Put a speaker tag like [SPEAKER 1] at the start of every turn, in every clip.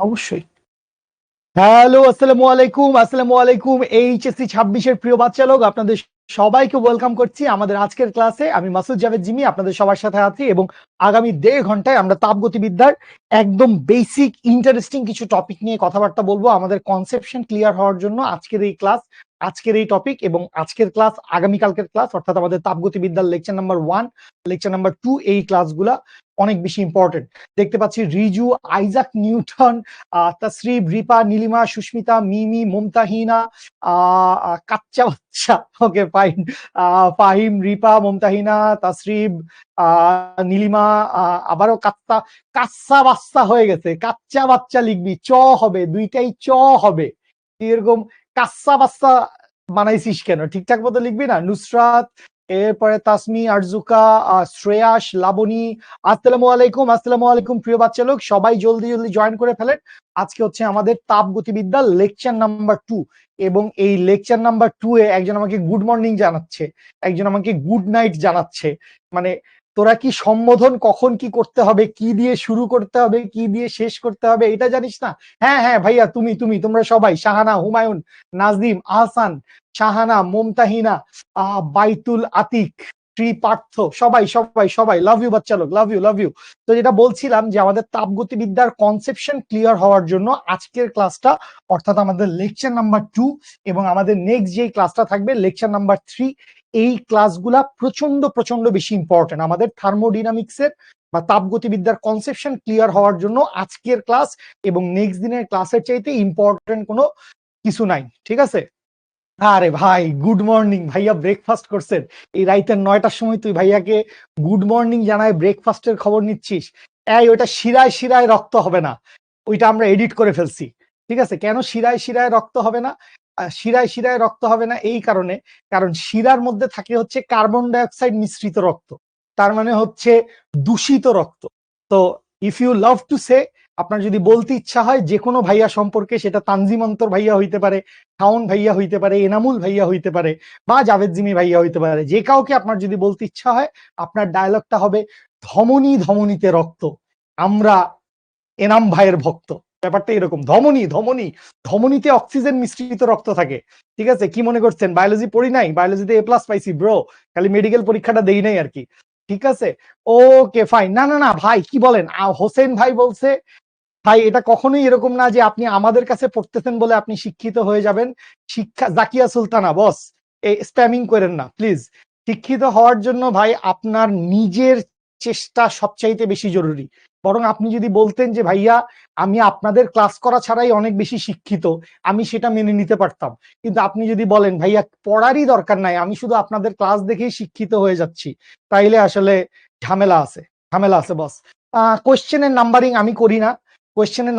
[SPEAKER 1] অবশ্যই। হ্যালো, আসসালামু আলাইকুম এইচএসসি 26-এর প্রিয় বাচ্চা লোক, আপনাদের সবাইকে ওয়েলকাম করছি আমাদের আজকের ক্লাসে। আমি মাসুদ জাভেদ জিমি আপনাদের সবার সাথে আছি এবং আগামী 1.5 ঘন্টায় আমরা তাপগতিবিদ্যার একদম বেসিক ইন্টারেস্টিং কিছু টপিক নিয়ে কথাবার্তা বলবো। আমাদের কনসেপশন ক্লিয়ার হওয়ার জন্য আজকের এই ক্লাস, আজকের এই টপিক এবং আজকের ক্লাস আগামীকালকের ক্লাস, অর্থাৎ আমাদের তাপগতিবিদ্যার লেকচার নাম্বার 1, লেকচার নাম্বার 2 এই ক্লাসগুলা অনেক বেশি ইম্পর্টেন্ট। দেখতে পাচ্ছি রিজু, আইজাক নিউটন, তাসরিব, রিপা, নীলিমা, সুস্মিতা, মিমি, মুমতাহিনা, কাচ্চা বাচ্চা, ওকে ফাইন, ফাহিম, রিপা, মুমতাহিনা, তাসরিব, নীলিমা, আবারও কাচ্চা, কাচ্চা বাচ্চা হয়ে গেছে, কাচ্চা বাচ্চা লিখবি, চ হবে, দুইটাই চ হবে, এরকম কাচ্চা বাচ্চা বানাইছিস কেন? ঠিকঠাক মতো লিখবি না? নুসরাত, এরপরে তাসমি, আরজুকা, শ্রেয়াস, লাবণী, আসসালামু আলাইকুম প্রিয় বাচ্চা লোক, সবাই জলদি জলদি জয়েন করে ফেলেন। আজকে হচ্ছে আমাদের তাপগতিবিদ্যা লেকচার নাম্বার 2 এবং এই লেকচার নাম্বার 2 এ একজন আমাকে গুড মর্নিং জানাচ্ছে, একজন আমাকে গুড নাইট জানাচ্ছে। মানে তোরা কি সম্বোধন কখন কি করতে হবে, কি দিয়ে শুরু করতে হবে, কি দিয়ে শেষ করতে হবে, এটা জানিস না? হ্যাঁ হ্যাঁ ভাইয়া, তোমরা সবাই, শাহানা, হুমায়ুন, নাজদিম, আহসান, শাহানা, মুমতাহিনা, বাইতুল আতিক, শ্রী পার্থ, সবাই সবাই সবাই লাভ ইউ বাচ্চা লোক, লাভ ইউ লাভ ইউ। তো যেটা বলছিলাম যে আমাদের তাপগতিবিদ্যার কনসেপশন ক্লিয়ার হওয়ার জন্য আজকের ক্লাসটা, অর্থাৎ আমাদের লেকচার নাম্বার 2 এবং আমাদের নেক্সট যে ক্লাসটা থাকবে লেকচার নাম্বার 3, এই ক্লাসগুলা প্রচন্ড প্রচন্ড বেশি ইম্পর্টেন্ট আমাদের থার্মোডিনামিক্সের বা তাপগতিবিদ্যার কনসেপশন ক্লিয়ার হওয়ার জন্য। আজকের ক্লাস এবং নেক্সট দিনের ক্লাসের চাইতে ইম্পর্টেন্ট কোনো কিছু নাই, ঠিক আছে? আরে ভাই, গুড মর্নিং ভাইয়া, ব্রেকফাস্ট করছেন? এই রাইতের 9টার সময় তুই ভাইয়াকে গুড মর্নিং জানায় ব্রেকফাস্টের খবর নিচ্ছিস? এই ওটা শিরায় শিরায় রক্ত হবে না, ওইটা আমরা এডিট করে ফেলছি, ঠিক আছে? কেন শিরায় শিরায় রক্ত হবে না? শিরায় শিরায় রক্ত হবে না এই কারণে, কারণ শিরার মধ্যে থাকে হচ্ছে কার্বন ডাইঅক্সাইড মিশ্রিত রক্ত, তার মানে হচ্ছে দূষিত রক্ত। তো if you love to say, আপনার যদি বলতে ইচ্ছা হয় যে কোনো ভাইয়া সম্পর্কে, সেটা তানজিম অন্তর ভাইয়া হইতে পারে, শাওন ভাইয়া হইতে পারে, এনামুল ভাইয়া হইতে পারে, বা জাভেদ জিমি ভাইয়া হইতে পারে, যে কাউকে আপনার যদি বলতে ইচ্ছা হয়, আপনার ডায়লগটা হবে ধমনী ধমনীতে রক্ত, আমরা এনাম ভাইয়ের ভক্ত। ব্যাপারটা এরকম, ধমনী ধমনী, ধমনীতে অক্সিজেন মিশ্রিত রক্ত থাকে, ঠিক আছে? কি মনে করছেন বায়োলজি পড়ি নাই? বায়োলজিতে A+ পাইছি ব্রো, খালি মেডিকেল পরীক্ষাটা দেই নাই আর কি, ঠিক আছে? Okay fine. না না না ভাই, কি বলেন? হোসেন ভাই বলছে, ভাই এটা কখনোই এরকম না যে আপনি আমাদের কাছে পড়তেছেন বলে আপনি শিক্ষিত হয়ে যাবেন। শিক্ষা, জাকিয়া সুলতানা বস, এই স্প্যামিং করেন না প্লিজ। শিক্ষিত হওয়ার জন্য ভাই আপনার নিজের চেষ্টা সবচাইতে বেশি জরুরি। বরং আপনি যদি বলতেন যে ভাইয়া আমি আপনাদের ক্লাস করা ছাড়াই অনেক বেশি শিক্ষিত, আমি সেটা মেনে নিতে পারতাম। কিন্তু আপনি যদি বলেন ভাইয়া পড়ারই দরকার নাই, আমি শুধু আপনাদের ক্লাস দেখেই শিক্ষিত হয়ে যাচ্ছি, তাইলে আসলে ঝামেলা আছে, ঝামেলা আছে বস। কোয়েশ্চেনের নাম্বারিং আমি করি না, কোয়েশ্চেনের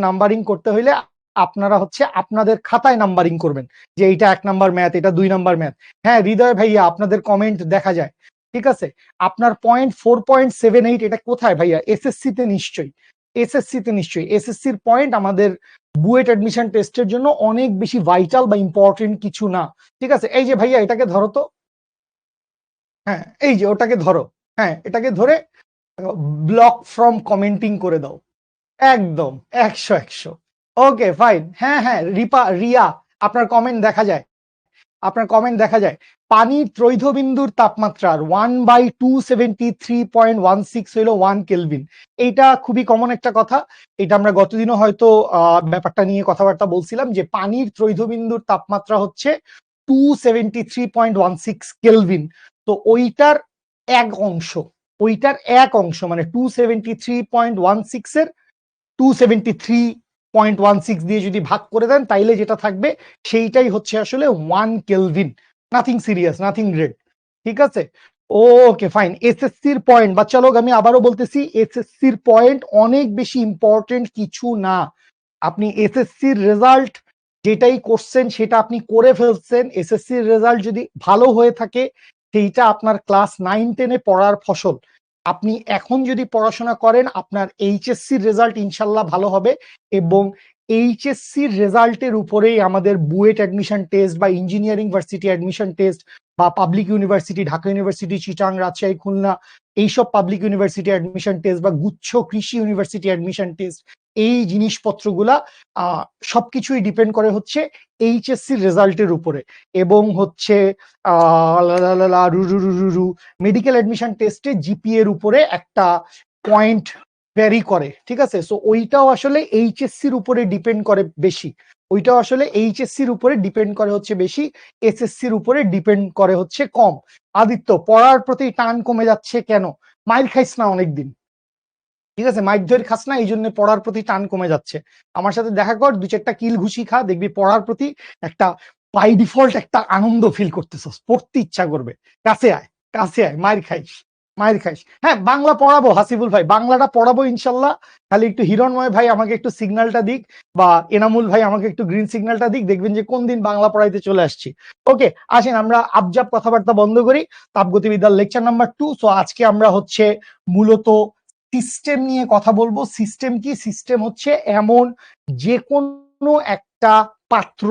[SPEAKER 1] নাম্বারিং করতে হইলে আপনারা হচ্ছে আপনাদের খাতায় নাম্বারিং করবেন, যে এইটা 1 নাম্বার ম্যাথ, এটা 2 নাম্বার ম্যাথ। হ্যাঁ হৃদয় ভাইয়া, আপনাদের কমেন্ট দেখা যায়, ঠিক আছে? আপনার পয়েন্ট 4.78, এটা কোথায় ভাইয়া? এসএসসি তে নিশ্চয়ই, এসএসসির পয়েন্ট আমাদের বুয়েট অ্যাডমিশন টেস্টের জন্য অনেক বেশি ভাইটাল বা ইম্পর্টেন্ট কিছু না, ঠিক আছে? এই যে ভাইয়া এটাকে ধরো তো, হ্যাঁ এই যে ওটাকে ধরো, হ্যাঁ এটাকে ধরে ব্লক ফ্রম কমেন্টিং করে দাও, একদম 100 ওকে ফাইন। হ্যাঁ হ্যাঁ রিপা, রিয়া, আপনার কমেন্ট দেখা যায়, আপনার কমেন্ট দেখা যায়। পানির ত্রৈধবিন্দুর তাপমাত্রার 1/273.16 হইল 1 কেলভিন। এইটা খুবই কমন একটা কথা, এটা আমরা গতদিনও হয়তো ব্যাপারটা নিয়ে কথাবার্তা বলছিলাম, যে পানির ত্রৈধবিন্দুর তাপমাত্রা হচ্ছে 273.16 কেলভিন। তো ওইটার এক অংশ, মানে 273.16 এর 273.16 দিয়ে যদি ভাগ করে দেন, তাইলে যেটা থাকবে সেইটাই হচ্ছে আসলে 1 Kelvin. Nothing serious, nothing great, ঠিক আছে? Okay fine. এসএসসির পয়েন্ট বাচ্চা লোক, আমি আবারও বলতেছি, এসএসসির পয়েন্ট অনেক বেশি ইম্পর্টেন্ট কিছু না। আপনি এসএসসির রেজাল্ট যেটাই করছেন সেটা আপনি করে ফেলছেন, এসএসসির রেজাল্ট যদি ভালো হয়ে থাকে সেইটা আপনার ক্লাস 9-10-এ পড়ার ফসল। আপনি এখন যদি পড়াশোনা করেন, আপনার এইচএসসির রেজাল্ট ইনশাল্লাহ ভালো হবে, এবং এইচএসসির রেজাল্টের উপরেই আমাদের বুয়েট অ্যাডমিশন টেস্ট বা ইঞ্জিনিয়ারিং ভার্সিটি অ্যাডমিশন টেস্ট বা public university, Dhaka university, Chittagong, Rajshahi, Khulna, এইসব পাবলিক ইউনিভার্সিটি অ্যাডমিশন টেস্ট বা গুচ্ছ কৃষি ইউনিভার্সিটি অ্যাডমিশন টেস্ট, এই জিনিসপত্রগুলা সবকিছুই ডিপেন্ড করে হচ্ছে এইচএসসি রেজাল্টের উপরে, এবং হচ্ছে মেডিকেল অ্যাডমিশন টেস্টে জিপিএ এর উপরে একটা পয়েন্ট ভ্যারি করে, ঠিক আছে। সো ওইটাও আসলে এইচএসসির উপরে ডিপেন্ড করে বেশি, ওইটাও আসলে এইচএসসির উপরে ডিপেন্ড করে হচ্ছে বেশি, এসএসসির উপরে ডিপেন্ড করে হচ্ছে কম। আদিত্য, পড়ার প্রতি টান কমে যাচ্ছে কেন? মাইর খাইস না অনেকদিন, ঠিক আছে, মাইর ধরে খাস না, এই জন্য পড়ার প্রতি টান কমে যাচ্ছে। আমার সাথে দেখা কর, দু চারটা কিল ঘুষি খা, দেখবি পড়ার প্রতি একটা বাই ডিফল্ট একটা আনন্দ ফিল করতেছস, পড়তে ইচ্ছা করবে। কাছে আয়, কাছে আয়, মাইর খাইস, মাইর খাইস। হ্যাঁ, বাংলা পড়াবো হাসিবুল ভাই, বাংলাটা পড়াবো ইনশাল্লাহ। খালি একটু হিরণময় ভাই আমাকে একটু সিগন্যালটা দিক, বা এনামুল ভাই আমাকে একটু গ্রিন সিগন্যালটা দিক, দেখবেন যে কোন দিন বাংলা পড়াইতে চলে আসছি। ওকে, আসেন আমরা আবজাব কথাবার্তা বন্ধ করি। তাপগতিবিদ্যার লেকচার নাম্বার 2। সো আজকে আমরা হচ্ছে মূলত সিস্টেম নিয়ে কথা বলবো। সিস্টেম কি? সিস্টেম হচ্ছে এমন যে কোনো একটা পাত্র,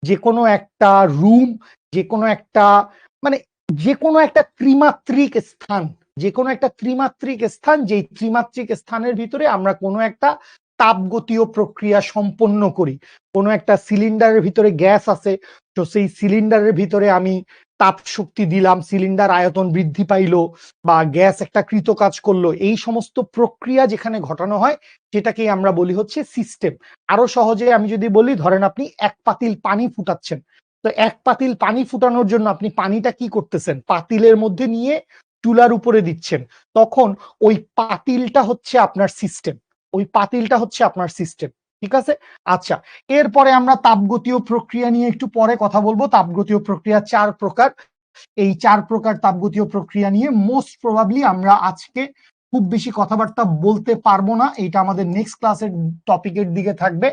[SPEAKER 1] যে কোনো একটা রুম, যে কোনো একটা মানে যে কোনো একটা ত্রিমাত্রিক স্থান, যে কোনো একটা ত্রিমাত্রিক স্থান, যেই ত্রিমাত্রিক স্থানের ভিতরে আমরা কোনো একটা তাপগতীয় প্রক্রিয়া সম্পন্ন করি। কোনো একটা সিলিন্ডারের ভিতরে গ্যাস আছে, তো সেই সিলিন্ডারের ভিতরে আমি তাপ শক্তি দিলাম, সিলিন্ডার আয়তন বৃদ্ধি পাইলো, বা গ্যাস একটা কৃতকাজ করলো, এই সমস্ত প্রক্রিয়া যেখানে ঘটানো হয় সেটাকেই আমরা বলি হচ্ছে সিস্টেম। আরো সহজে আমি যদি বলি, ধরেন আপনি এক পাতিল পানি ফুটাচ্ছেন, তো এক পাতিল পানি ফুটানোর জন্য আপনি পানিটা কি করতেছেন? পাতিলের মধ্যে নিয়ে চুলার উপরে দিচ্ছেন, তখন ওই পাতিলটা হচ্ছে আপনার সিস্টেম, ওই পাতিলটা হচ্ছে আপনার সিস্টেম, ঠিক আছে। আচ্ছা, এরপরে আমরা তাপগতীয় প্রক্রিয়া নিয়ে একটু পরে কথা বলবো। তাপগতীয় প্রক্রিয়া 4 প্রকার। এই 4 প্রকার তাপগতীয় প্রক্রিয়া নিয়ে মোস্ট প্রবাবলি আমরা আজকে খুব বেশি কথাবার্তা বলতে পারবো না, এটা আমাদের নেক্সট ক্লাসের টপিকের দিকে থাকবে।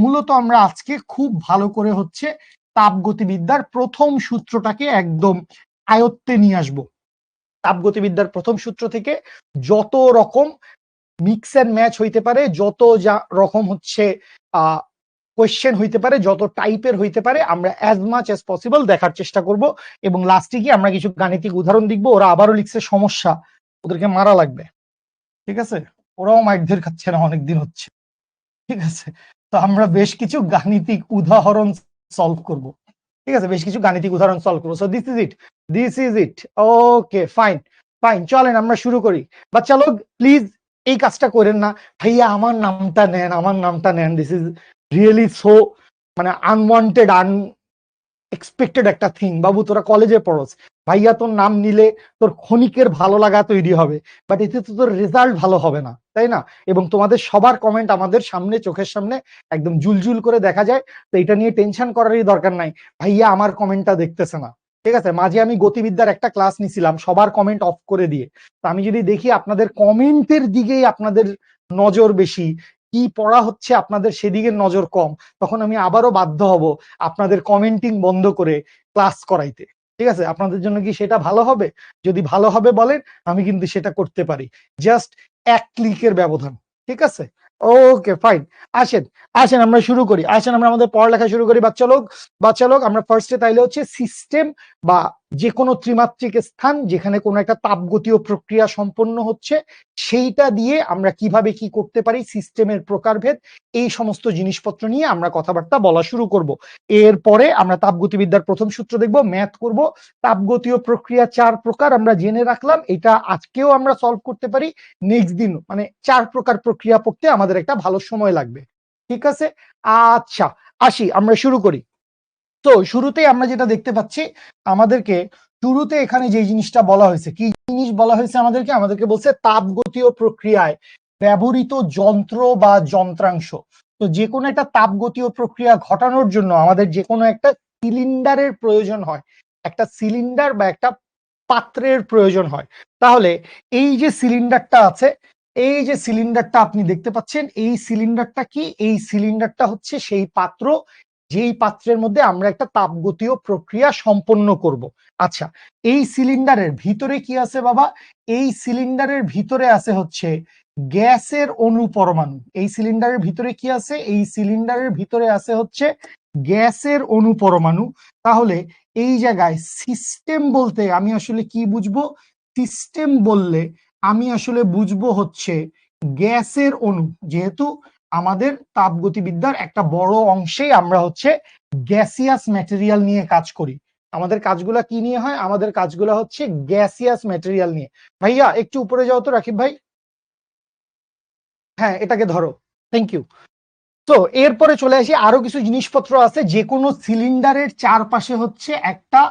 [SPEAKER 1] মূলত আমরা আজকে খুব ভালো করে হচ্ছে তাপগতিবিদ্যার প্রথম সূত্রটাকে একদম আয়ত্তে নিয়ে আসবো। তাপগতিবিদ্যার প্রথম সূত্র থেকে যত রকম মিক্স এন্ড ম্যাচ হইতে পারে, যত যা রকম হচ্ছে কোয়েশ্চেন হইতে পারে, যত টাইপের হইতে পারে, আমরা অ্যাজ মাচ অ্যাজ পসিবল দেখার চেষ্টা করব। এবং লাস্টে গিয়ে আমরা কিছু গাণিতিক উদাহরণ দেখবো। ওরা আবারও লিখছে সমস্যা, ওদেরকে মারা লাগবে, ঠিক আছে। ওরাও মাইকদের খাচ্ছে না, অনেকদিন হচ্ছে, ঠিক আছে। তো আমরা বেশ কিছু গাণিতিক উদাহরণ সলভ করব, ঠিক আছে, বেশ কিছু গাণিতিক উদাহরণ সলভ করবো। So this is it, this is it. Okay, fine fine, চলেন আমরা শুরু করি। বাচ্চা লোক প্লিজ এই কাজটা করেন না, ভাইয়া আমার নামটা নেন, আমার নামটা নেন। দিস ইজ রিয়েলি সো মানে আনওয়ান্টেড, এক্সপেক্টেড একটা থিং। বাবু তোরা কলেজে পড়স, ভাইয়া তোর নাম নিলে তোর ক্ষণিকের ভালো লাগা তৈরি হবে, বাট এতে তো তোর রেজাল্ট ভালো হবে না, তাই না? এবং তোমাদের সবার কমেন্ট আমাদের সামনে, চোখের সামনে একদম জুলজুল করে দেখা যায়। তো এটা নিয়ে টেনশন করারই দরকার নাই, ভাইয়া আমার কমেন্টটা দেখতেছে না, ঠিক আছে। মাঝে আমি গতিবিদ্যার একটা ক্লাস নিছিলাম সবার কমেন্ট অফ করে দিয়ে। তো আমি যদি দেখি আপনাদের কমেন্টের দিকেই আপনাদের নজর বেশি, কি পড়া হচ্ছে আপনাদের সেদিকে নজর কম, তখন আমি আবারও বাধ্য হব আপনাদের কমেন্টিং বন্ধ করে ক্লাস করাইতে, ঠিক আছে। আপনাদের জন্য কি সেটা ভালো হবে? যদি ভালো হবে বলেন, আমি কিন্তু সেটা করতে পারি, জাস্ট এক ক্লিকের ব্যবধান, ঠিক আছে। ওকে ফাইন, আসেন আসেন আমরা শুরু করি, আসেন আমরা আমাদের পড়ালেখা শুরু করি। বাচ্চা লোক আমরা ফার্স্টে তাইলে হচ্ছে সিস্টেম বা যে কোনো ত্রিমাত্রিক স্থান যেখানে কোনো একটা তাপগতীয় প্রক্রিয়া সম্পন্ন হচ্ছে, সেইটা দিয়ে আমরা কিভাবে কি করতে পারি, সিস্টেমের প্রকারভেদ, এই সমস্ত জিনিসপত্র নিয়ে আমরা কথাবার্তা বলা শুরু করব। এরপরে আমরা তাপগতিবিদ্যার প্রথম সূত্র দেখব, ম্যাথ করব। তাপগতীয় প্রক্রিয়া 4 প্রকার আমরা জেনে রাখলাম, এটা আজকেও আমরা সলভ করতে পারি, নেক্সট দিন মানে 4 প্রকার প্রক্রিয়া পড়তে আমাদের একটা ভালো সময় লাগবে, ঠিক আছে। আচ্ছা, আসি আমরা শুরু করি। তো শুরুতেই আমরা যেটা দেখতে পাচ্ছি, আমাদেরকে শুরুতে এখানে যে জিনিসটা বলা হয়েছে, কি জিনিস বলা হয়েছে আমাদেরকে বলছে তাপগতীয় প্রক্রিয়ায় ব্যবহৃত যন্ত্র বা যন্ত্রাংশ। তো যে কোনো একটা তাপগতীয় প্রক্রিয়া ঘটানোর জন্য আমাদের যে কোনো একটা সিলিন্ডারের প্রয়োজন হয়, একটা সিলিন্ডার বা একটা পাত্রের প্রয়োজন হয়। তাহলে এই যে সিলিন্ডারটা আছে, এই যে সিলিন্ডারটা আপনি দেখতে পাচ্ছেন, এই সিলিন্ডারটা কি? এই সিলিন্ডারটা হচ্ছে সেই পাত্র যেই পাত্রের মধ্যে আমরা একটা তাপগতীয় প্রক্রিয়া সম্পন্ন করব। আচ্ছা, এই সিলিন্ডারের ভিতরে কি আছে বাবা? এই সিলিন্ডারের ভিতরে আছে হচ্ছে গ্যাসের অণু পরমাণু। এই সিলিন্ডারের ভিতরে কি আছে? এই সিলিন্ডারের ভিতরে আছে হচ্ছে গ্যাসের অণু পরমাণু। তাহলে এই জায়গায় সিস্টেম বলতে আমি আসলে কি বুঝবো? সিস্টেম বললে আমি আসলে বুঝবো হচ্ছে গ্যাসের অণু, যেহেতু আমাদের তাপগতিবিদ্যার একটা বড় অংশেই আমরা হচ্ছে গ্যাসিয়াস ম্যাটেরিয়াল নিয়ে কাজ করি। আমাদের কাজগুলা কি নিয়ে হয়? আমাদের কাজগুলা হচ্ছে গ্যাসিয়াস ম্যাটেরিয়াল নিয়ে। ভাইয়া একটু উপরে যাও তো রাকিব ভাই। হ্যাঁ, এটাকে ধরো। Thank you. তো এরপরে চলে আসি, আরো কিছু জিনিসপত্র আছে। যে কোনো সিলিন্ডারের চারপাশে হচ্ছে একটা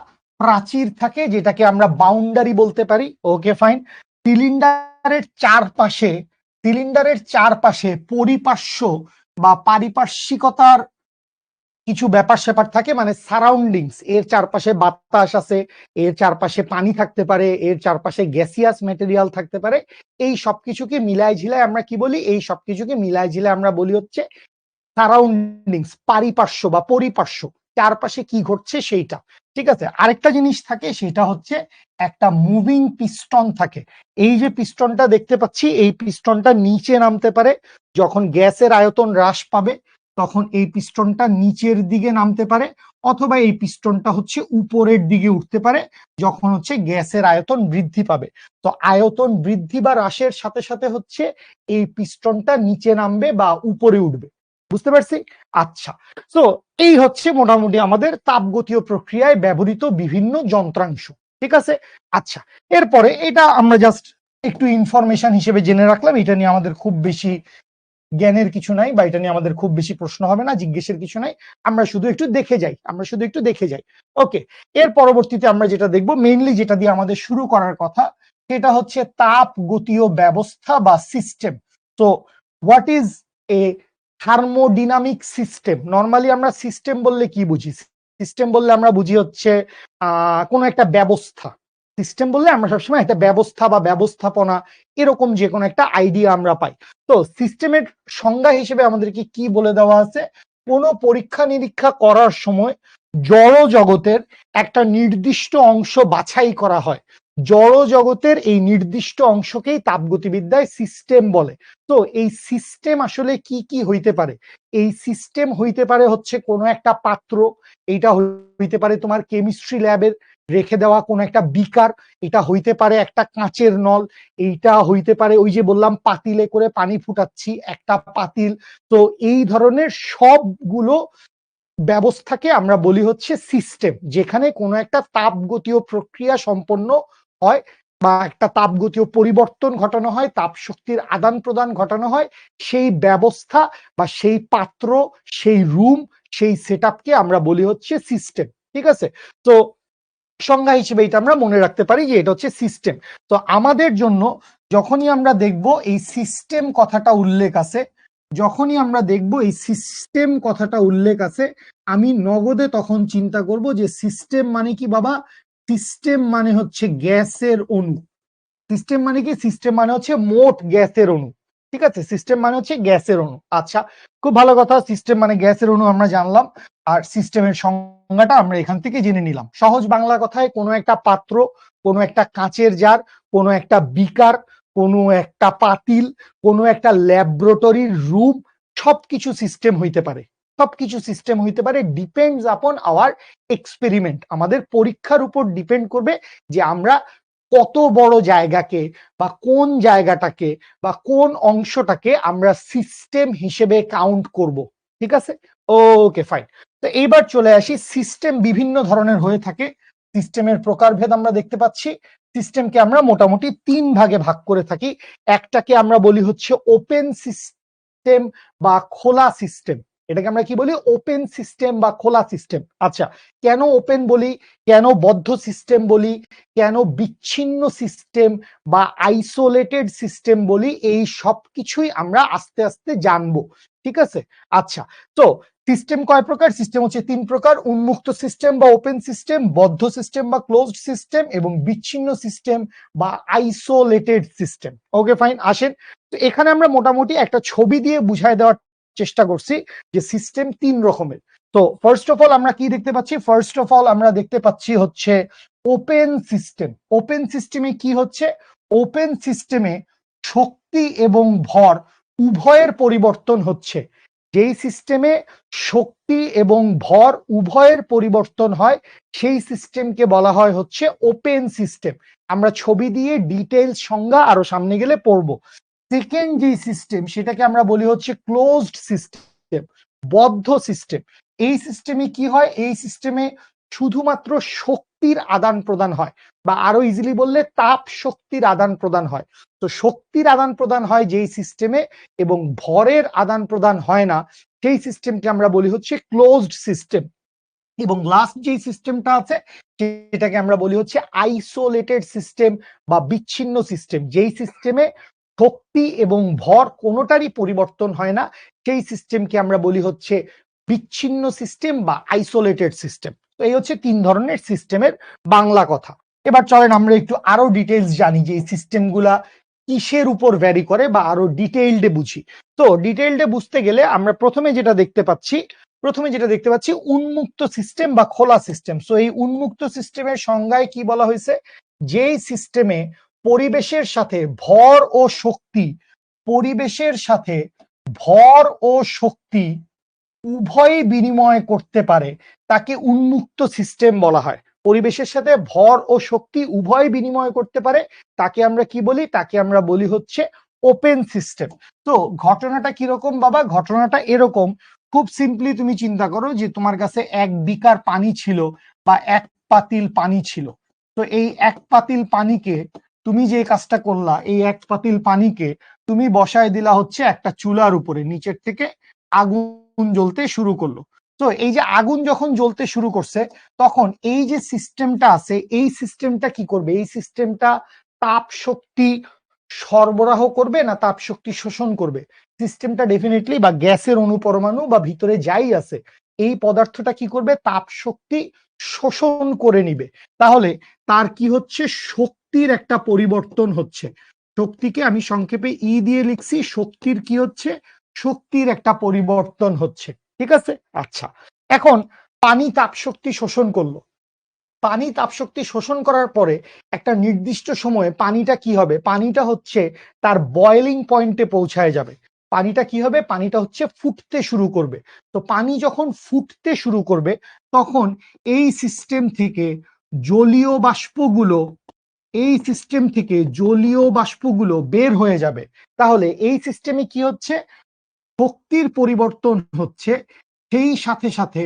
[SPEAKER 1] প্রাচীর থাকে, যেটাকে আমরা বাউন্ডারি বলতে পারি। Okay fine. সিলিন্ডারের চারপাশে পরিপার্শ্ব বা পারিপার্শ্বিকতার কিছু ব্যাপার স্যাপার থাকে, মানে সারাউন্ডিংস। এর চারপাশে বাতাস আছে, এর চারপাশে পানি থাকতে পারে, এর চারপাশে গ্যাসিয়াস ম্যাটেরিয়াল থাকতে পারে। এই সবকিছুকে মিলায় ঝিলায় আমরা কি বলি? এই সবকিছুকে মিলায় ঝিলায় আমরা বলি হচ্ছে সারাউন্ডিংস, পারিপার্শ্ব বা পরিপার্শ্ব, চারপাশে কি ঘটছে সেইটা। ঠিক আছে। আরেকটা জিনিস থাকে, সেটা হচ্ছে একটা মুভিং পিস্টন থাকে। এই যে পিস্টনটা দেখতে পাচ্ছি, এই পিস্টনটা নিচে নামতে পারে। যখন গ্যাসের আয়তন হ্রাস পাবে তখন এই পিস্টনটা নিচের দিকে নামতে পারে, অথবা এই পিস্টনটা হচ্ছে উপরের দিকে উঠতে পারে যখন হচ্ছে গ্যাসের আয়তন বৃদ্ধি পাবে। তো আয়তন বৃদ্ধি বা হ্রাসের সাথে সাথে হচ্ছে এই পিস্টনটা নিচে নামবে বা উপরে উঠবে। বুঝতে পারছি? আচ্ছা। তো এই হচ্ছে মোটামুটি আমাদের তাপগতীয় প্রক্রিয়ায় ব্যবহৃত বিভিন্ন যন্ত্রাংশ। ঠিক আছে। আচ্ছা, এরপরে এটা আমরা জাস্ট একটু ইনফরমেশন হিসেবে জেনে রাখলাম। এটা নিয়ে আমাদের খুব বেশি জ্ঞানের কিছু নাই, বা এটা নিয়ে আমাদের খুব বেশি প্রশ্ন হবে না, জিজ্ঞেসের কিছু নাই। আমরা শুধু একটু দেখে যাই। ওকে। এর পরবর্তীতে আমরা যেটা দেখবো, মেইনলি যেটা দিয়ে আমাদের শুরু করার কথা, সেটা হচ্ছে তাপগতীয় ব্যবস্থা বা সিস্টেম। তো what is a thermodynamic system? Normally আমরা সিস্টেম বললে কি বুঝি? সিস্টেম বললে আমরা বুঝি হচ্ছে কোনো একটা ব্যবস্থা। সিস্টেম বললে আমরা সবসময় একটা ব্যবস্থা বা ব্যবস্থাপনা, এরকম যে কোনো একটা আইডিয়া আমরা পাই। তো সিস্টেমের সংজ্ঞা হিসেবে আমাদেরকে কি বলে দেওয়া আছে? কোনো পরীক্ষা নিরীক্ষা করার সময় জড় জগতের একটা নির্দিষ্ট অংশ বাছাই করা হয়। জড় জগতের এই নির্দিষ্ট অংশকেই তাপগতিবিদ্যায় সিস্টেম বলে। তো এই সিস্টেম আসলে কি কি হইতে পারে? এই সিস্টেম হইতে পারে হচ্ছে কোনো একটা পাত্র, এইটা হইতে পারে তোমার কেমিস্ট্রি ল্যাবের রেখে দেওয়া কোনো একটা বিকার, এটা হইতে পারে একটা কাঁচের নল, এইটা হইতে পারে ওই যে বললাম পাতিলে করে পানি ফুটাচ্ছি একটা পাতিল। তো এই ধরনের সবগুলো ব্যবস্থাকে আমরা বলি হচ্ছে সিস্টেম, যেখানে কোনো একটা তাপগতীয় প্রক্রিয়া সম্পন্ন হয় বা একটা তাপগতীয় পরিবর্তন ঘটানো হয়, তাপ শক্তির আদান প্রদান ঘটানো হয়। সেই ব্যবস্থা বা সেই পাত্র, সেই রুম, সেই সেটআপকে আমরা বলি হচ্ছে সিস্টেম। ঠিক আছে। তো সংজ্ঞা হিসেবে এটা আমরা মনে রাখতে পারি যে এটা হচ্ছে সিস্টেম। তো আমাদের জন্য যখনই আমরা দেখব এই সিস্টেম কথাটা উল্লেখ আছে, আমি নগদে তখন চিন্তা করব যে সিস্টেম মানে কি বাবা? সিস্টেম মানে হচ্ছে গ্যাসের অণু। সিস্টেম মানে কি? সিস্টেম মানে হচ্ছে মোট গ্যাসের অণু। ঠিক আছে। সিস্টেম মানে হচ্ছে গ্যাসের অণু। আচ্ছা, খুব ভালো কথা। সিস্টেম মানে গ্যাসের অণু আমরা জানলাম, আর সিস্টেমের সংজ্ঞাটা আমরা এখান থেকে জেনে নিলাম। সহজ বাংলা কথায় কোনো একটা পাত্র, কোনো একটা কাঁচের জার, কোনো একটা বিকার, কোনো একটা পাতিল, কোনো একটা ল্যাবরেটরির রুম, সবকিছু সিস্টেম হইতে পারে। Depends upon hour experiment. আমাদের পরীক্ষার উপর ডিপেন্ড করবে যে আমরা কত বড় জায়গাকে বা কোন জায়গাটাকে বা কোন অংশটাকে আমরা সিস্টেম হিসেবে কাউন্ট করব। ঠিক আছে। Okay fine. তো এইবার চলে আসি, সিস্টেম বিভিন্ন ধরনের হয়ে থাকে। সিস্টেমের প্রকারভেদ আমরা দেখতে পাচ্ছি। সিস্টেমকে আমরা মোটামুটি 3 ভাগে ভাগ করে থাকি। একটাকে আমরা বলি হচ্ছে ওপেন সিস্টেম বা খোলা সিস্টেম। এটাকে আমরা কি বলি? ওপেন সিস্টেম বা খোলা সিস্টেম। আচ্ছা, কেন ওপেন বলি, কেন বদ্ধ সিস্টেম বলি, কেন বিচ্ছিন্ন সিস্টেম বা আইসোলেটেড সিস্টেম বলি, এই সব কিছুই আমরা আস্তে আস্তে জানবো। ঠিক আছে। আচ্ছা, তো সিস্টেম কয় প্রকার? সিস্টেম হচ্ছে 3 প্রকার: উন্মুক্ত সিস্টেম বা ওপেন সিস্টেম, বদ্ধ সিস্টেম বা ক্লোজড সিস্টেম, এবং বিচ্ছিন্ন সিস্টেম বা আইসোলেটেড সিস্টেম। Okay fine. আসেন, তো এখানে আমরা মোটামুটি একটা ছবি দিয়ে বুঝায় দেওয়ার চেষ্টা করছি যে সিস্টেম 3 রকমের। তো ফার্স্ট অফ অল আমরা কি দেখতে পাচ্ছি? আমরা দেখতে পাচ্ছি হচ্ছে ওপেন সিস্টেম। ওপেন সিস্টেমে কি হচ্ছে? ওপেন সিস্টেমে শক্তি এবং ভর উভয়ের পরিবর্তন হচ্ছে। যেই সিস্টেমে শক্তি এবং ভর উভয়ের পরিবর্তন হয় সেই সিস্টেমকে বলা হয় হচ্ছে ওপেন সিস্টেম। আমরা ছবি দিয়ে ডিটেইলস সংজ্ঞা আরো সামনে গেলে পড়বো। সেকেন্ড যে সিস্টেম সেটাকে আমরা বলি হচ্ছে ক্লোজড সিস্টেম, বদ্ধ সিস্টেম। এই সিস্টেমে কি হয়, এই সিস্টেমে শুধুমাত্র শক্তির আদান প্রদান হয়, বা আরো ইজিলি বললে তাপ শক্তির আদান প্রদান হয়। তো শক্তির আদান প্রদান হয় যেই সিস্টেমে এবং ভরের আদান প্রদান হয় না, সেই সিস্টেমকে আমরা বলি হচ্ছে ক্লোজড সিস্টেম। এবং লাস্ট যে সিস্টেমটা আছে সেটাকে আমরা বলি হচ্ছে আইসোলেটেড সিস্টেম বা বিচ্ছিন্ন সিস্টেম, যেই সিস্টেমে শক্তি এবং ভর কোনোটারই পরিবর্তন হয় না, সেই সিস্টেমকে আমরা বলি হচ্ছে বিচ্ছিন্ন সিস্টেম বা আইসোলেটেড সিস্টেম। তো এই হচ্ছে তিন ধরনের সিস্টেমের বাংলা কথা। এবার চলেন আমরা একটু আরো ডিটেলস জানি যে এই সিস্টেমগুলা কিসের উপর ভ্যারি করে বা আরো ডিটেইলডে বুঝি। তো ডিটেইলডে বুঝতে গেলে আমরা প্রথমে যেটা দেখতে পাচ্ছি উন্মুক্ত সিস্টেম বা খোলা সিস্টেম। সো এই উন্মুক্ত সিস্টেমের সংজ্ঞায় কি বলা হয়েছে, যেই সিস্টেমে পরিবেশের সাথে ভর ও শক্তি, পরিবেশের সাথে ভর ও শক্তি উভয়ই বিনিময় করতে পারে তাকে উন্মুক্ত সিস্টেম বলা হয়। পরিবেশের সাথে ভর ও শক্তি উভয় বিনিময় করতে পারে তাকে আমরা কি বলি, তাকে আমরা বলি হচ্ছে ওপেন সিস্টেম। তো ঘটনাটা কিরকম বাবা, ঘটনাটা এরকম, খুব সিম্পলি তুমি চিন্তা করো যে তোমার কাছে 1 বিকার পানি ছিল বা 1 পাতিল পানি ছিল। তো এই 1 পাতিল পানিকে তুমি যে কাজটা করলা, এই 1 পাতিল পানিকে তুমি বসায় দিলা হচ্ছে একটা চুলার উপরে, নিচের থেকে আগুন জ্বলতে শুরু করলো। তো এই যে আগুন যখন জ্বলতে শুরু করছে, তখন এই যে সিস্টেমটা আছে, এই সিস্টেমটা কি করবে, এই সিস্টেমটা তাপ শক্তি সরবরাহ করবে না তাপ শক্তি শোষণ করবে? সিস্টেমটা ডেফিনেটলি, বা গ্যাসের অণুপরমাণু বা ভিতরে যাই আছে, এই পদার্থটা কি করবে, তাপ শক্তি শোষণ করে নিবে। তাহলে তার কি হচ্ছে, শক্তির একটা পরিবর্তন হচ্ছে। শক্তিকে আমি সংক্ষেপে ই দিয়ে লিখছি, শক্তির কি হচ্ছে, শক্তির একটা পরিবর্তন হচ্ছে। ঠিক আছে, আচ্ছা। এখন পানি তাপ শক্তি শোষণ করলো, পানি তাপ শক্তি শোষণ করার পরে একটা নির্দিষ্ট সময়ে পানিটা কি হবে, পানিটা হচ্ছে তার বয়েলিং পয়েন্টে পৌঁছায় যাবে। পানিটা কি হবে, পানিটা হচ্ছে ফুটতে শুরু করবে। তো পানি যখন ফুটতে শুরু করবে, তখন এই সিস্টেম থেকে জলীয় বাষ্পগুলো, এই সিস্টেম থেকে জলীয় বাষ্পগুলো বের হয়ে যাবে। তাহলে এই সিস্টেমে কি হচ্ছে, শক্তির পরিবর্তন হচ্ছে, সেই সাথে সাথে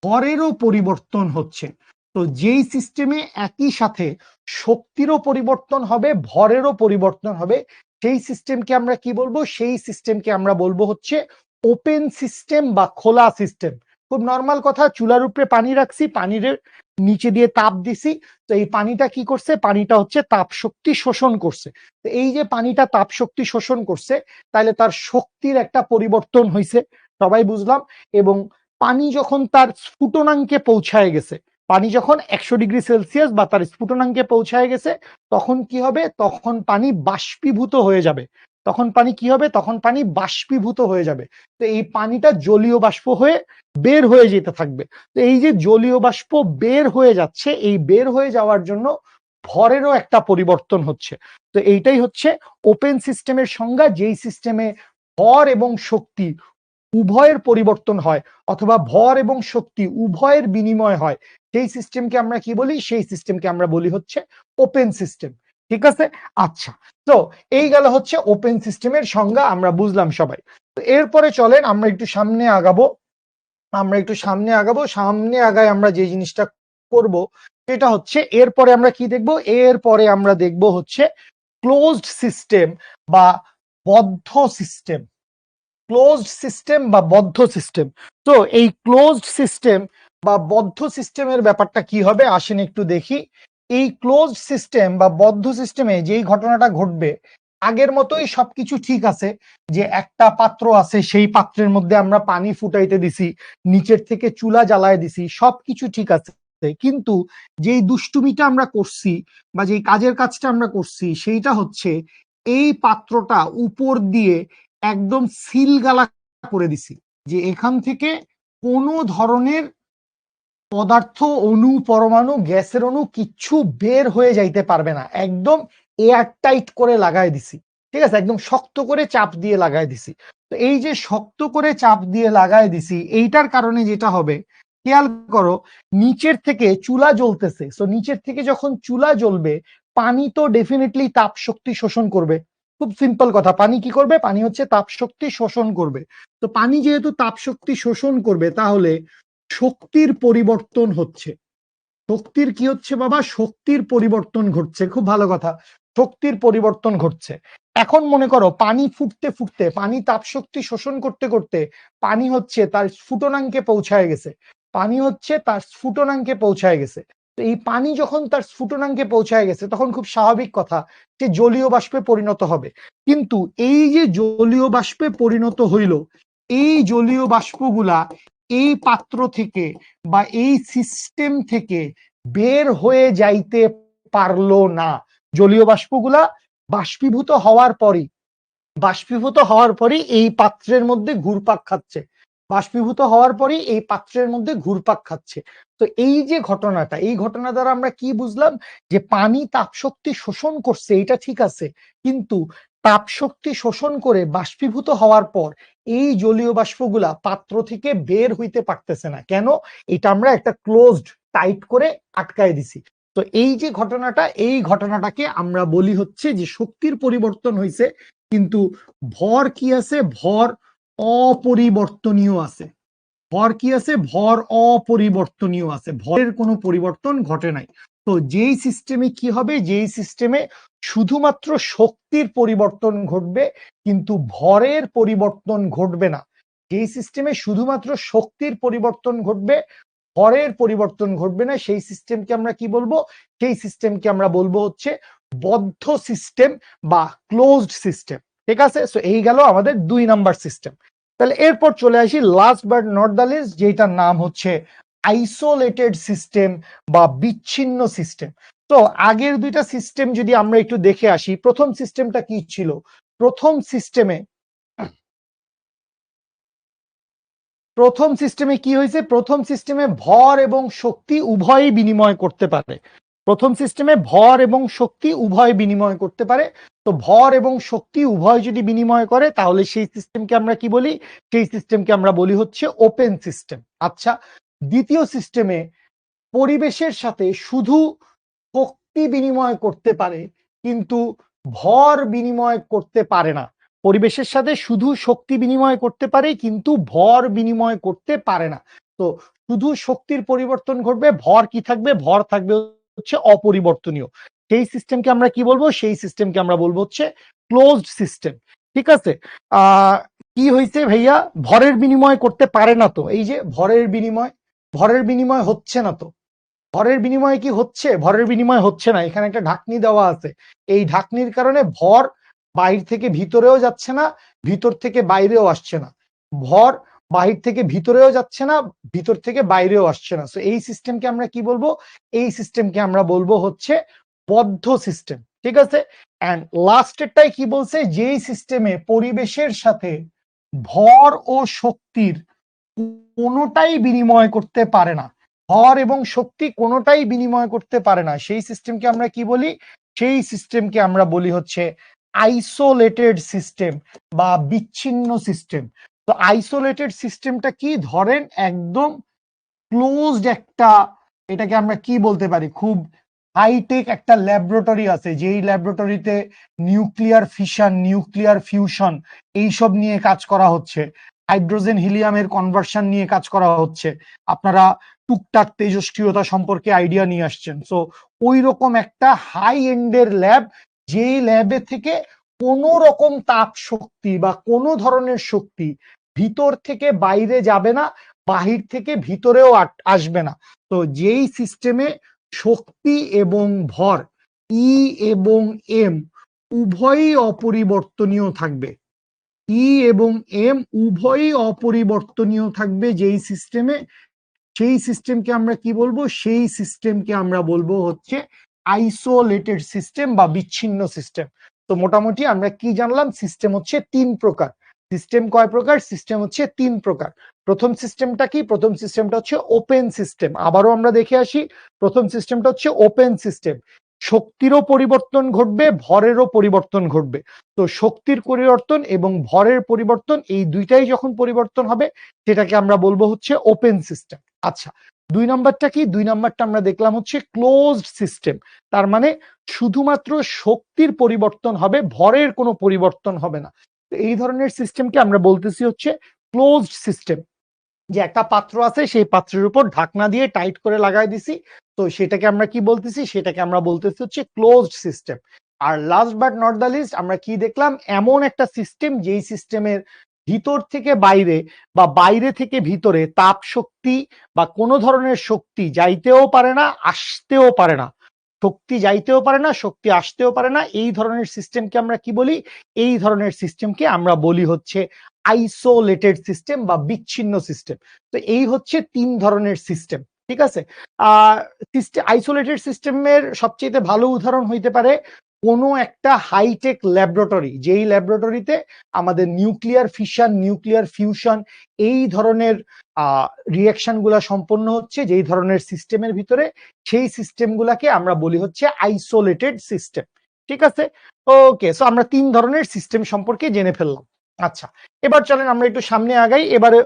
[SPEAKER 1] ভরেরও পরিবর্তন হচ্ছে। তো যেই সিস্টেমে একই সাথে শক্তিরও পরিবর্তন হবে, ভরেরও পরিবর্তন হবে, সেই সিস্টেমকে আমরা কি বলবো, সেই সিস্টেমকে আমরা বলবো হচ্ছে ওপেন সিস্টেম বা খোলা সিস্টেম। খুব নর্মাল কথা, চুলার উপরে পানি রাখছি, পানির নিচে দিয়ে তাপ দিছি, তো এই পানিটা কি করছে, পানিটা হচ্ছে তাপ শক্তি শোষণ করছে। তো এই যে পানিটা তাপ শক্তি শোষণ করছে, তাহলে তার শক্তির একটা পরিবর্তন হয়েছে, সবাই বুঝলাম। এবং পানি যখন তার স্ফুটনাঙ্কে পৌঁছায় গেছে, পানি যখন 100 ডিগ্রি সেলসিয়াস বা তার স্ফুটনাঙ্কে পৌঁছায় গেছে, তখন কি হবে, তখন পানি বাষ্পীভূত হয়ে যাবে। তখন পানি কি হবে, তখন পানি বাষ্পীভূত হয়ে যাবে। তো এই পানিটা জলীয় বাষ্প হয়ে বের হয়ে যেতে থাকবে। তো এই যে জলীয় বাষ্প বের হয়ে যাচ্ছে, এই বের হয়ে যাওয়ার জন্য ভরেরও একটা পরিবর্তন হচ্ছে। তো এইটাই হচ্ছে ওপেন সিস্টেমের সংজ্ঞা, যেই সিস্টেমে ভর এবং শক্তি উভয়ের পরিবর্তন হয়, অথবা ভর এবং শক্তি উভয়ের বিনিময় হয়, সেই সিস্টেমকে আমরা কি বলি, সেই সিস্টেমকে আমরা বলি হচ্ছে ওপেন সিস্টেম। ঠিক আছে, আচ্ছা। তো এই গেল হচ্ছে ওপেন সিস্টেমের সংজ্ঞা, আমরা বুঝলাম সবাই। তো এরপরে চলেন আমরা একটু সামনে আগাবো, সামনে আগায় আমরা যে জিনিসটা করব সেটা হচ্ছে, এরপরে আমরা কি দেখব, এরপরে আমরা দেখব হচ্ছে ক্লোজড সিস্টেম বা বদ্ধ সিস্টেম। ক্লোজড সিস্টেম বা বদ্ধ সিস্টেম। তো এই ক্লোজড সিস্টেম বা বদ্ধ সিস্টেমের ব্যাপারটা কি হবে, আসেন একটু দেখি। এই ক্লোজড সিস্টেম বা বদ্ধ সিস্টেমে যেই ঘটনাটা ঘটবে, আগের মতোই সবকিছু ঠিক আছে, যে একটা পাত্র আছে, সেই পাত্রের মধ্যে আমরা পানি ফুটাইতে দিছি, নিচের থেকে চুলা জ্বালায় দিছি, সবকিছু ঠিক আছে। কিন্তু যেই দুষ্টুমিটা আমরা করছি বা যেই কাজটা আমরা করছি, সেইটা হচ্ছে এই পাত্রটা উপর দিয়ে একদম সিলগালা করে দিছি, যে এখান থেকে কোনো ধরনের পদার্থ, অণু, পরমাণু, গ্যাসের অণু কিচ্ছু বের হয়ে যাইতে পারবে না, একদম এয়ার টাইট করে লাগাই দিছি। ঠিক আছে, একদম শক্ত করে চাপ দিয়ে লাগাই দিছি। তো এই যে শক্ত করে চাপ দিয়ে লাগাই দিছি, এইটার কারণে যেটা হবে, খেয়াল করো, নিচের থেকে চুলা জ্বলতেছে। সো নিচের থেকে যখন চুলা জ্বলবে, পানি তো ডেফিনেটলি তাপ শক্তি শোষণ করবে, খুব সিম্পল কথা, পানি কি করবে? পানি হচ্ছে তাপ শক্তি শোষণ করবে। তো পানি যেহেতু তাপ শক্তি শোষণ করবে, তাহলে শক্তির পরিবর্তন হচ্ছে। শক্তির কি হচ্ছে বাবা? শক্তির পরিবর্তন ঘটছে। খুব ভালো কথা, শক্তির পরিবর্তন ঘটছে। এখন মনে করো পানি ফুটতে ফুটতে, পানি তাপ শক্তি শোষণ করতে করতে পানি হচ্ছে তার স্ফুটনাঙ্কে পৌঁছায় গেছে। পানি হচ্ছে তার স্ফুটনাঙ্কে পৌঁছায় গেছে। তো এই পানি যখন তার স্ফুটনাঙ্কে পৌঁছায় গেছে, তখন খুব স্বাভাবিক কথা যে জলীয় বাষ্পে পরিণত হবে। কিন্তু এই যে জলীয় বাষ্পে পরিণত হইল, এই জলীয় বাষ্পগুলা এই পাত্র থেকে বা এই সিস্টেম থেকে বের হয়ে যাইতে পারলো না। জলীয় বাষ্পগুলা বাষ্পীভূত হওয়ার পরই এই পাত্রের মধ্যে ঘুরপাক খাচ্ছে। বাষ্পীভূত হওয়ার পরই এই পাত্রের মধ্যে ঘুরপাক খাচ্ছে। তো এই যে ঘটনাটা, এই ঘটনা দ্বারা আমরা কি বুঝলাম? যে পানি তাপ শক্তি শোষণ করছে, এটা ঠিক আছে, কিন্তু তাপ শক্তি শোষণ করে বাষ্পীভূত হওয়ার পর এই জলীয় বাষ্পগুলা পাত্র থেকে বের হইতে পারতেছে না। কেন? এটা আমরা একটা ক্লোজড, টাইট করে আটকায় দিছি। তো এই যে ঘটনাটা, এই ঘটনাটাকে আমরা বলি হচ্ছে যে শক্তির পরিবর্তন হয়েছে, কিন্তু ভর কি আছে? ভর অপরিবর্তনীয় আছে। ভর কি আছে? ভর অপরিবর্তনীয় আছে, ভরের কোনো পরিবর্তন ঘটে নাই। তো যেই সিস্টেমে কি হবে? যেই সিস্টেমে শুধুমাত্র শক্তির পরিবর্তন ঘটবে, কিন্তু ভরের পরিবর্তন ঘটবে না। যেই সিস্টেমে শুধুমাত্র শক্তির পরিবর্তন ঘটবে, ভরের পরিবর্তন ঘটবে না, সেই সিস্টেমকে আমরা কি বলবো? সেই সিস্টেমকে আমরা বলবো হচ্ছে বদ্ধ সিস্টেম বা ক্লোজড সিস্টেম। ঠিক আছে? সো এই গেল আমাদের 2 নাম্বার সিস্টেম। তাহলে এরপর চলে আসি last but not the least, যেটার নাম হচ্ছে আইসোলেটেড সিস্টেম বা বিচ্ছিন্ন সিস্টেম। তো আগের দুইটা সিস্টেম যদি আমরা একটু দেখে আসি, প্রথম সিস্টেমটা কি ছিল? প্রথম সিস্টেমে কি হয়েছে? প্রথম সিস্টেমে ভর এবং শক্তি উভয়ই বিনিময় করতে পারে। প্রথম সিস্টেমে ভর এবং শক্তি উভয় বিনিময় করতে পারে। তো ভর এবং শক্তি উভয় যদি বিনিময় করে, তাহলে সেই সিস্টেমকে আমরা কি বলি? সেই সিস্টেমকে আমরা বলি হচ্ছে ওপেন সিস্টেম। আচ্ছা, দ্বিতীয় সিস্টেমে পরিবেশের সাথে শুধু শক্তি বিনিময় করতে পারে, কিন্তু ভর বিনিময় করতে পারে না। পরিবেশের সাথে শুধু শক্তি বিনিময় করতে পারে, কিন্তু ভর বিনিময় করতে পারে না। তো শুধু শক্তির পরিবর্তন ঘটবে, ভর কি থাকবে? ভর থাকবে হচ্ছে অপরিবর্তনীয়। সেই সিস্টেমকে আমরা কি বলবো? সেই সিস্টেমকে আমরা বলবো হচ্ছে ক্লোজড সিস্টেম। ঠিক আছে? আহ কি হয়েছে ভাইয়া? ভরের বিনিময় করতে পারে না। তো এই যে ভরের বিনিময় হচ্ছে না। তো ভরের বিনিময় কি হচ্ছে? ভরের বিনিময় হচ্ছে না। এখানে একটা ঢাকনি দেওয়া আছে, এই ঢাকনির কারণে ভর বাইরে থেকে ভিতরেও যাচ্ছে না, ভিতর থেকে বাইরেও আসছে না। ভর বাহির থেকে ভিতরেও যাচ্ছে না, ভিতর থেকে বাইরেও আসছে না। তো এই সিস্টেমকে আমরা কি বলবো? এই সিস্টেমকে আমরা বলবো হচ্ছে বদ্ধ সিস্টেম। ঠিক আছে? এন্ড লাস্টেরটাই কি বলছে? যেই সিস্টেমে পরিবেশের সাথে ভর ও শক্তির কোনোটাই বিনিময় করতে পারে না, ভর এবং শক্তি কোনোটাই বিনিময় করতে পারে না, সেই সিস্টেমকে আমরা কি বলি? সেই সিস্টেমকে আমরা বলি হচ্ছে আইসোলেটেড সিস্টেম বা বিচ্ছিন্ন সিস্টেম। তো আইসোলেটেড সিস্টেমটা কি? ধরেন একদম ক্লোজড একটা, এটাকে আমরা কি বলতে পারি, খুব হাইটেক একটা ল্যাবরেটরি আছে, যেই ল্যাবরেটরিতে নিউক্লিয়ার ফিশন, নিউক্লিয়ার ফিউশন এইসব নিয়ে কাজ করা হচ্ছে, হাইড্রোজেন হিলিয়ামের কনভার্সন নিয়ে কাজ করা হচ্ছে। আপনারা টুকটাক তেজস্ক্রিয়তা সম্পর্কে আইডিয়া নিয়ে আসছেন। সো ওই রকম একটা হাই এন্ডের ল্যাব, যেই ল্যাবে থেকে কোনো রকম তাপ শক্তি বা কোনো ধরনের শক্তি ভিতর থেকে বাইরে যাবে না, বাহির থেকে ভিতরেও আসবে না। তো যেই সিস্টেমে শক্তি এবং ভর, ই এবং এম উভয়ই অপরিবর্তনীয় থাকবে, ই এবং এম উভয়ই অপরিবর্তনীয় থাকবে, যেই সিস্টেমে, সেই সিস্টেমকে আমরা কি বলবো? সেই সিস্টেমকে আমরা বলবো হচ্ছে আইসোলেটেড সিস্টেম বা বিচ্ছিন্ন সিস্টেম। তো মোটামুটি আমরা কি জানলাম? সিস্টেম হচ্ছে 3 প্রকার। সিস্টেম কয় প্রকার? সিস্টেম হচ্ছে 3 প্রকার। প্রথম সিস্টেমটা কি? প্রথম সিস্টেমটা হচ্ছে ওপেন সিস্টেম। আবারও আমরা দেখে আসি, প্রথম সিস্টেমটা হচ্ছে ওপেন সিস্টেম। শক্তিরও পরিবর্তন ঘটবে, ভরেরও পরিবর্তন ঘটবে। তো শক্তির পরিবর্তন এবং ভরের পরিবর্তন, এই দুইটাই যখন পরিবর্তন হবে, সেটাকে আমরা বলবো হচ্ছে ওপেন সিস্টেম। আচ্ছা, দুই নাম্বারটা কি? দুই নাম্বারটা আমরা দেখলাম হচ্ছে ক্লোজড সিস্টেম। তার মানে শুধুমাত্র শক্তির পরিবর্তন হবে, ভরের কোনো পরিবর্তন হবে না। তো এই ধরনের সিস্টেমকে আমরা বলতেছি হচ্ছে ক্লোজড সিস্টেম। যে একটা পাত্র আছে, সেই পাত্রের উপর ঢাকনা দিয়ে টাইট করে লাগাই দিছি, তো সেটাকে আমরা কি বলতেছি? সেটাকে আমরা বলতেছি হচ্ছে ক্লোজড সিস্টেম। আর last but not the least আমরা কি দেখলাম? এমন একটা সিস্টেম যেই সিস্টেমের ভিতর থেকে বাইরে বা বাইরে থেকে ভিতরে তাপ শক্তি বা কোনো ধরনের শক্তি যাইতেও পারে না, আসতেও পারে না। শক্তি যাইতেও পারে না, শক্তি আসতেও পারে না, এই ধরনের সিস্টেমকে আমরা কি বলি? এই ধরনের সিস্টেমকে আমরা বলি হচ্ছে আইসোলেটেড সিস্টেম বা বিচ্ছিন্ন সিস্টেম। তো এই হচ্ছে তিন ধরনের সিস্টেম, ঠিক আছে? আইসোলেটেড সিস্টেমের সবচেয়ে ভালো উদাহরণ হইতে পারে কোনো একটা হাইটেক ল্যাবরেটরি, যেই ল্যাবরেটরিতে আমাদের নিউক্লিয়ার ফিশন, নিউক্লিয়ার ফিউশন এই ধরনের রিয়াকশন গুলা সম্পন্ন হচ্ছে, যেই ধরনের সিস্টেমের ভিতরে, সেই সিস্টেম গুলাকে আমরা বলি হচ্ছে আইসোলেটেড সিস্টেম, ঠিক আছে? ওকে, সো আমরা তিন ধরনের সিস্টেম সম্পর্কে জেনে ফেললাম। আচ্ছা, এবার চলেন আমরা একটু সামনে আগাই। এবারে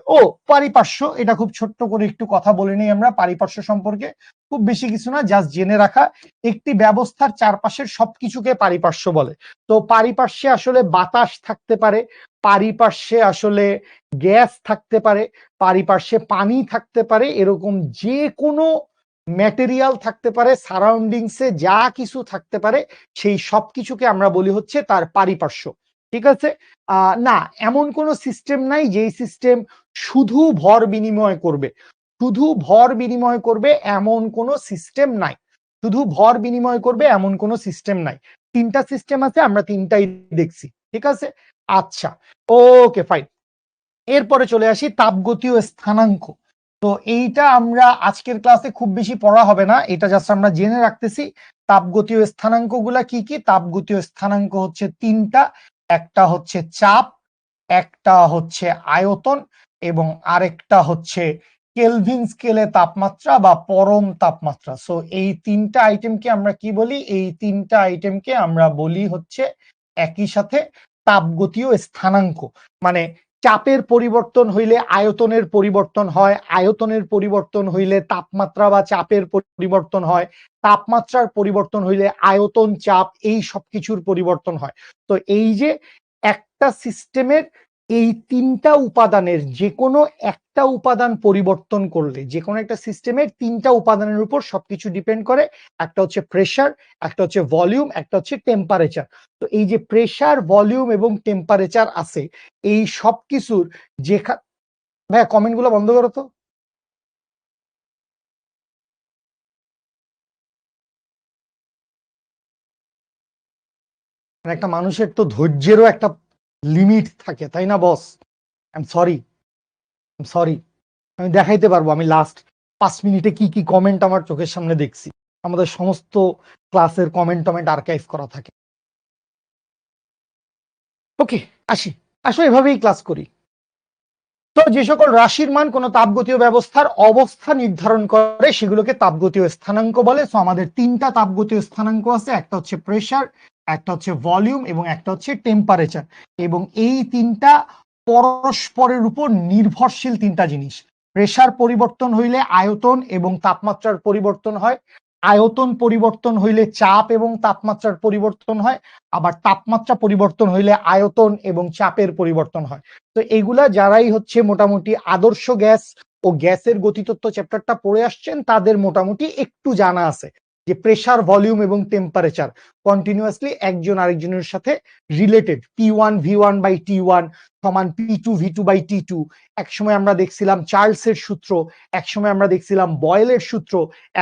[SPEAKER 1] পারিপার্শ্ব, এটা খুব ছোট্ট করে একটু কথা বলে নিই আমরা পারিপার্শ্ব সম্পর্কে। খুব বেশি কিছু না, জাস্ট জেনে রাখা, একটি ব্যবস্থার চারপাশের সবকিছুকে পারিপার্শ্ব বলে। তো পারিপার্শ্বে আসলে বাতাস থাকতে পারে, পারিপার্শ্বে আসলে গ্যাস থাকতে পারে, পারিপার্শ্বে পানি থাকতে পারে, এরকম যে কোনো ম্যাটেরিয়াল থাকতে পারে, সারাউন্ডিংসে যা কিছু থাকতে পারে, সেই সবকিছুকে আমরা বলি হচ্ছে তার পারিপার্শ্ব, ঠিক আছে? না, এমন কোন সিস্টেম নাই যেই সিস্টেম শুধু ভর বিনিময় করবে। শুধু ভর বিনিময় করবে এমন কোন সিস্টেম নাই। শুধু ভর বিনিময় করবে এমন কোন সিস্টেম নাই। তিনটা সিস্টেম আছে, আমরা তিনটাই দেখছি, ঠিক আছে? আচ্ছা, ওকে ফাইন। এরপরে চলে আসি তাপগতীয় স্থানাঙ্ক। তো এইটা আমরা আজকের ক্লাসে খুব বেশি পড়া হবে না, এটা জাস্ট আমরা জেনে রাখতেছি। তাপগতীয় স্থানাঙ্ক গুলা কি কি? তাপগতীয় স্থানাঙ্ক হচ্ছে তিনটা। একটা হচ্ছে চাপ, একটা হচ্ছে আয়তন, এবং আরেকটা হচ্ছে কেলভিন স্কেলে তাপমাত্রা বা পরম তাপমাত্রা। সো এই তিনটা আইটেমকে আমরা কি বলি? এই তিনটা আইটেমকে আমরা বলি হচ্ছে একই সাথে তাপগতীয় স্থানাঙ্ক। মানে চাপের পরিবর্তন হইলে আয়তনের পরিবর্তন হয়, আয়তনের পরিবর্তন হইলে তাপমাত্রা বা চাপের পরিবর্তন হয়, তাপমাত্রার পরিবর্তন হইলে আয়তন, চাপ, এই সব কিছুর পরিবর্তন হয়। তো এই যে একটা সিস্টেমের এই তিনটা উপাদানের যে কোনো একটা উপাদান পরিবর্তন করলে, যে কোনো একটা সিস্টেমের তিনটা উপাদানের উপর সবকিছু ডিপেন্ড করে। একটা হচ্ছে প্রেসার, একটা হচ্ছে ভলিউম, একটা হচ্ছে টেম্পারেচার। তো এই যে প্রেসার, ভলিউম এবং টেম্পারেচার আছে, এই সব কিছুর যেখানে, ভাইয়া কমেন্ট গুলো বন্ধ করো তো। একটা মানুষের তো ধৈর্যেরও একটা লিমিট থাকে, তাই না boss? I am sorry, sorry. আমি দেখাইতে পারবো আমি লাস্ট 5 মিনিটে কি কি কমেন্ট আমার চোখের সামনে দেখছি। আমাদের সমস্ত ক্লাসের কমেন্ট টমেন্ট আর্কাইভ করা থাকে। ওকে, আসি, আসো এভাবেই ক্লাস করি। তো যে সকল রাশির মান কোন তাপগতীয় ব্যবস্থার অবস্থা নির্ধারণ করে সেগুলোকে তাপগতীয় স্থানাঙ্ক বলে। সো আমাদের তিনটা তাপগতীয় স্থানাঙ্ক আছে, একটা হচ্ছে প্রেসার, একটা হচ্ছে ভলিউম এবং একটা হচ্ছে টেম্পারেচার। এবং এই তিনটা পরস্পরের উপর নির্ভরশীল তিনটা জিনিস। প্রেসার পরিবর্তন হইলে আয়তন এবং তাপমাত্রার পরিবর্তন হয়, আয়তন পরিবর্তন হইলে চাপ এবং তাপমাত্রার পরিবর্তন হয়, আবার তাপমাত্রা পরিবর্তন হইলে আয়তন এবং চাপের পরিবর্তন হয়। তো এগুলা যারাই হচ্ছে মোটামুটি আদর্শ গ্যাস ও গ্যাসের গতিতত্ত্ব চ্যাপ্টারটা পড়ে আসছেন, তাদের মোটামুটি একটু জানা আছে যে প্রেসার, ভলিউম এবং টেম্পারেচার কন্টিনিউয়াসলি একজন আরেকজনের সাথে রিলেটেড। P1V1/T1 সমান P2V2/T2। একসময় আমরা দেখছিলাম চার্লসের সূত্র, একসময় আমরা দেখছিলাম বয়েলের সূত্র,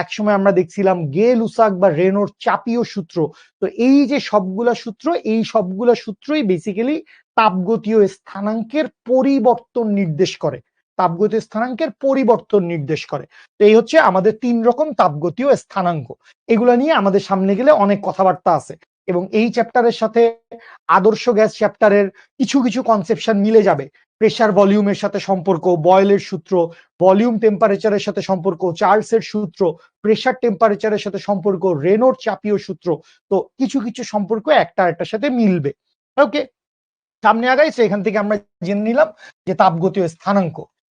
[SPEAKER 1] একসময় আমরা দেখছিলাম গে লুসাক বা রেনোর চাপীয় সূত্র। তো এই যে সবগুলা সূত্র, এই সবগুলা সূত্রই বেসিক্যালি তাপগতীয় স্থানাঙ্কের পরিবর্তন নির্দেশ করে, তাপগতীয় স্থানাঙ্কের পরিবর্তন নির্দেশ করে। তো এই হচ্ছে আমাদের তিন রকম তাপগতীয় স্থানাঙ্ক। এগুলা নিয়ে আমাদের সামনে গেলে অনেক কথাবার্তা আছে, এবং এই চ্যাপ্টারের সাথে আদর্শ গ্যাস চ্যাপ্টারের কিছু কিছু কনসেপশন মিলে যাবে। প্রেসার ভলিউমের সাথে সম্পর্ক, বয়েলের সূত্র, ভলিউম টেম্পারেচারের সাথে সম্পর্ক, চার্লসের সূত্র, প্রেসার টেম্পারেচারের সাথে সম্পর্ক, রেনোর চাপীয় সূত্র। তো কিছু কিছু সম্পর্ক একটা একটার সাথে মিলবে। ওকে, সামনে আগাই। এখান থেকে আমরা জেনে নিলাম যে তাপগতীয় স্থানাঙ্ক।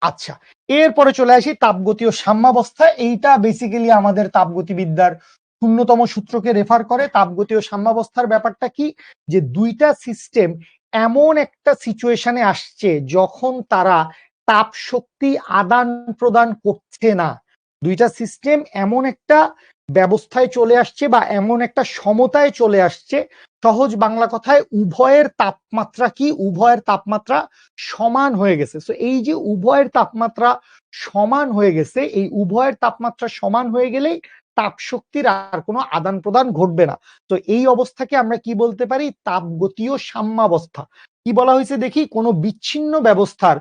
[SPEAKER 1] আচ্ছা, এরপরে চলে আসি তাপগতীয় সাম্যাবস্থা। এইটা বেসিক্যালি আমাদের তাপগতিবিদ্যার শূন্যতম সূত্রকে রেফার করে। তাপগতীয় সাম্যাবস্থার ব্যাপারটা কি, যে দুইটা সিস্টেম এমন একটা সিচুয়েশনে আসছে যখন তারা তাপ শক্তি আদান প্রদান করছে না। দুইটা সিস্টেম এমন একটা ব্যবস্থায় চলে আসছে বা এমন একটা সমতায় চলে আসছে, সহজ বাংলা কথায় উভয়ের তাপমাত্রা কি, উভয়ের তাপমাত্রা সমান হয়ে গেছে। তো এই যে উভয়ের তাপমাত্রা সমান হয়ে গেছে, এই উভয়ের তাপমাত্রা সমান হয়ে গেলেই তাপ শক্তির আর কোনো আদান প্রদান ঘটবে না। তো এই অবস্থাকে আমরা কি বলতে পারি, তাপগতীয় সাম্যাবস্থা। কি বলা হয়েছে দেখি, কোনো বিচ্ছিন্ন ব্যবস্থার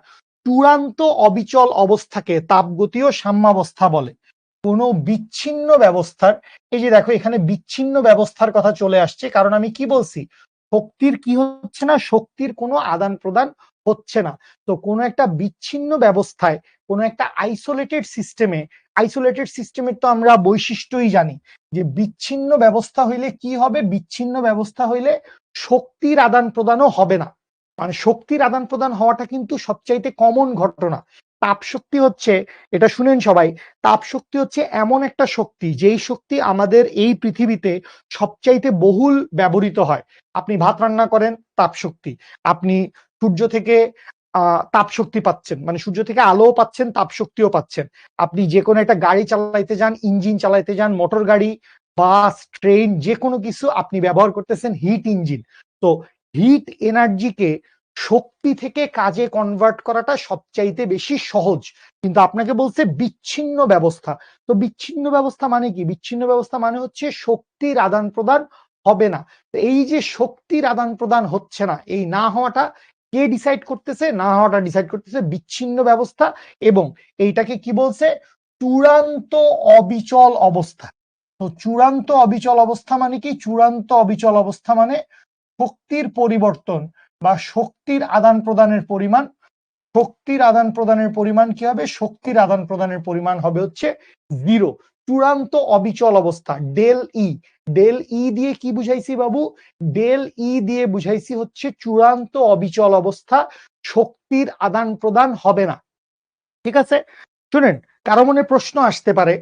[SPEAKER 1] চূড়ান্ত অবিচল অবস্থাকে তাপগতীয় সাম্যাবস্থা বলে। কোনো বিচ্ছিন্ন ব্যবস্থার, এই যে দেখো এখানে বিচ্ছিন্ন ব্যবস্থার কথা চলে আসছে, কারণ আমি কি বলছি, শক্তির কি হচ্ছে না, শক্তির কোনো আদান প্রদান হচ্ছে না। তো কোনো একটা বিচ্ছিন্ন ব্যবস্থায়, কোনো একটা আইসোলেটেড সিস্টেমের তো আমরা বৈশিষ্ট্যই জানি, যে বিচ্ছিন্ন ব্যবস্থা হইলে কি হবে, বিচ্ছিন্ন ব্যবস্থা হইলে শক্তির আদান প্রদানও হবে না। মানে শক্তির আদান প্রদান হওয়াটা কিন্তু সবচাইতে কমন ঘটনা। তাপ শক্তি হচ্ছে, এটা শুনেন সবাই, তাপ শক্তি হচ্ছে এমন একটা শক্তি, যেই শক্তি আমাদের এই পৃথিবীতে সবচাইতে বহুল ব্যবহৃত হয়। আপনি ভাত রান্না করেন, তাপ শক্তি। আপনি সূর্য থেকে তাপ শক্তি পাচ্ছেন, মানে সূর্য থেকে আলোও পাচ্ছেন, তাপ শক্তিও পাচ্ছেন। আপনি যে কোনো একটা গাড়ি চালাইতে যান, ইঞ্জিন চালাইতে যান, মোটর গাড়ি, বাস, ট্রেন, যে কোনো কিছু আপনি ব্যবহার করতেছেন হিট ইঞ্জিন। তো হিট এনার্জিকে শক্তি থেকে কাজে কনভার্ট করাটা সবচাইতে বেশি সহজ। কিন্তু আপনাকে বলছে বিচ্ছিন্ন ব্যবস্থা। তো বিচ্ছিন্ন ব্যবস্থা মানে কি, বিচ্ছিন্ন ব্যবস্থা মানে হচ্ছে শক্তির আদান প্রদান হবে না। তো এই যে শক্তির আদান প্রদান হচ্ছে না, এই না হওয়াটা কে ডিসাইড করতেছে, না হওয়াটা ডিসাইড করতেছে বিচ্ছিন্ন ব্যবস্থা। এবং এইটাকে কি বলছে, চূড়ান্ত অবিচল অবস্থা। তো চূড়ান্ত অবিচল অবস্থা মানে কি, চূড়ান্ত অবিচল অবস্থা মানে শক্তির পরিবর্তন বা শক্তির আদান প্রদানের পরিমাণ, শক্তির আদান প্রদানের পরিমাণ কি হবে, শক্তির আদান প্রদানের পরিমাণ হবে হচ্ছে জিরো। চূড়ান্ত অবিচল অবস্থা, ডেল ই। ডেল ই দিয়ে কি বুঝাইছি বাবু, ডেল ই দিয়ে বুঝাইছি হচ্ছে চূড়ান্ত অবিচল অবস্থা, শক্তির আদান প্রদান হবে না। ঠিক আছে, শুনেন, কারো মনে প্রশ্ন আসতে পারে,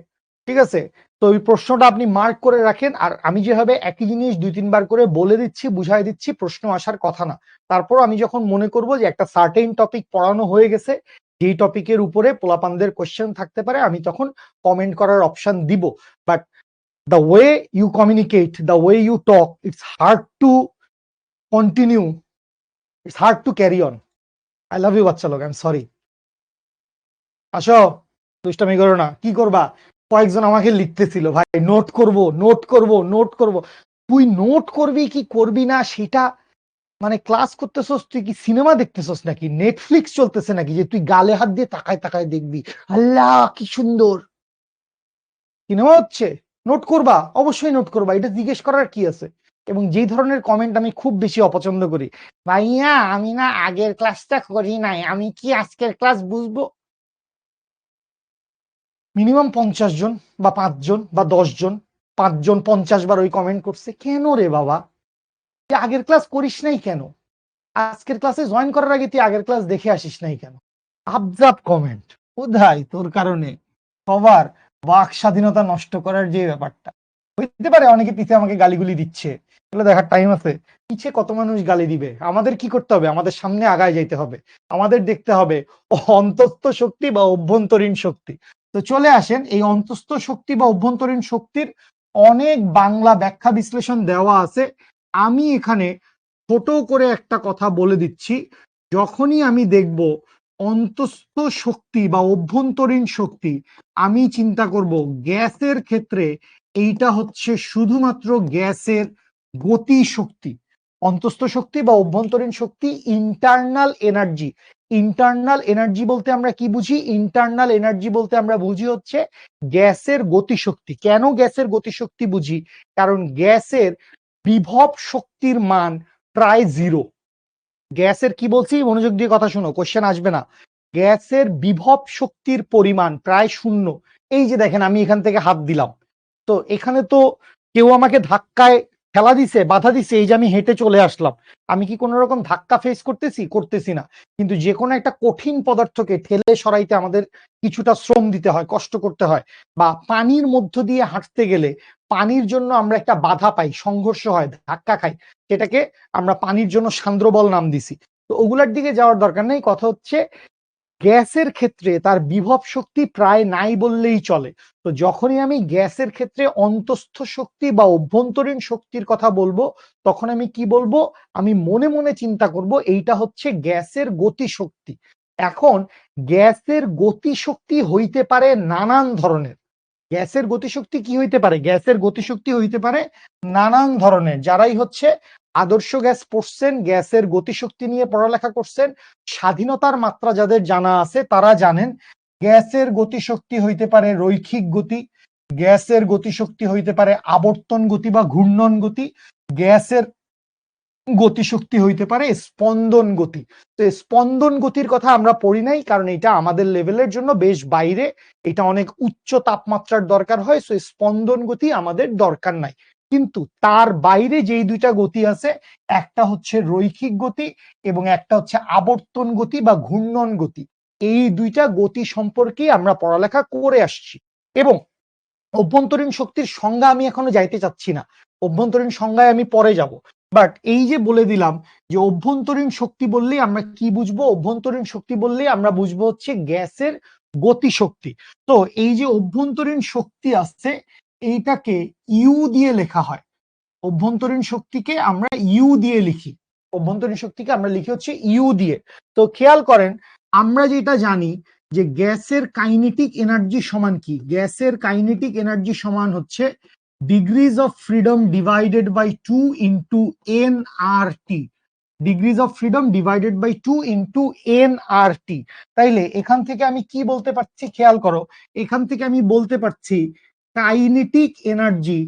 [SPEAKER 1] ঠিক আছে, তো ওই প্রশ্নটা আপনি মার্ক করে রাখেন। আর আমি যেভাবে একই জিনিস 2-3 বার করে বলে দিচ্ছি, বুঝাই দিচ্ছি, প্রশ্ন আসার কথা না। তারপর আমি যখন মনে করব যে একটা সার্টেন টপিক পড়ানো হয়ে গেছে, যেই টপিকের উপরে পোলাপানদের কোশ্চেন থাকতে পারে, আমি তখন কমেন্ট করার অপশন দিব। But the way you communicate, the way you talk, it's hard to continue, it's hard to carry on. I love you বাচ্চা লোক, I'm sorry. আসো, দুষ্টামি করো না। কি করবা, কয়েকজন আমাকে লিখতেছিল, ভাই নোট করব, নোট করব, নোট করব। তুই নোট করবি কি করবি না সেটা, মানে ক্লাস করতেছস, তুই কি সিনেমা দেখতেছস নাকি, নেটফ্লিক্স চলতেছে নাকি, যে তুই গালে হাত দিয়ে তাকায় তাকায় দেখবি আল্লাহ কি সুন্দর সিনেমা হচ্ছে? নোট করবা, অবশ্যই নোট করবা, এটা জিজ্ঞেস করার কি আছে? এবং যেই ধরনের কমেন্ট আমি খুব বেশি অপছন্দ করি, ভাইয়া আমি না আগের ক্লাসটা করি নাই, আমি কি আজকের ক্লাস বুঝবো? মিনিমাম 50 জন বা 5 জন বা 10 জন, 5 জন 50 বার ওই কমেন্ট করছে। কেন রে বাবা, তুই আগের ক্লাস করিস নাই কেন? আজকের ক্লাসে জয়েন করার আগে তুই আগের ক্লাস দেখে আসিস নাই কেন? আবজাব কমেন্ট, কোথায় তোর কারণে সবার বাক স্বাধীনতা নষ্ট করার যে ব্যাপারটা। হইতে পারে অনেকে পিছে আমাকে গালিগুলি দিচ্ছে, এগুলো দেখার টাইম আছে? পিছে কত মানুষ গালি দিবে, আমাদের কি করতে হবে, আমাদের সামনে আগায় যাইতে হবে। আমাদের দেখতে হবে অন্তস্থ শক্তি বা অভ্যন্তরীণ শক্তি। তো চলে আসেন, এই অন্তস্থ শক্তি বা অভ্যন্তরীণ শক্তির অনেক বাংলা ব্যাখ্যা বিশ্লেষণ দেওয়া আছে। আমি এখানে ছোট করে একটা কথা বলে দিচ্ছি, যখনই আমি দেখব অন্তস্থ শক্তি বা অভ্যন্তরীণ শক্তি, আমি চিন্তা করব গ্যাসের ক্ষেত্রে এইটা হচ্ছে শুধুমাত্র গ্যাসের গতি শক্তি। অন্তস্থ শক্তি বা অভ্যন্তরীণ শক্তি ইন্টারনাল এনার্জি। ইন্টারনাল এনার্জি বলতে আমরা কি বুঝি, ইন্টারনাল এনার্জি বলতে আমরা বুঝি হচ্ছে গ্যাসের গতিশক্তি। কেন গ্যাসের গতিশক্তি বুঝি, কারণ গ্যাসের বিভব শক্তির মান প্রায় জিরো। গ্যাসের কি বলছি, মনোযোগ দিয়ে কথা শোনো, কোশ্চেন আসবে না। গ্যাসের বিভব শক্তির পরিমাণ প্রায় শূন্য। এই যে দেখেন আমি এখান থেকে হাত দিলাম, তো এখানে তো কেউ আমাকে ধাক্কায় ঠেলা দিছে, বাধা দিছে, এই যে আমি হেঁটে চলে আসলাম, আমি কি কোনো রকম ধাক্কা ফেস করতেছি না। কিন্তু যে কোনো একটা কঠিন পদার্থকে ঠেলে সরাইতে আমাদের কিছুটা শ্রম দিতে হয়, কষ্ট করতে হয়। বা পানির মধ্য দিয়ে হাঁটতে গেলে পানির জন্য আমরা একটা বাধা পাই, সংঘর্ষ হয়, ধাক্কা খাই, সেটাকে আমরা পানির জন্য সান্দ্রবল নাম দিছি। তো ওগুলার দিকে যাওয়ার দরকার নেই। কথা হচ্ছে গ্যাসের ক্ষেত্রে তার বিভব শক্তি প্রায় নাই বললেই চলে। তো যখনই আমি গ্যাসের ক্ষেত্রে অন্তঃস্থ শক্তি বা অভ্যন্তরীণ শক্তির কথা বলবো, তখন আমি কি বলবো? আমি মনে মনে চিন্তা করব এইটা হচ্ছে গ্যাসের গতিশক্তি। এখন গ্যাসের গতিশক্তি হইতে পারে নানান ধরনের। গ্যাসের গতিশক্তি কি হইতে পারে? গ্যাসের গতিশক্তি হইতে পারে নানান ধরনের। যারাই হচ্ছে আদর্শ গ্যাস পড়ছেন, গ্যাসের গতিশক্তি নিয়ে পড়ালেখা করছেন, স্বাধীনতার মাত্রা যাদের জানা আছে তারা জানেন গ্যাসের গতিশক্তি হইতে পারে রৈখিক গতি, গ্যাসের গতিশক্তি হইতে পারে আবর্তন গতি বা ঘূর্ণন গতি, গ্যাসের গতিশক্তি হইতে পারে স্পন্দন গতি। তো স্পন্দন গতির কথা আমরা পড়ি নাই, কারণ এটা আমাদের লেভেলের জন্য বেশ বাইরে, এটা অনেক উচ্চ তাপমাত্রার দরকার হয়। সো স্পন্দন গতি আমাদের দরকার নাই। কিন্তু তার বাইরে যেই দুইটা গতি আছে, একটা হচ্ছে রৈখিক গতি এবং একটা হচ্ছে আবর্তন গতি বা ঘূর্ণন গতি। এই দুইটা গতি সম্পর্কে আমরা পড়ালেখা করে আসছি। এবং অভ্যন্তরীণ শক্তির সংজ্ঞা আমি এখনো যাইতে চাচ্ছি না, অভ্যন্তরীণ সংজ্ঞায় আমি পরে যাব। বাট এই যে বলে দিলাম যে অভ্যন্তরীণ শক্তি বললেই আমরা কি বুঝবো? অভ্যন্তরীণ শক্তি বললেই আমরা বুঝবো হচ্ছে গ্যাসের গতিশক্তি। তো এই যে অভ্যন্তরীণ শক্তি আসছে, এইটাকে ইউ দিয়ে লেখা হয়। অভ্যন্তরীণ শক্তিকে আমরা ইউ দিয়ে লিখি, অভ্যন্তরীণ শক্তিকে আমরা লিখি হচ্ছে ইউ দিয়ে। তো খেয়াল করেন, আমরা যেটা জানি যে গ্যাসের কাইনেটিক এনার্জি সমান কি? গ্যাসের কাইনেটিক এনার্জি সমান হচ্ছে degrees of freedom divided by 2 into N R T. Degrees of freedom divided by 2 into N R T. তাইলে এখান থেকে আমি কি বলতে পারছি? খেয়াল করো, এখান থেকে আমি বলতে পারছি kinetic energy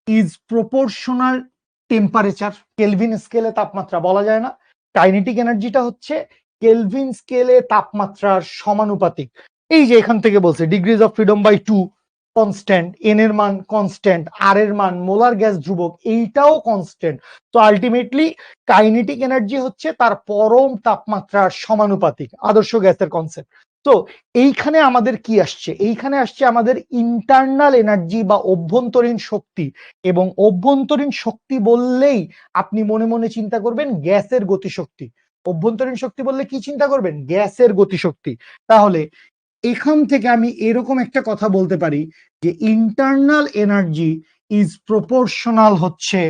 [SPEAKER 1] is proportional temperature. Kelvin স্কেলে তাপমাত্রা বলা যায় না, কাইনেটিক এনার্জিটা হচ্ছে কেলভিন স্কেলে তাপমাত্রার সমানুপাতিক। এই যে এখান থেকে বলছে degrees of freedom by 2 constant, N এর মান কনস্ট্যান্ট, আর এর মান মোলার গ্যাস ধ্রুবক এইটাও কনস্ট্যান্ট। তো আলটিমেটলি কাইনেটিক এনার্জি হচ্ছে তার পরম তাপমাত্রার সমানুপাতিক, আদর্শ গ্যাসের কনসেপ্ট। তো এইখানে আমাদের কি আসছে? এইখানে আসছে আমাদের ইন্টারনাল এনার্জি বা অভ্যন্তরীণ শক্তি। এবং অভ্যন্তরীণ শক্তি বললেই আপনি মনে মনে চিন্তা করবেন গ্যাসের গতিশক্তি। অভ্যন্তরীণ শক্তি বললে কি চিন্তা করবেন? গ্যাসের গতিশক্তি। তাহলে এখান থেকে আমি এরকম একটা কথা বলতে পারি যে ইন্টারনাল এনার্জি ইজ প্রপোর্শনাল হচ্ছে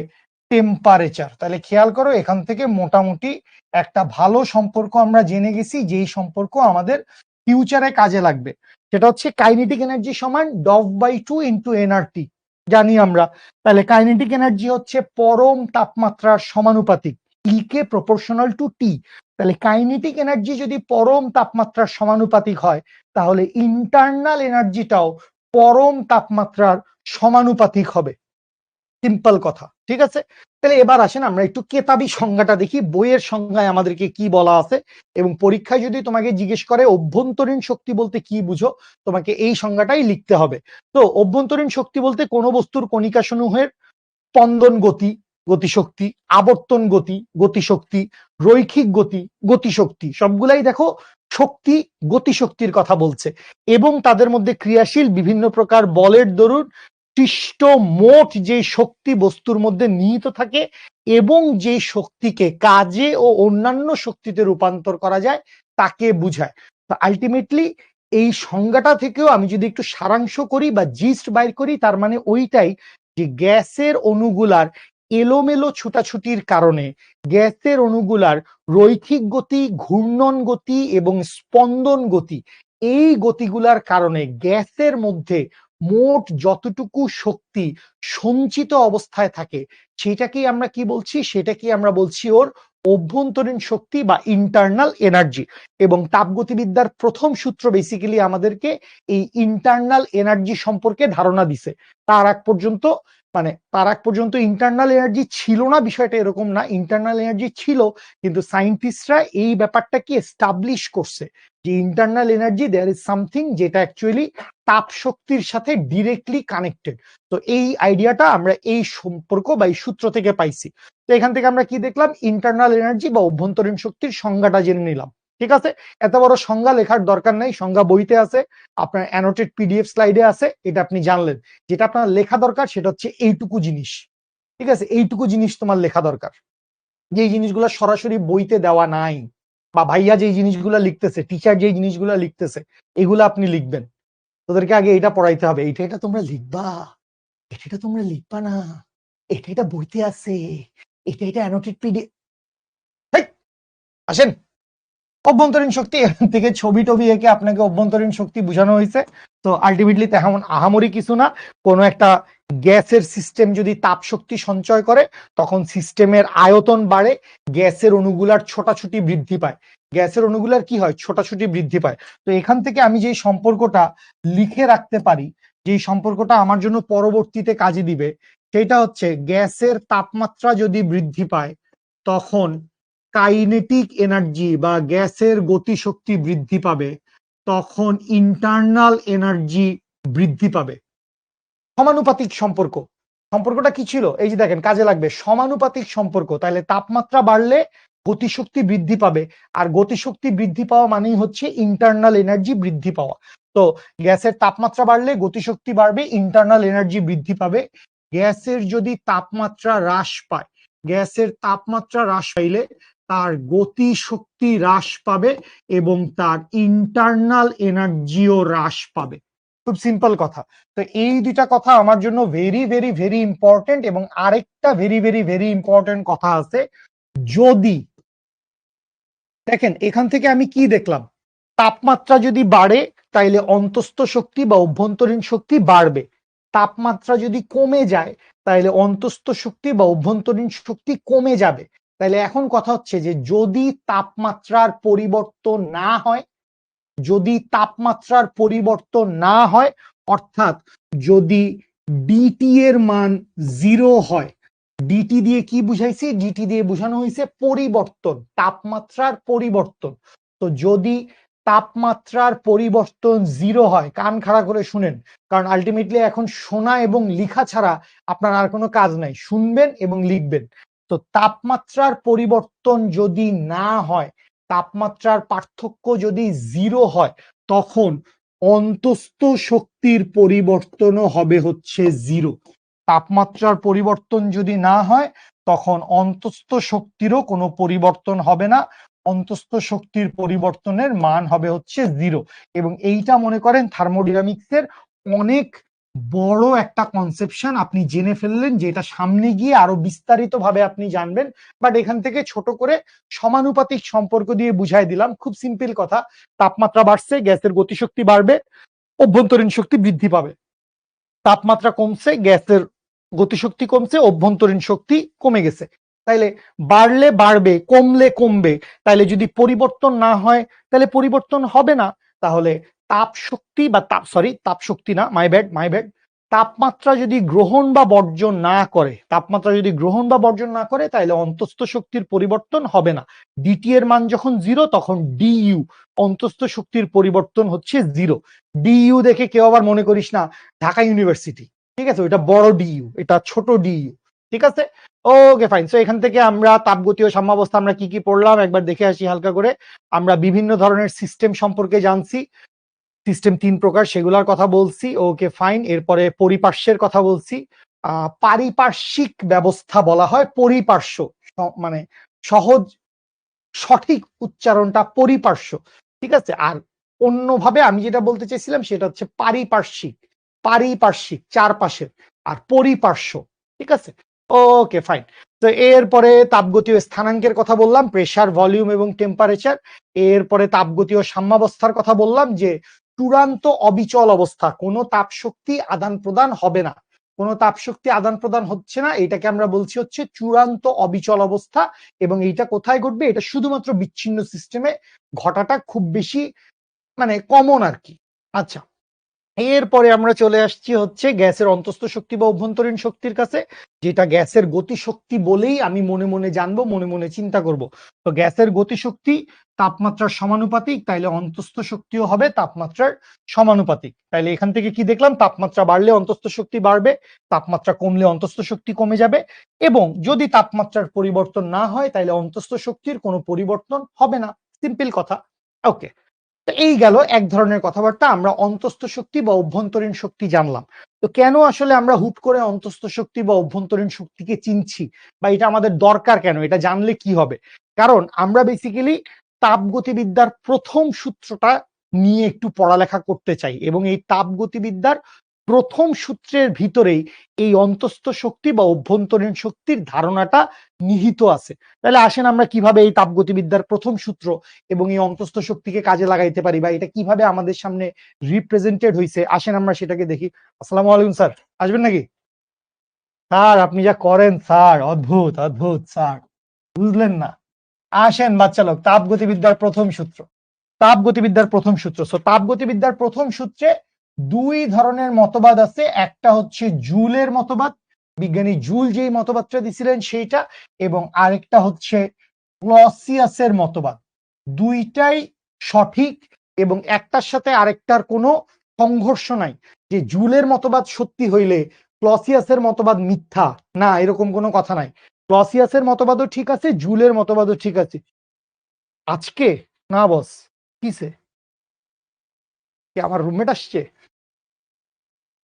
[SPEAKER 1] টেম্পারেচার। তাহলে খেয়াল করো, এখান থেকে মোটামুটি একটা ভালো সম্পর্ক আমরা জেনে গেছি, যেই সম্পর্ক আমাদের ফিউচারে কাজে লাগবে। সেটা হচ্ছে কাইনেটিক এনার্জি সমান ডফ বাই 2 ইন্টু এনআরটি, জানি আমরা। তাহলে কাইনেটিক এনার্জি হচ্ছে পরম তাপমাত্রার সমানুপাতিক, ই কে প্রপোর্শনাল টু টি। তাহলে কাইনেটিক এনার্জি যদি পরম তাপমাত্রার সমানুপাতিক হয়, তাহলে ইন্টারনাল এনার্জিটাও পরম তাপমাত্রার সমানুপাতিক হবে। সিম্পল কথা, ঠিক আছে? তাহলে এবার আসেন আমরা একটু কেতাবি সংজ্ঞাটা দেখি, বইয়ের সংজ্ঞায় আমাদেরকে কি বলা আছে। এবং পরীক্ষায় যদি তোমাকে জিজ্ঞেস করে অভ্যন্তরীণ শক্তি বলতে কি বুঝো, তোমাকে এই সংজ্ঞাটাই লিখতে হবে। তো অভ্যন্তরীণ শক্তি বলতে কোনো বস্তুর কণিকা সমূহের স্পন্দন গতি, গতিশক্তি, আবর্তন গতি, গতিশক্তি, রৈখিক গতি, গতিশক্তি, সবগুলাই দেখো শক্তি, গতিশক্তির কথা বলছে। এবং তাদের মধ্যে ক্রিয়াশীল বিভিন্ন প্রকার বলের দরুন সৃষ্ট মোট যে শক্তি বস্তুর মধ্যে নিহিত থাকে এবং যে শক্তিকে কাজে ও অন্যান্য শক্তিতে রূপান্তর করা যায় তাকে বুঝায়। তো আলটিমেটলি এই সংজ্ঞাটা থেকেও আমি যদি একটু সারাংশ করি বা জিস্ট বাইর করি, তার মানে ওইটাই যে গ্যাসের অণুগুলার এলোমেলো ছুটাছুটির কারণে, গ্যাসের অণুগুলার রৈখিক গতি, ঘূর্ণন গতি এবং স্পন্দন গতি, এই গতিগুলার কারণে গ্যাসের মধ্যে মোট যতটুকু শক্তি সঞ্চিত অবস্থায় থাকে সেটাকেই আমরা কি বলছি? সেটাকেই আমরা বলছি ওর অভ্যন্তরীণ শক্তি বা ইন্টারনাল এনার্জি। এবং তাপগতিবিদ্যার প্রথম সূত্র বেসিক্যালি আমাদেরকে এই ইন্টারনাল এনার্জি সম্পর্কে ধারণা দিছে। তার আগ পর্যন্ত ইন্টারনাল এনার্জি ছিল না, বিষয়টা এরকম না, ইন্টারনাল এনার্জি ছিল, কিন্তু সায়েন্টিস্টরা এই ব্যাপারটাকে এস্টাবলিশ করছে যে internal energy there is something যেটা অ্যাকচুয়ালি তাপ শক্তির সাথে ডিরেক্টলি কানেক্টেড। তো এই আইডিয়াটা আমরা এই সম্পর্ক বা এই সূত্র থেকে পাইছি। তো এখান থেকে আমরা কি দেখলাম, ইন্টারনাল এনার্জি বা অভ্যন্তরীণ শক্তির সংজ্ঞাটা জেনে নিলাম। ঠিক আছে, এত বড় সংজ্ঞা লেখার দরকার নাই, সংজ্ঞা বইতে আছে, আপনার অ্যানোটেড পিডিএফ স্লাইডে আছে, এটা আপনি জানলেন। যেটা আপনার লেখা দরকার সেটা হচ্ছে এইটুকু জিনিস। ঠিক আছে, এইটুকু জিনিস তোমার লেখা দরকার, যে জিনিসগুলো সরাসরি বইতে দেওয়া নাই, বা ভাইয়া যে জিনিসগুলো লিখতেছে, টিচার যে জিনিসগুলো লিখতেছে, এগুলো আপনি লিখবেন। তোদেরকে আগে এটা পড়াইতে হবে, এটা তোমরা লিখবা, এটা তোমরা লিখবা না, এটা বইতে আছে, এটা অ্যানোটেড পিডিএফ। আসেন, অভ্যন্তরীণ শক্তি থেকে ছবি টবি এঁকে আপনাকে অভ্যন্তরীণ শক্তি বোঝানো হয়েছে। তো আলটিমেটলি তেমন আহামরি কিছু না। কোনো একটা গ্যাসের সিস্টেম যদি তাপ শক্তি সঞ্চয় করে, তখন সিস্টেমের আয়তন বাড়ে, গ্যাসের অণুগুলার ছোটাছুটি বৃদ্ধি পায়, গ্যাসের অণুগুলার কি হয়, ছোটাছুটি বৃদ্ধি পায়। তো এখান থেকে আমি যে সম্পর্কটা লিখে রাখতে পারি, যে সম্পর্কটা আমার জন্য পরবর্তীতে কাজে দিবে, সেটা হচ্ছে গ্যাসের তাপমাত্রা যদি বৃদ্ধি পায়, তখন কাইনেটিক এনার্জি বা গ্যাসের গতিশক্তি বৃদ্ধি পাবে, তখন ইন্টারনাল এনার্জি বৃদ্ধি পাবে। সমানুপাতিক সম্পর্ক, সম্পর্কটা কি ছিল, এই যে দেখেন কাজে লাগবে, সমানুপাতিক সম্পর্ক। তাহলে তাপমাত্রা বাড়লে গতিশক্তি বৃদ্ধি পাবে, আর গতিশক্তি বৃদ্ধি পাওয়া মানেই হচ্ছে ইন্টারনাল এনার্জি বৃদ্ধি পাওয়া। তো গ্যাসের তাপমাত্রা বাড়লে গতিশক্তি বাড়বে, ইন্টারনাল এনার্জি বৃদ্ধি পাবে। গ্যাসের যদি তাপমাত্রা হ্রাস পায়, গ্যাসের তাপমাত্রা হ্রাস পাইলে তার গতিশক্তি হ্রাস পাবে এবং তার ইন্টারনাল এনার্জিও হ্রাস পাবে। খুব সিম্পল কথা। তো এই দুইটা কথা আমার জন্য ভেরি ভেরি ভেরি ইম্পর্টেন্ট। এবং আরেকটা ভেরি ভেরি ভেরি ইম্পর্টেন্ট কথা আছে, যদি দেখেন এখান থেকে আমি কি দেখলাম, তাপমাত্রা যদি বাড়ে তাইলে অন্তস্থ শক্তি বা অভ্যন্তরীণ শক্তি বাড়বে, তাপমাত্রা যদি কমে যায় তাইলে অন্তস্থ শক্তি বা অভ্যন্তরীণ শক্তি কমে যাবে। তাইলে এখন কথা হচ্ছে যে যদি তাপমাত্রার পরিবর্তন না হয়, যদি তাপমাত্রার পরিবর্তন না হয়, অর্থাৎ যদি ডিটি এর মান 0 হয়, ডিটি দিয়ে কি বুঝাইছি, ডিটি দিয়ে বোঝানো হয়েছে পরিবর্তন, তাপমাত্রার পরিবর্তন। তো যদি তাপমাত্রার পরিবর্তন 0 হয়, কান খাড়া করে শুনেন, কারণ আলটিমেটলি এখন শোনা এবং লিখা ছাড়া আপনার আর কোনো কাজ নাই, শুনবেন এবং লিখবেন। তো তাপমাত্রার পরিবর্তন যদি না হয়, তাপমাত্রার পার্থক্য যদি 0 হয়, তখন অন্তস্থ শক্তির পরিবর্তনও হবে হচ্ছে 0। তাপমাত্রার পরিবর্তন যদি না হয়, তখন অন্তস্থ শক্তিরও কোনো পরিবর্তন হবে না, অন্তস্থ শক্তির পরিবর্তনের মান হবে হচ্ছে 0। এবং এইটা মনে করেন থার্মোডাইনামিক্সের অনেক বড় একটা কনসেপশন আপনি জেনে ফেললেন, যে এটা সামনে গিয়ে আরো বিস্তারিত ভাবে আপনি জানবেন। বাট এখান থেকে ছোট করে সমানুপাতিক সম্পর্ক দিয়ে বুঝাই দিলাম, খুব সিম্পল কথা। তাপমাত্রা বাড়ছে, গ্যাসের গতিশক্তি বাড়বে, অভ্যন্তরীণ শক্তি বৃদ্ধি পাবে। তাপমাত্রা কমছে, গ্যাসের গতিশক্তি কমছে, অভ্যন্তরীণ শক্তি কমে গেছে। তাইলে বাড়লে বাড়বে, কমলে কমবে। তাইলে যদি পরিবর্তন না হয় তাহলে পরিবর্তন হবে না। তাহলে তাপ শক্তি বা তাপ শক্তি না, মাই ব্যাড, তাপমাত্রা যদি গ্রহণ বা বর্জন না করে, তাপমাত্রা যদি গ্রহণ বা বর্জন না করে, তাহলে অন্তস্থ শক্তির পরিবর্তন হবে না। ডিটি এর মান যখন 0, তখন ডিইউ, অন্তস্থ শক্তির পরিবর্তন হচ্ছে 0। ডিইউ দেখে কেউ আবার মনে করিস না ঢাকা ইউনিভার্সিটি, ঠিক আছে, ওইটা বড় ডিইউ, এটা ছোট ডিইউ। ঠিক আছে, ওকে ফাইন। সো এখান থেকে আমরা তাপগতীয় সাম্যাবস্থা আমরা কি কি পড়লাম একবার দেখে আসি হালকা করে। আমরা বিভিন্ন ধরনের সিস্টেম সম্পর্কে জানছি, সিস্টেম 3 প্রকার, সেগুলোর কথা বলছি, ওকে ফাইন। এরপরে পরিপার্শ্বের কথা বলছি। পারিপার্শ্বিক ব্যবস্থা বলা হয় পরিপার্শ্ব, মানে সহজ সঠিক উচ্চারণটা পরিপার্শ্ব। ঠিক আছে, আর অন্যভাবে আমি যেটা বলতে চাইছিলাম সেটা হচ্ছে পারিপার্শ্বিক, পারিপার্শ্বিক চারপাশের, আর পরিপার্শ্ব। ঠিক আছে, ওকে ফাইন। তো এরপরে তাপগতীয় স্থানাঙ্কের কথা বললাম, প্রেসার, ভলিউম এবং টেম্পারেচার। এরপরে তাপগতীয় সাম্যাবস্থার কথা বললাম, যে চূড়ান্ত অবিচল অবস্থা, কোনো তাপ শক্তি আদান প্রদান হবে না, কোনো তাপ শক্তি আদান প্রদান হচ্ছে না, এটাকে আমরা বলছি হচ্ছে চূড়ান্ত অবিচল অবস্থা। এবং এইটা কোথায় ঘটবে, এটা শুধুমাত্র বিচ্ছিন্ন সিস্টেমে ঘটাটা খুব বেশি মানে কমন আর কি। আচ্ছা, এরপরে আমরা চলে আসছি হচ্ছে গ্যাসের অন্তস্থ শক্তি বা অভ্যন্তরীণ শক্তির কাছে, যেটা গ্যাসের গতিশক্তি বলেই আমি মনে মনে জানবো, মনে মনে চিন্তা করব। তো গ্যাসের গতিশক্তি তাপমাত্রার সমানুপাতিক, তাইলে অন্তস্থ শক্তিও হবে তাপমাত্রার সমানুপাতিক। তাইলে এখান থেকে কি দেখলাম, তাপমাত্রা বাড়লে অন্তস্থ শক্তি বাড়বে, তাপমাত্রা কমলে অন্তস্থ শক্তি কমে যাবে, এবং যদি তাপমাত্রার পরিবর্তন না হয় তাহলে অন্তস্থ শক্তির কোনো পরিবর্তন হবে না। সিম্পল কথা। ওকে, তো এই গেল এক ধরনের কথাবার্তা, আমরা অন্তস্থ শক্তি বা অভ্যন্তরীণ শক্তি জানলাম। তো কেন আসলে আমরা হুট করে অন্তস্থ শক্তি বা অভ্যন্তরীণ শক্তিকে চিনছি, বা এটা আমাদের দরকার কেন, এটা জানলে কি হবে? কারণ আমরা বেসিক্যালি তাপগতিবিদ্যার প্রথম সূত্রটা নিয়ে একটু পড়ালেখা করতে চাই, এবং এই তাপগতিবিদ্যার প্রথম সূত্রের ভিতরেই এই অন্তস্থ শক্তি বা অভ্যন্তরীণ শক্তির ধারণাটা নিহিত আছে। তাহলে আসেন আমরা কিভাবে এই তাপগতিবিদ্যার প্রথম সূত্র এবং এই অন্তস্থ শক্তিকে কাজে লাগাইতে পারি, বা এটা কিভাবে আমাদের সামনে রিপ্রেজেন্টেড হয়েছে, আসেন আমরা সেটাকে দেখি। আসসালামু আলাইকুম স্যার, আসবেন নাকি? স্যার আপনি যা করেন স্যার, অদ্ভুত অদ্ভুত স্যার, বুঝলেন না? আসেন বাচ্চা লোক, তাপগতিবিদ্যার প্রথম সূত্র। তাপগতিবিদ্যার প্রথম সূত্র, সো তাপগতিবিদ্যার প্রথম সূত্রে দুই ধরনের মতবাদ আছে। একটা হচ্ছে জুলের মতবাদ, বিজ্ঞানী জুল যেই মতবাদটা দিছিলেন সেইটা, এবং আরেকটা হচ্ছে ক্লসিয়াসের মতবাদ। দুইটাই সঠিক, এবং একটার সাথে আরেকটার কোনো সংঘর্ষ নাই, যে জুলের মতবাদ সত্যি হইলে ক্লসিয়াসের মতবাদ মিথ্যা, না, এরকম কোনো কথা নাই। ক্লসিয়াসের মতবাদও ঠিক আছে, জুলের মতবাদও ঠিক আছে। আজকে না বস, কিসে কি আমার রুমমেট আসছে?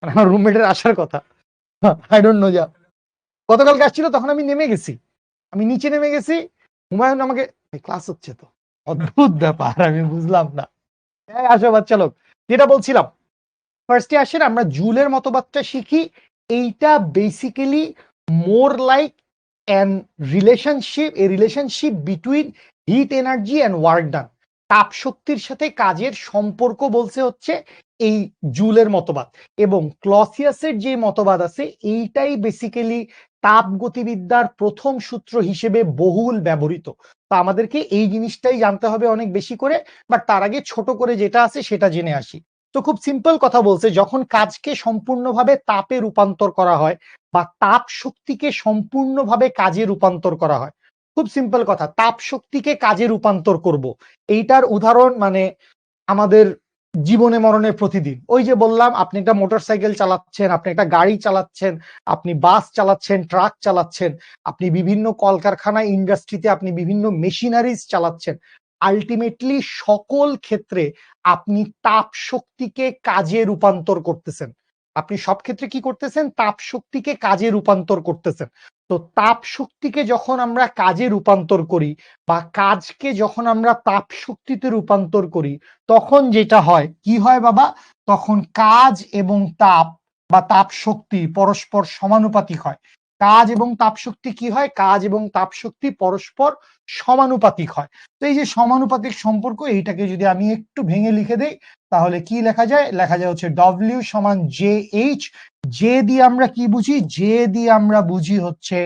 [SPEAKER 1] মানে আমার রুমমেটের আসার কথা, আই ডোন্ট নো। যা গতকালকে আসছিল তখন আমি নেমে গেছি, আমি নিচে নেমে গেছি, হুমায়ুন আমাকে, ক্লাস হচ্ছে তো, অদ্ভুত ব্যাপার, আমি বুঝলাম না। হ্যাঁ আসো বাচ্চা লোক, যেটা বলছিলাম, ফার্স্টে আসেন আমরা জুলের মতবাদটা শিখি। এইটা basically more like an relationship, A relationship between hit energy and work done. তাপ শক্তির সাথে কাজের সম্পর্ক বলছে হচ্ছে এই জুলের মতবাদ, এবং ক্লসিয়াসের যে মতবাদ আছে এইটাই বেসিক্যালি তাপ গতিবিদ্যার প্রথম সূত্র হিসেবে বহুল ব্যবহৃত। তো আমাদেরকে এই জিনিসটাই জানতে হবে অনেক বেশি করে, বাট তার আগে ছোট করে যেটা আছে সেটা জেনে আসি। তো খুব সিম্পল কথা বলছে, যখন কাজকে সম্পূর্ণভাবে তাপে রূপান্তর করা হয়, বা তাপ শক্তিকে সম্পূর্ণভাবে কাজে রূপান্তর করা হয়, খুব সিম্পল কথা, তাপ শক্তিকে কাজে রূপান্তর করব, এইটার উদাহরণ মানে আমাদের জীবনে মরণে প্রতিদিন। ওই যে বললাম, আপনি একটা মোটরসাইকেল চালাচ্ছেন, আপনি একটা গাড়ি চালাচ্ছেন, আপনি বাস চালাচ্ছেন, ট্রাক চালাচ্ছেন, আপনি বিভিন্ন কলকারখানা ইন্ডাস্ট্রিতে আপনি বিভিন্ন মেশিনারিজ চালাচ্ছেন, আলটিমেটলি সকল ক্ষেত্রে আপনি তাপ শক্তিকে কাজে রূপান্তর করতেছেন। আপনি সব ক্ষেত্রে কি করতেছেন? তাপ শক্তিকে কাজে রূপান্তর করতেছেন। তো তাপ শক্তিকে যখন আমরা কাজে রূপান্তর করি, বা কাজকে যখন আমরা তাপ শক্তিতে রূপান্তর করি, তখন যেটা হয়, কি হয় বাবা, তখন কাজ এবং তাপ বা তাপ শক্তি পরস্পর সমানুপাতিক হয়। কাজ এবং তাপ শক্তি কি হয়? কাজ এবং তাপ শক্তি পরস্পর সমানুপাতিক হয়। তো এই যে সমানুপাতিক সম্পর্ক, এইটাকে যদি আমি একটু ভেঙে লিখে দেই, তাহলে কি লেখা যায়? লেখা যায় হচ্ছে ডব্লিউ সমান জে এইচ। জে দিয়ে আমরা কি বুঝি? জে দিয়ে আমরা বুঝি হচ্ছে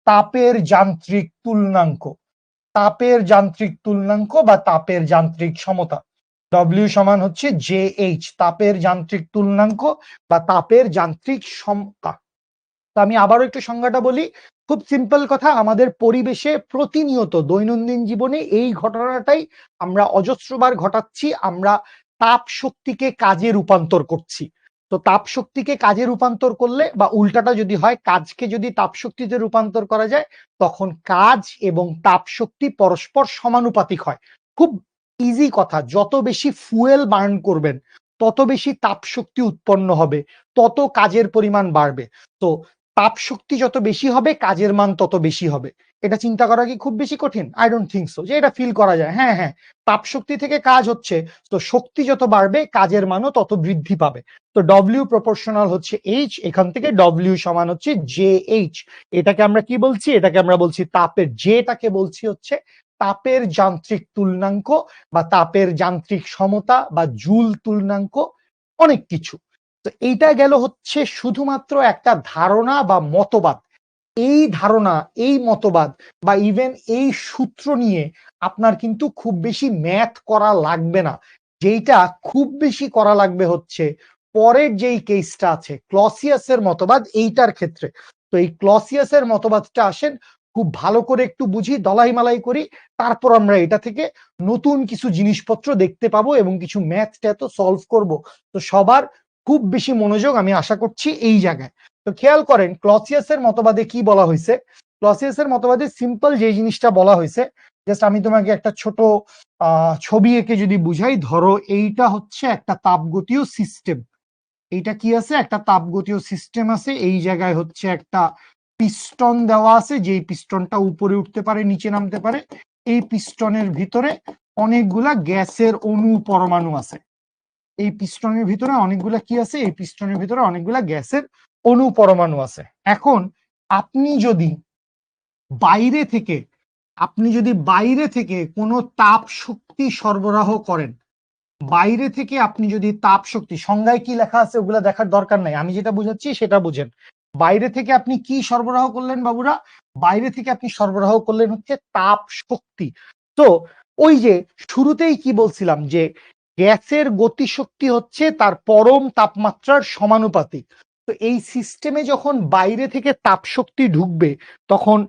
[SPEAKER 1] তাপের যান্ত্রিক তুলনাঙ্ক, তাপের যান্ত্রিক তুলনাঙ্ক বা তাপের যান্ত্রিক সমতা। ডব্লিউ সমান হচ্ছে জে এইচ, তাপের যান্ত্রিক তুলনাঙ্ক বা তাপের যান্ত্রিক সমতা। তো আমি আবারও একটু সংজ্ঞাটা বলি, খুব সিম্পল কথা, আমাদের পরিবেশে প্রতিনিয়ত দৈনন্দিন জীবনে এই ঘটনাটাই আমরা অজস্রবার ঘটাচ্ছি, আমরা তাপ শক্তিকে কাজে রূপান্তর করছি। তো তাপ শক্তিকে কাজে রূপান্তর করলে, বা উল্টাটা যদি হয়, কাজকে যদি তাপ শক্তিতে রূপান্তর করা যায়, তখন কাজ এবং তাপ শক্তি পরস্পর সমানুপাতিক হয়। খুব ইজি কথা, যত বেশি ফুয়েল বার্ন করবেন তত বেশি তাপ শক্তি উৎপন্ন হবে, তত কাজের পরিমাণ বাড়বে। তো তাপ শক্তি যত বেশি হবে কাজের মান তত বেশি হবে। এটা চিন্তা করা কি খুব বেশি কঠিন? আই ডোন্ট থিঙ্ক সো, যে এটা ফিল করা যায়। হ্যাঁ হ্যাঁ, তাপ শক্তি থেকে কাজ হচ্ছে, তো শক্তি যত বাড়বে কাজের মানও তত বৃদ্ধি পাবে। তো ডব্লিউ প্রপোর্শনাল হচ্ছে এইচ, এখান থেকে ডব্লিউ সমান হচ্ছে জে এইচ। এটাকে আমরা কি বলছি? এটাকে আমরা বলছি তাপের, যেটাকে বলছি হচ্ছে তাপের যান্ত্রিক তুলনাঙ্ক বা তাপের যান্ত্রিক সমতা বা জুল তুলনাঙ্ক, অনেক কিছু। তো এইটা গেল হচ্ছে শুধুমাত্র একটা ধারণা বা মতবাদ। এই ধারণা, এই মতবাদ বা ইভেন এই সূত্র নিয়ে আপনার কিন্তু খুব বেশি ম্যাথ করা লাগবে না। যেইটা খুব বেশি করা লাগবে হচ্ছে পরের যেই কেসটা আছে ক্লসিয়াসের মতবাদ, এইটার ক্ষেত্রে। তো এই ক্লসিয়াসের মতবাদটা আসেন খুব ভালো করে একটু বুঝি, দলাই মালাই করি, তারপর আমরা এটা থেকে নতুন কিছু জিনিসপত্র দেখতে পাবো এবং কিছু ম্যাথ ট্যাথও সলভ করব। তো সবার খুব বেশি মনোযোগ আমি আশা করছি এই জায়গায়। তো খেয়াল করেন ক্লসিয়াসের মতবাদে কি বলা হয়েছে। ক্লসিয়াসের মতবাদে সিম্পল যে জিনিসটা বলা হয়েছে, জাস্ট আমি তোমাকে একটা ছোট ছবি এঁকে যদি বুঝাই, ধরো এইটা হচ্ছে একটা তাপগতীয় সিস্টেম। এইটা কি আছে, একটা তাপগতীয় সিস্টেম আছে। এই জায়গায় হচ্ছে একটা পিস্টন দেওয়া আছে, যেই পিস্টনটা উপরে উঠতে পারে নিচে নামতে পারে। এই পিস্টনের ভিতরে অনেকগুলা গ্যাসের অণু পরমাণু আছে। এই পিস্টনের ভিতরে অনেকগুলা কি আছে, এই পিস্টনের ভিতরে অনেকগুলা গ্যাসের অণু পরমাণু আছে। এখন আপনি যদি বাইরে থেকে কোনো তাপ শক্তি সরবরাহ করেন, বাইরে থেকে আপনি যদি তাপ শক্তি, সংজ্ঞায় কি লেখা আছে ওগুলা দেখার দরকার নাই, আমি যেটা বুঝাচ্ছি সেটা বুঝেন। বাইরে থেকে আপনি কি সরবরাহ করলেন বাবুরা? বাইরে থেকে আপনি সরবরাহ করলেন হচ্ছে তাপ শক্তি। তো ওই যে শুরুতেই কি বলছিলাম যে গ্যাসের গতিশক্তি হচ্ছে তার পরম তাপমাত্রার সমানুপাতিক। তো এই সিস্টেমে যখন বাইরে থেকে তাপ শক্তি ঢুকবে তখন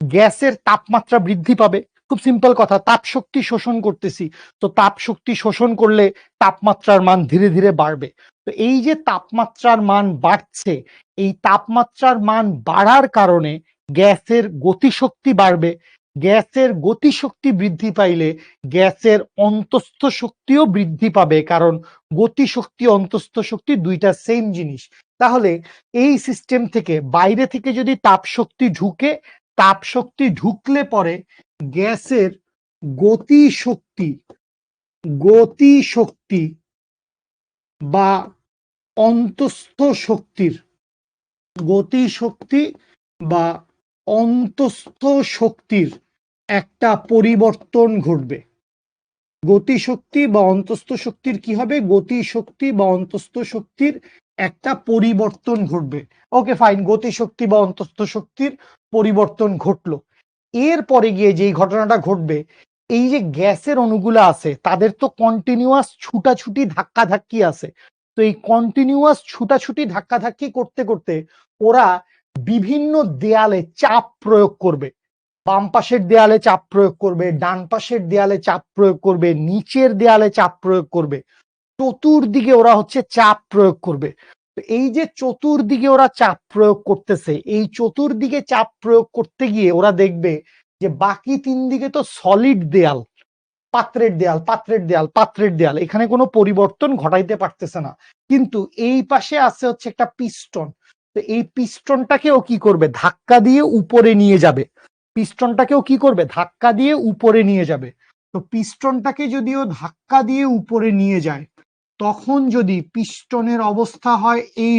[SPEAKER 1] গ্যাসের তাপমাত্রা বৃদ্ধি পাবে। খুব সিম্পল কথা, তাপ শক্তি শোষণ করতেছি, তো তাপ শক্তি শোষণ করলে তাপমাত্রার মান ধীরে ধীরে বাড়বে। তো এই যে তাপমাত্রার মান বাড়ছে, এই তাপমাত্রার মান বাড়ার কারণে গ্যাসের গতিশক্তি বাড়বে। গ্যাসের গতিশক্তি বৃদ্ধি পাইলে গ্যাসের অন্তস্থ শক্তিও বৃদ্ধি পাবে, কারণ গতিশক্তি অন্তস্থ শক্তি দুইটা সেম জিনিস। তাহলে এই সিস্টেম থেকে বাইরে থেকে যদি তাপ শক্তি ঢুকে, তাপ শক্তি ঢুকলে পরে গ্যাসের গতিশক্তি বা অন্তস্থ শক্তির গতিশক্তি বা অন্তস্থ শক্তির একটা পরিবর্তন ঘটবে। গতিশক্তি বা অন্তস্থ শক্তির কি হবে? গতিশক্তি বা অন্তস্থ শক্তির একটা পরিবর্তন ঘটবে। ওকে ফাইন, গতিশক্তি বা অন্তস্থ শক্তির পরিবর্তন ঘটলো। এরপরে গিয়ে যেই ঘটনাটা ঘটবে, এই যে গ্যাসের অণুগুলো আছে তাদের তো কন্টিনিউয়াস ছুটাছুটি ধাক্কাধাক্কি আছে। তো এই কন্টিনিউয়াস ছুটাছুটি ধাক্কাধাক্কি করতে করতে ওরা বিভিন্ন দেয়ালে চাপ প্রয়োগ করবে। বাম পাশের দেয়ালে চাপ প্রয়োগ করবে, ডান পাশের দেয়ালে চাপ প্রয়োগ করবে, নিচের দেয়ালে চাপ প্রয়োগ করবে, চতুর্দিকে ওরা হচ্ছে চাপ প্রয়োগ করবে। এই যে চতুর্দিকে ওরা চাপ প্রয়োগ করতেছে, এই চতুর্দিকে চাপ প্রয়োগ করতে গিয়ে ওরা দেখবে যে বাকি তিন দিকে তো সলিড দেয়াল, পাত্রের দেয়াল, এখানে কোনো পরিবর্তন ঘটাইতে পারতেছে না। কিন্তু এই পাশে আছে হচ্ছে একটা পিস্টন। তো এই পিস্টনটাকেও কি করবে? ধাক্কা দিয়ে উপরে নিয়ে যাবে। তো পিস্টনটাকে যদিও ধাক্কা দিয়ে উপরে নিয়ে যায়, তখন যদি পিস্টনের অবস্থা হয় এই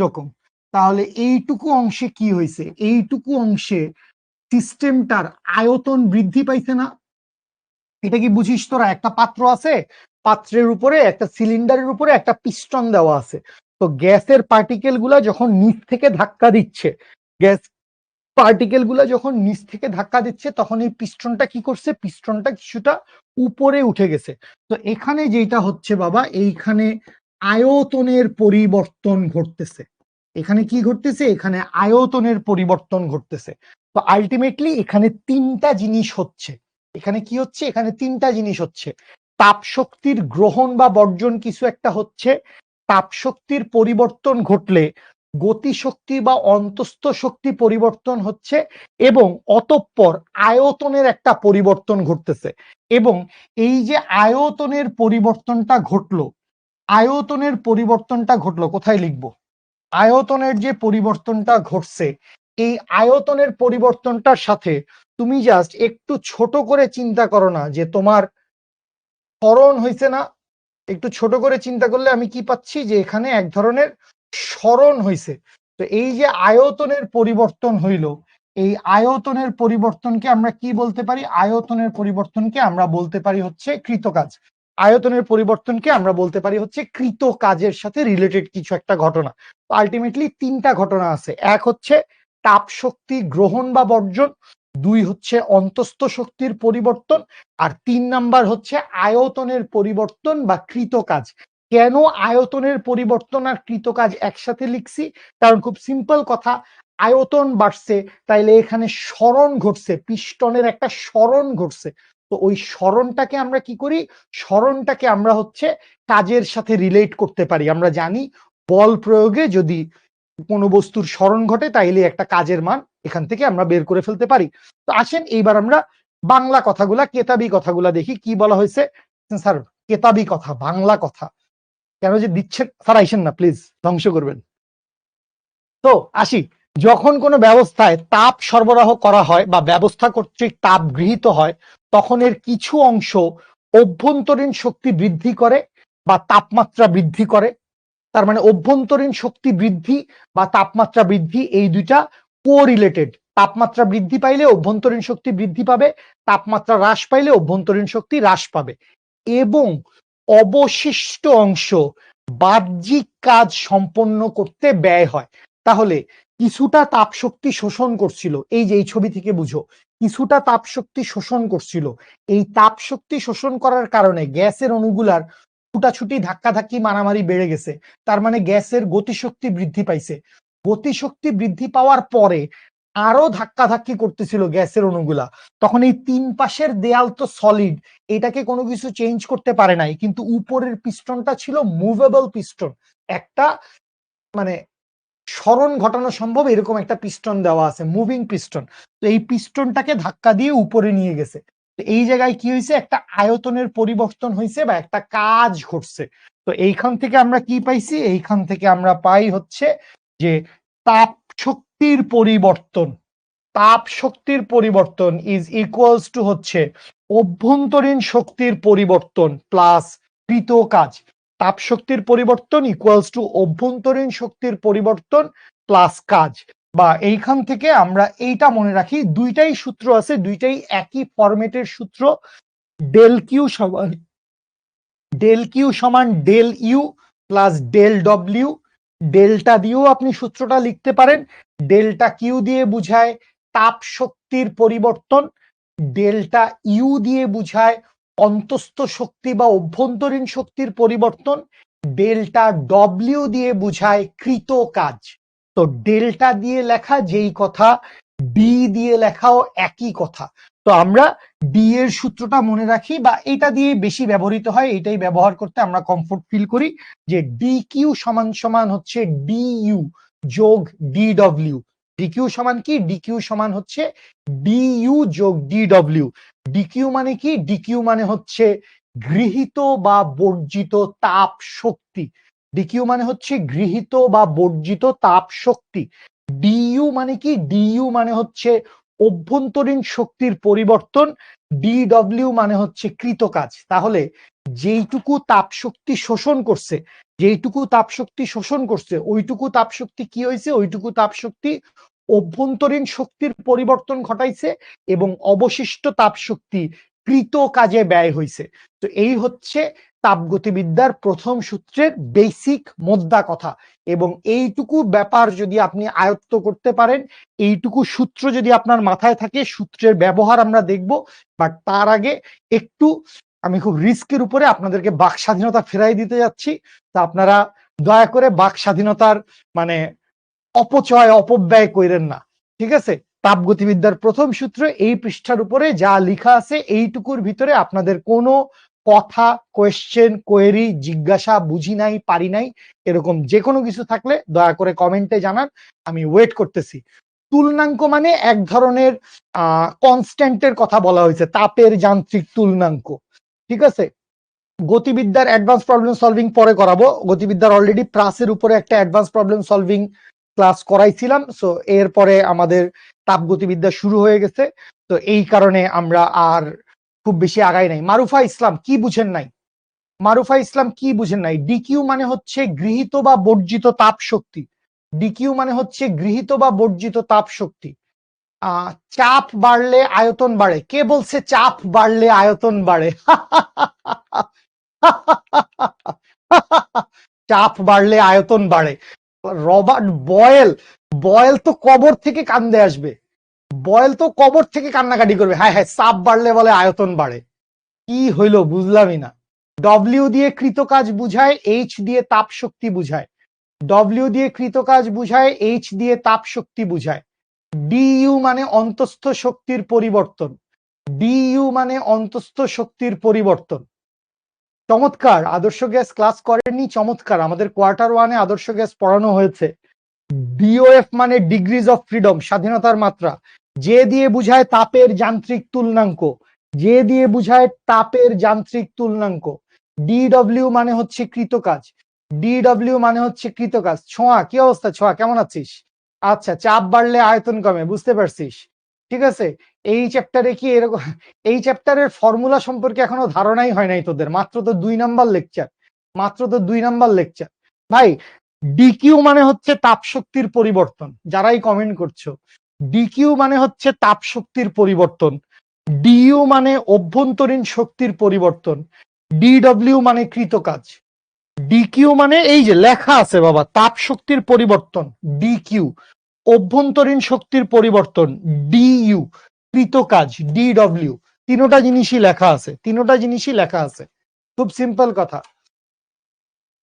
[SPEAKER 1] রকম, তাহলে এইটুকু অংশে কি হয়েছে? এইটুকু অংশে সিস্টেমটার আয়তন বৃদ্ধি পাইছে না? এটা কি বুঝিস তোরা? একটা পাত্র আছে, পাত্রের উপরে একটা সিলিন্ডারের উপরে একটা পিস্টন দেওয়া আছে। তো গ্যাসের পার্টিকেল গুলা যখন নিচ থেকে ধাক্কা দিচ্ছে, তখন এই পিস্টনটা কি করছে? পিস্টনটা কিছুটা উপরে উঠে গেছে। তো এখানে যেটা হচ্ছে বাবা, এইখানে আয়তনের পরিবর্তন ঘটতেছে। এখানে কি ঘটতেছে? এখানে আয়তনের পরিবর্তন ঘটতেছে। তো আলটিমেটলি এখানে তিনটা জিনিস হচ্ছে। তাপ শক্তির গ্রহণ বা বর্জন কিছু একটা হচ্ছে, তাপ শক্তির পরিবর্তন ঘটলে গতিশক্তি বা অন্তস্থ শক্তি পরিবর্তন হচ্ছে, এবং অতঃপর আয়তনের একটা পরিবর্তন ঘটতেছে। এবং এই যে আয়তনের পরিবর্তনটা ঘটলো, কোথায় লিখবো? আয়তনের যে পরিবর্তনটা ঘটছে, এই আয়তনের পরিবর্তনটার সাথে তুমি জাস্ট একটু ছোট করে চিন্তা করো না যে তোমার ত্বরণ হয়েছে না? একটু ছোট করে চিন্তা করলে আমি কি পাচ্ছি? যে এখানে এক ধরনের সরণ হয়েছে। তো এই যে আয়তনের পরিবর্তন হইল, এই আয়তনের পরিবর্তনকে আমরা কি বলতে পারি? আয়তনের পরিবর্তনকে আমরা বলতে পারি হচ্ছে কৃতকাজ। কৃতকাজের সাথে রিলেটেড কিছু একটা ঘটনা। আলটিমেটলি তিনটা ঘটনা আছে। এক হচ্ছে তাপ শক্তি গ্রহণ বা বর্জন, দুই হচ্ছে অন্তস্থ শক্তির পরিবর্তন, আর 3 নাম্বার হচ্ছে আয়তনের পরিবর্তন বা কৃত কাজ। কেন আয়তনের পরিবর্তন আর কৃত কাজ একসাথে লিখছি? কারণ খুব সিম্পল কথা, আয়তন বাড়ছে তাইলে এখানে সরণ ঘটছে, পিস্টনের একটা সরণ ঘটছে। তো ওই সরণটাকে আমরা কি করি? সরণটাকে আমরা হচ্ছে কাজের সাথে রিলেট করতে পারি। আমরা জানি বল প্রয়োগে যদি কোনো বস্তুর সরণ ঘটে তাইলে একটা কাজের মান এখান থেকে আমরা বের করে ফেলতে পারি। তো আসেন এইবার আমরা বাংলা কথাগুলা, কেতাবি কথাগুলা দেখি কি বলা হয়েছে। স্যার কেতাবি কথা, বাংলা কথা কেন যে দিচ্ছেন? স্যার আইসেন না প্লিজ, ধ্বংস করবেন। তো আসি, যখন কোনো ব্যবস্থায় তাপ সরবরাহ করা হয় বা ব্যবস্থা কর্তৃক তাপ গৃহীত হয়, তখন এর কিছু অংশ অভ্যন্তরীণ শক্তি বৃদ্ধি করে বা তাপমাত্রা বৃদ্ধি করে। তার মানে অভ্যন্তরীণ শক্তি বৃদ্ধি বা তাপমাত্রা বৃদ্ধি এই দুইটা কোরিলেটেড। তাপমাত্রা বৃদ্ধি পাইলে অভ্যন্তরীণ শক্তি বৃদ্ধি পাবে, তাপমাত্রা হ্রাস পাইলে অভ্যন্তরীণ শক্তি হ্রাস পাবে। এবং অবশিষ্ট অংশ বাহ্যিক কাজ সম্পন্ন করতে ব্যয় হয়। তাহলে কিছুটা তাপ শক্তি শোষণ করছিল, এই যে এই ছবি থেকে বুঝো, কিছুটা তাপ শক্তি শোষণ করছিল। এই তাপ শক্তি শোষণ করার কারণে গ্যাসের অণুগুলার ছুটাছুটি ধাক্কাধাক্কি মারামারি বেড়ে গেছে। তার মানে গ্যাসের গতিশক্তি বৃদ্ধি পাইছে। গতিশক্তি বৃদ্ধি পাওয়ার পরে আরো ধাক্কাধাক্কি করতেছিল গ্যাসের অণুগুলা। তখন এই তিন পাশের দেয়াল তো সলিড, এটাকে কোনো কিছু চেঞ্জ করতে পারে নাই, কিন্তু উপরের পিস্টনটা ছিল মুভেবল পিস্টন। একটা মানে সরণ ঘটানো সম্ভব এরকম একটা পিস্টন দেওয়া আছে, মুভিং পিস্টন। তো এই পিস্টনটাকে ধাক্কা দিয়ে উপরে নিয়ে গেছে। তো এই জায়গায় কি হয়েছে? একটা আয়তনের পরিবর্তন হয়েছে বা একটা কাজ ঘটছে। তো এইখান থেকে আমরা কি পাইছি? এইখান থেকে আমরা পাই হচ্ছে যে তাপ শক্তির পরিবর্তন। তাপ শক্তির পরিবর্তন ইজ ইকুয়ালস টু হচ্ছে অভ্যন্তরীণ শক্তির পরিবর্তন প্লাস কৃত কাজ। তাপ শক্তির পরিবর্তন ইকুয়ালস টু অভ্যন্তরীণ শক্তির পরিবর্তন প্লাস কাজ। বা এইখান থেকে আমরা এইটা মনে রাখি, দুইটাই সূত্র আছে, দুইটাই একই ফরম্যাটের সূত্র। ডেল কিউ সমান del U plus del W. Delta দিয়েও আপনি সূত্রটা লিখতে পারেন। ডেল্টা কিউ দিয়ে বুঝায় তাপ শক্তির পরিবর্তন, ডেল্টা ইউ দিয়ে বুঝায় অন্তস্থ শক্তি বা অভ্যন্তরীণ শক্তির পরিবর্তন, ডেল্টা ডব্লিউ দিয়ে বুঝায় কৃত কাজ। তো ডেল্টা দিয়ে লেখা যেই কথা, ডি দিয়ে লেখাও একই কথা। তো আমরা ডি এর সূত্রটা মনে রাখি, বা এটা দিয়ে বেশি ব্যবহৃত হয়, এটাই ব্যবহার করতে আমরা কমফোর্ট ফিল করি, যে ডি কিউ সমান সমান হচ্ছে ডি ইউ যোগ ডি ডব্লিউ। ডিকিউ সমান কি? ডিকিউ সমান হচ্ছে ডিইউ যোগ ডিডব্লিউ। ডিকিউ মানে কি? ডিকিউ মানে হচ্ছে গৃহীত বা বর্জিত তাপ শক্তি। ডিকিউ মানে হচ্ছে গৃহীত বা বর্জিত তাপ শক্তি। ডিইউ মানে কি? ডিইউ মানে হচ্ছে অভ্যন্তরীণ শক্তির পরিবর্তন। ডিডব্লিউ মানে হচ্ছে কৃত কাজ। তাহলে যেইটুকু তাপ শক্তি শোষণ করছে, যেইটুকু তাপ শক্তি শোষণ করছে ওইটুকু তাপ শক্তি কি হয়েছে? ওইটুকু তাপ শক্তি অভ্যন্তরীণ শক্তির পরিবর্তন ঘটাইছে এবং অবশিষ্ট তাপ শক্তি কৃত কাজে ব্যয় হয়েছে। তো এই হচ্ছে তাপগতিবিদ্যার প্রথম সূত্রের বেসিক মোদ্দা কথা। এবং এইটুকু ব্যাপার যদি আপনি আয়ত্ত করতে পারেন, এইটুকু সূত্র যদি আপনার মাথায় থাকে, সূত্রের ব্যবহার আমরা দেখব। বাট তার আগে একটু আমি খুব রিস্কের উপরে আপনাদেরকে বাক স্বাধীনতা ফেরাই দিতে যাচ্ছি। তা আপনারা দয়া করে বাক স্বাধীনতার মানে অপচয় অপব্যয় কইরেন না, ঠিক আছে? তাপগতিবিদ্যার প্রথম সূত্র এই পৃষ্ঠার উপরে যা লেখা আছে, এইটুকুর ভিতরে আপনাদের কোনো কথা, কোয়েশ্চেন, কোয়েরি, জিজ্ঞাসা, বুঝি নাই, পারি নাই, এরকম যে কোনো কিছু থাকলে দয়া করে কমেন্টে জানান, আমি ওয়েট করতেছি। তুলনাঙ্ক মানে এক ধরনের কনস্ট্যান্টের কথা বলা হয়েছে, তাপের যান্ত্রিক তুলনাঙ্ক, ঠিক আছে? গতিবিদ্যার অ্যাডভান্স প্রবলেম সলভিং পরে করাবো। গতিবিদ্যার অলরেডি প্রাসের উপরে একটা অ্যাডভান্স প্রবলেম সলভিং ক্লাস করাইছিলাম, সো এরপরে আমাদের তাপগতিবিদ্যা শুরু হয়ে গেছে। তো এই কারণে আমরা আর খুব বেশি আগাই নাই। মারুফা ইসলাম কি বুঝেন নাই? মারুফা ইসলাম কি বুঝেন নাই? ডিকিউ মানে হচ্ছে গৃহীত বা বর্জিত তাপ শক্তি। ডিকিউ মানে হচ্ছে গৃহীত বা বর্জিত তাপ শক্তি। চাপ বাড়লে আয়তন বাড়ে। কে বলছে চাপ বাড়লে আয়তন বাড়ে? চাপ বাড়লে আয়তন বাড়ে। রবার্ট বয়েল, বয়েল তো কবর থেকে কান্দে আসবে। বয়েল তো কবর থেকে কান্নাকাটি করবে, হ্যাঁ হ্যাঁ চাপ বাড়লে বলে আয়তন বাড়ে। কি হইলো বুঝলামই না। ডব্লিউ দিয়ে কৃতকাজ বুঝায়, এইচ দিয়ে তাপ শক্তি বুঝায়। ডব্লিউ দিয়ে কৃতকাজ বুঝায়, এইচ দিয়ে তাপ শক্তি বুঝায়। ডিইউ মানে অন্তস্থ শক্তির পরিবর্তন। ডিইউ মানে অন্তস্থ শক্তির পরিবর্তন। চমৎকার, আদর্শ গ্যাস ক্লাস করেননি, চমৎকার, আমাদের কোয়ার্টার ওয়ানে আদর্শ গ্যাস পড়ানো হয়েছে। ডিওএফ মানে ডিগ্রিজ অফ ফ্রিডম, স্বাধীনতার মাত্রা। যে দিয়ে বুঝায় তাপের যান্ত্রিক তুলনাঙ্ক, যে দিয়ে বুঝায় তাপের যান্ত্রিক তুলনাঙ্ক। ডিডব্লিউ মানে হচ্ছে কৃতকাজ, ডিডব্লিউ মানে হচ্ছে কৃতকাজ। ছোঁয়া, কি অবস্থা ছোঁয়া, কেমন আছিস? আচ্ছা, চাপ বাড়লে আয়তন কমে, বুঝতে পারছিস, ঠিক আছে। এই চ্যাপ্টারে কি এরকম, এই চ্যাপ্টারের ফর্মুলা সম্পর্কে এখনো ধারণাই হয় নাই তোদের, মাত্র তো 2 নাম্বার লেকচার, মাত্র তো 2 নাম্বার লেকচার ভাই। ডিকিউ মানে হচ্ছে তাপ শক্তির পরিবর্তন, যারাই কমেন্ট করছো, ডিকিউ মানে হচ্ছে তাপ শক্তির পরিবর্তন। ডিইউ মানে অভ্যন্তরীণ শক্তির পরিবর্তন। ডিডব্লিউ মানে কৃতকাজ। ডিকিউ মানে এই যে লেখা আছে বাবা, তাপ শক্তির পরিবর্তন ডিকিউ, অভ্যন্তরীণ শক্তির পরিবর্তন ডিইউ, কৃতকাজ ডিডব্লিউ। তিনোটা জিনিসই লেখা আছে, তিনোটা জিনিসই লেখা আছে। খুব সিম্পল কথা।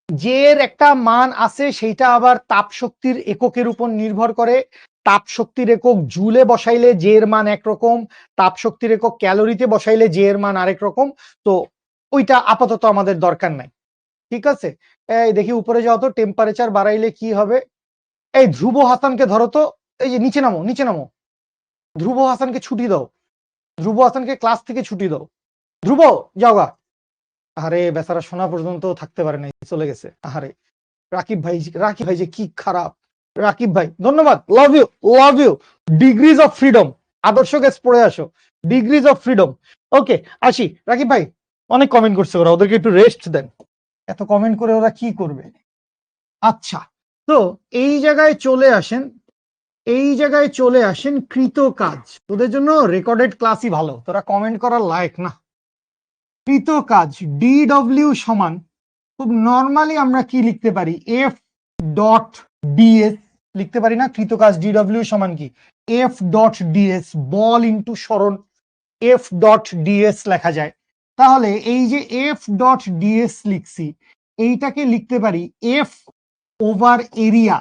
[SPEAKER 1] যে এর একটা মান আছে সেইটা আবার তাপ শক্তির এককের উপর নির্ভর করে। তাপ শক্তির একক জুলে বসাইলে যে এর মান একরকম, তাপ শক্তির একক ক্যালোরিতে বসাইলে যে এর মান আরেক রকম। তো ওইটা আপাতত আমাদের দরকার নাই, ঠিক আছে। এই দেখি উপরে যাও তো, টেম্পারেচার বাড়াইলে কি হবে। এই ধ্রুব হাসানকে ধরো তো, এই যে নিচে নামো, নিচে নামো। ধ্রুব হাসানকে ছুটি দাও, ধ্রুব হাসানকে ক্লাস থেকে ছুটি দাও। ধ্রুব যাও গা। আরে বেচারা শোনা পর্যন্ত থাকতে পারে নাই, চলে গেছে। আরে রাকিব ভাই, রাকিব ভাই যে কি খারাপ। রাকিব ভাই ধন্যবাদ, love you, love you. Degrees of freedom, আদর্শ গ্যাস পড়ে আসো, ডিগ্রিজ অফ ফ্রিডম। ওকে, আসি। রাকিব ভাই অনেক কমেন্ট করছে, ওরা, ওদেরকে একটু রেস্ট দেন, এত কমেন্ট করে ওরা কি করবে। আচ্ছা, তো এই জায়গায় চলে আসেন, এই জায়গায় চলে আসেন কৃতকাজ। তোদের জন্য রেকর্ডেড ক্লাসই ভালো, তোরা কমেন্ট করার লায়ক না। কৃতকাজ ডিডব্লিউ সমান, খুব নর্মালি আমরা কি লিখতে পারি, এফ ডট ডিএস লিখতে পারি না। কৃতকাজ ডিডব্লিউ সমান কি, এফ ডট ডিএস, বল ইন্টু সরণ, এফ ডট ডিএস লেখা যায়। তাহলে এই যে এফ ডট ডিএস লিখছি, এইটাকে লিখতে পারি এফ ওভার এরিয়া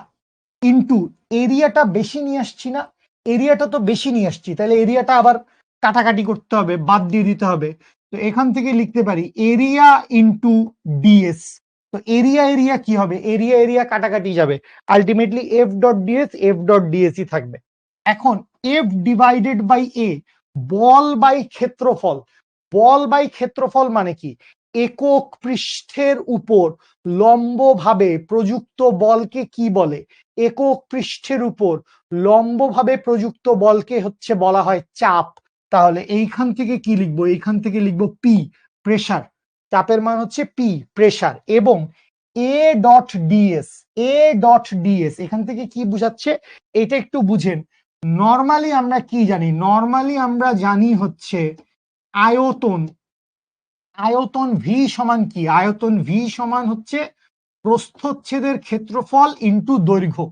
[SPEAKER 1] ইন্টু, এরিয়াটা বেশি নিয়ে আসছি না, এরিয়াটা তো বেশি নিয়ে আসছি, তাহলে এরিয়াটা আবার কাটাকাটি করতে হবে, বাদ দিয়ে দিতে হবে। তো এখান থেকে লিখতে পারি এরিয়া ইন্টু ডিএস। তো এরিয়া এরিয়া কি হবে, এরিয়া এরিয়া কাটাকাটি যাবে, ultimately F dot DS, F dot ডিএসই থাকবে। এখন এফ ডিভাইডেড বাই এ, বল বাই ক্ষেত্রফল। বল বাই ক্ষেত্রফল মানে কি, একক পৃষ্ঠের উপর লম্বভাবে প্রযুক্ত বলকে কি বলে, একক পৃষ্ঠের উপর লম্বভাবে প্রযুক্ত বলকে হচ্ছে বলা হয় চাপ। তাহলে এইখান থেকে কি লিখবো, এইখান থেকে লিখবো পি, প্রেসার। চাপের মান হচ্ছে পি, প্রেসার। এবং A dot DS, A dot DS এখান থেকে কি বুঝাচ্ছে, এটা একটু বুঝেন। নর্মালি আমরা কি জানি, নর্মালি আমরা জানি হচ্ছে আয়তন, আয়তন ভি সমান কি, আয়তন ভি সমান হচ্ছে প্রস্থচ্ছেদের ক্ষেত্রফল ইন্টু দৈর্ঘ্য।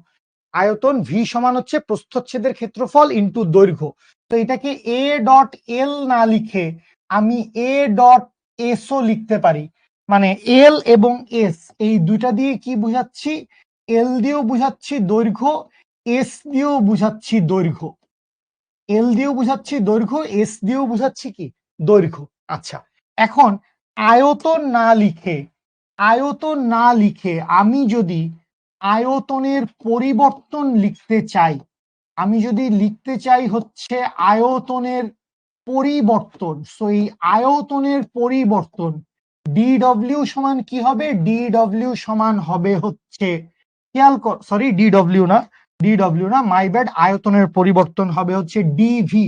[SPEAKER 1] আয়তন ভি সমান হচ্ছে প্রস্থচ্ছেদের ক্ষেত্রফল ইন্টু দৈর্ঘ্য। তো এটাকে এ ডট এল না লিখে আমি এ ডট এসও লিখতে পারি। মানে এল এবং এস এই দুইটা দিয়ে কি বুঝাচ্ছি, এল দিয়েও বুঝাচ্ছি দৈর্ঘ্য, এস দিয়েও বুঝাচ্ছি দৈর্ঘ্য, এল দিয়েও বুঝাচ্ছি দৈর্ঘ্য, এস দিয়েও বুঝাচ্ছি কি দৈর্ঘ্য। আচ্ছা, এখন আয়তন না লিখে, আয়তন না লিখে আমি যদি আয়তনের পরিবর্তন লিখতে চাই, আমি যদি লিখতে চাই হচ্ছে আয়তনের পরিবর্তন, সো এই আয়তনের পরিবর্তন ডিডব্লিউ সমান কি হবে, ডিডব্লিউ সমান হবে হচ্ছে, খেয়াল কর, সরি ডিডব্লিউ না, ডিডব্লিউ না, মাই ব্যাড, আয়তনের পরিবর্তন হবে হচ্ছে ডিভি,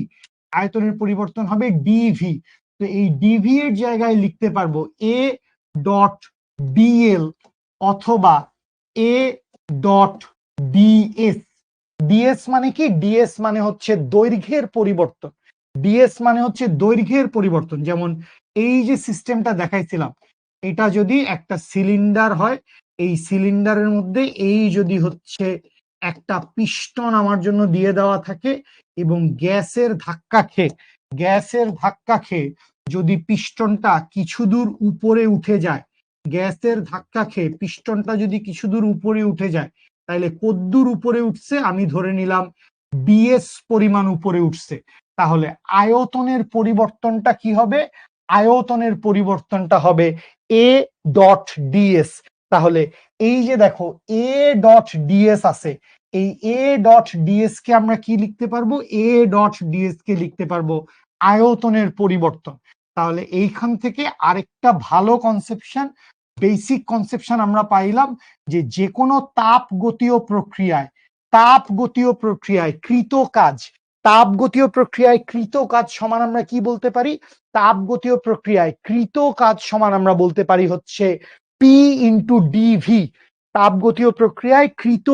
[SPEAKER 1] আয়তনের পরিবর্তন হবে ডিভি। তো এই ডিভি এর জায়গায় লিখতে পারবো এ ডট ডিএল অথবা এ ডট ডিএস। ডিএস মানে কি, ডিএস মানে হচ্ছে দৈর্ঘ্যের পরিবর্তন, ডিএস মানে হচ্ছে দৈর্ঘ্যের পরিবর্তন। যেমন এই যে সিস্টেমটা দেখাইছিলাম, এটা যদি একটা সিলিন্ডার হয়, এই সিলিন্ডারের মধ্যে এই যদি হচ্ছে একটা পিস্টন আমার জন্য দিয়ে দেওয়া থাকে এবং গ্যাসের ধাক্কা খেয়ে যদি পিস্টনটা কিছু দূর উপরে উঠে যায়, গ্যাসের ধাক্কা খেয়ে পিস্টনটা যদি কিছু দূর উপরে উঠে যায়, তাহলে কদ্দূর উপরে উঠছে আমি ধরে নিলাম ডিএস পরিমাণ উপরে উঠছে। তাহলে আয়তনের পরিবর্তনটা কি হবে? আয়তনের পরিবর্তনটা হবে এ ডট ডিএস। তাহলে এই যে দেখো এ ডট ডিএস আছে, এই এ ডট ডিএস কে আমরা কি লিখতে পারবো? এ ডট ডিএস কে লিখতে পারবো আয়তনের পরিবর্তন। তাহলে এইখান থেকে আরেকটা ভালো কনসেপশন, বেসিক কনসেপশন আমরা পাইলাম যে কোনো তাপগতীয় প্রক্রিয়ায় কৃত কাজ সমান আমরা কি বলতে পারি? তাপগতীয় প্রক্রিয়ায় কৃত কাজ সমান আমরা বলতে পারি হচ্ছে পি ইন্টু ডিভি। তাপগতীয় প্রক্রিয়ায় কৃত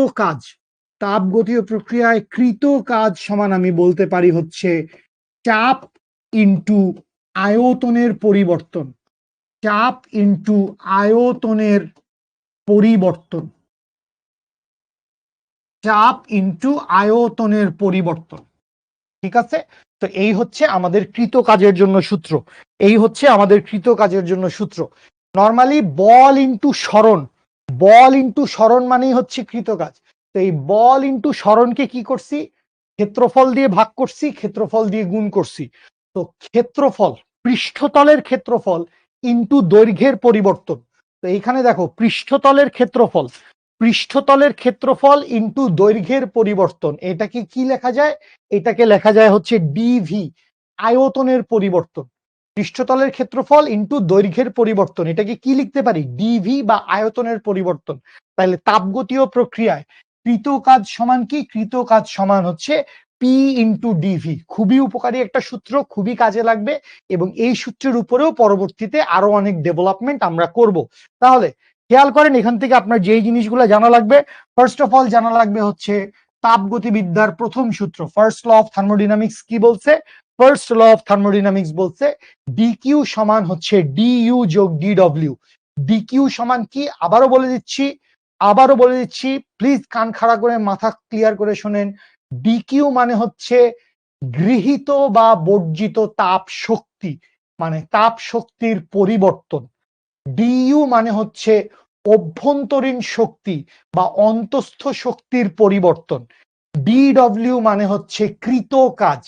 [SPEAKER 1] কাজ সমান আমি বলতে পারি হচ্ছে চাপ ইন্টু আয়তনের পরিবর্তন। ঠিক আছে? তো এই হচ্ছে আমাদের কৃত কাজের জন্য সূত্র। নর্মালি বল ইন্টু সরণ মানেই হচ্ছে কৃত কাজ। তো এই বল ইন্টু সরণকে কি করছি? ক্ষেত্রফল দিয়ে ভাগ করছি, ক্ষেত্রফল দিয়ে গুণ করছি। তো পৃষ্ঠতলের ক্ষেত্রফল ইন্টু দৈর্ঘ্যের পরিবর্তন। তো এইখানে দেখো পৃষ্ঠতলের ক্ষেত্রফল ইন্টু দৈর্ঘ্যের পরিবর্তন, এটাকে কি লেখা যায়? এটাকে লেখা যায় হচ্ছে ডিভি, আয়তনের পরিবর্তন। পৃষ্ঠতলের ক্ষেত্রফল ইন্টু দৈর্ঘ্যের পরিবর্তন, এটাকে কি লিখতে পারি? ডিভি বা আয়তনের পরিবর্তন। তাহলে তাপগতীয় প্রক্রিয়ায় কৃত কাজ সমান কি? কৃত কাজ সমান হচ্ছে পি ইন্টু ডিভি। খুবই উপকারী একটা সূত্র, খুবই কাজে লাগবে এবং এই সূত্রের উপরেও পরবর্তীতে আরো অনেক ডেভেলপমেন্ট আমরা করব। তাহলে খেয়াল করেন, এখান থেকে আপনার যেই জিনিসগুলো জানা লাগবে, ফার্স্ট অফ অল জানা লাগবে হচ্ছে তাপগতিবিদ্যার প্রথম সূত্র। ফার্স্ট ল অফ থার্মোডাইনামিক্স কি বলছে? ফার্স্ট ল অফ থার্মোডাইনামিক্স বলছে ডিকিউ সমান হচ্ছে ডিইউ যোগ ডিডব্লিউ। ডিকিউ সমান কি? আবারও বলে দিচ্ছি, প্লিজ কান খাড়া করে মাথা ক্লিয়ার করে শোনেন। ডিকিউ মানে হচ্ছে গৃহীত বা বর্জিত তাপ শক্তি, মানে তাপ শক্তির পরিবর্তন। ডিইউ মানে হচ্ছে অভ্যন্তরীণ শক্তি বা অন্তস্থ শক্তির পরিবর্তন। ডিডব্লিউ মানে হচ্ছে কৃত কাজ,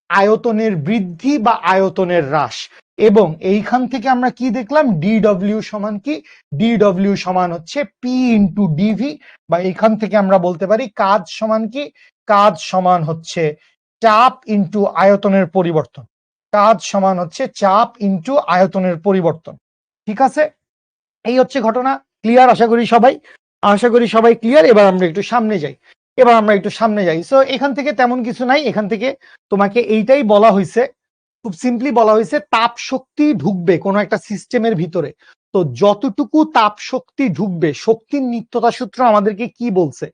[SPEAKER 1] আয়তনের বৃদ্ধি বা আয়তনের হ্রাস। এবং এইখান থেকে আমরা কি দেখলাম? ডিডব্লিউ সমান কি? ডিডব্লিউ সমান হচ্ছে পি ইন্টু ডিভি, বা এখান থেকে আমরা বলতে পারি কাজ সমান কি? কাজ সমান হচ্ছে চাপ ইন্টু আয়তনের পরিবর্তন। ঠিক আছে? এই হচ্ছে ঘটনা। ক্লিয়ার? আশা করি সবাই ক্লিয়ার। এবার আমরা একটু সামনে যাই। সো এখান থেকে তেমন কিছু নাই, এখান থেকে তোমাকে এইটাই বলা হয়েছে, খুব সিম্পলি বলা হয়েছে তাপ শক্তি ঢুকবে কোন একটা সিস্টেমের ভিতরে। তো যতটুকু তাপ শক্তি ঢুকবে, শক্তির নিত্যতা সূত্র আমাদেরকে কি বলছে?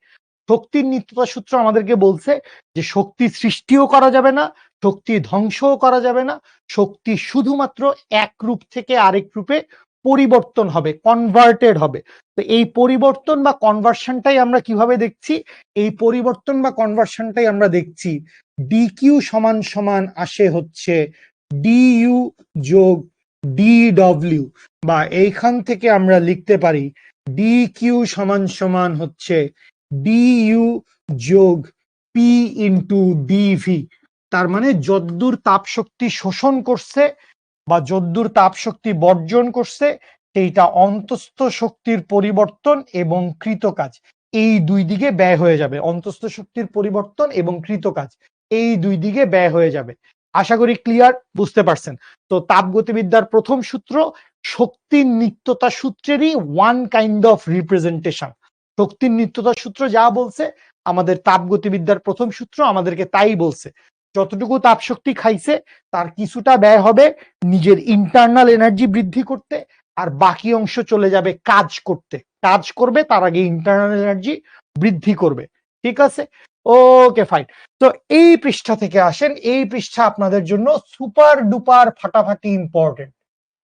[SPEAKER 1] শক্তির নিত্যতা সূত্র আমাদেরকে বলছে যে শক্তি সৃষ্টিও করা যাবে না, শক্তি ধ্বংসও করা যাবে না, শক্তি শুধুমাত্র এক রূপ থেকে আরেক রূপে পরিবর্তন হবে, কনভার্টেড হবে। তো এই পরিবর্তন বা কনভার্সনটাই আমরা কিভাবে দেখছি? এই পরিবর্তন বা কনভার্সনটাই আমরা দেখছি ডিকিউ সমান সমান আসে হচ্ছে ডিইউ যোগ ডিডব্লিউ, বা এইখান থেকে আমরা লিখতে পারি ডিকিউ সমান সমান হচ্ছে ডিইউ যোগ পি ইন্টু ডিভি। তার মানে যদ্দূর তাপ শক্তি শোষণ করছে বা যদ্দূর তাপ শক্তি বর্জন করছে, সেইটা অন্তস্থ শক্তির পরিবর্তন এবং কৃত কাজ, এই দুই দিকে ব্যয় হয়ে যাবে। অন্তস্থ শক্তির পরিবর্তন এবং কৃত কাজ, এই দুই দিকে ব্যয় হয়ে যাবে। আশা করি ক্লিয়ার, বুঝতে পারছেন? তো তাপগতিবিদ্যার প্রথম সূত্র শক্তির নিত্যতা সূত্রেরই ওয়ান কাইন্ড অফ রিপ্রেজেন্টেশন। শক্তির নিত্যতা সূত্র যা বলছে, আমাদের তাপগতিবিদ্যার প্রথম সূত্র আমাদেরকে তাই বলছে। যতটুকু তাপ শক্তি খাইছে তার কিছুটা ব্যয় হবে নিজের ইন্টারনাল এনার্জি বৃদ্ধি করতে, আর বাকি অংশ চলে যাবে কাজ করবে, তার আগে ইন্টারনাল এনার্জি বৃদ্ধি করবে। ঠিক আছে? ওকে, ফাইন। তো এই পৃষ্ঠা থেকে আসেন, এই পৃষ্ঠা আপনাদের জন্য সুপার ডুপার ফাটাফাটি ইম্পর্টেন্ট।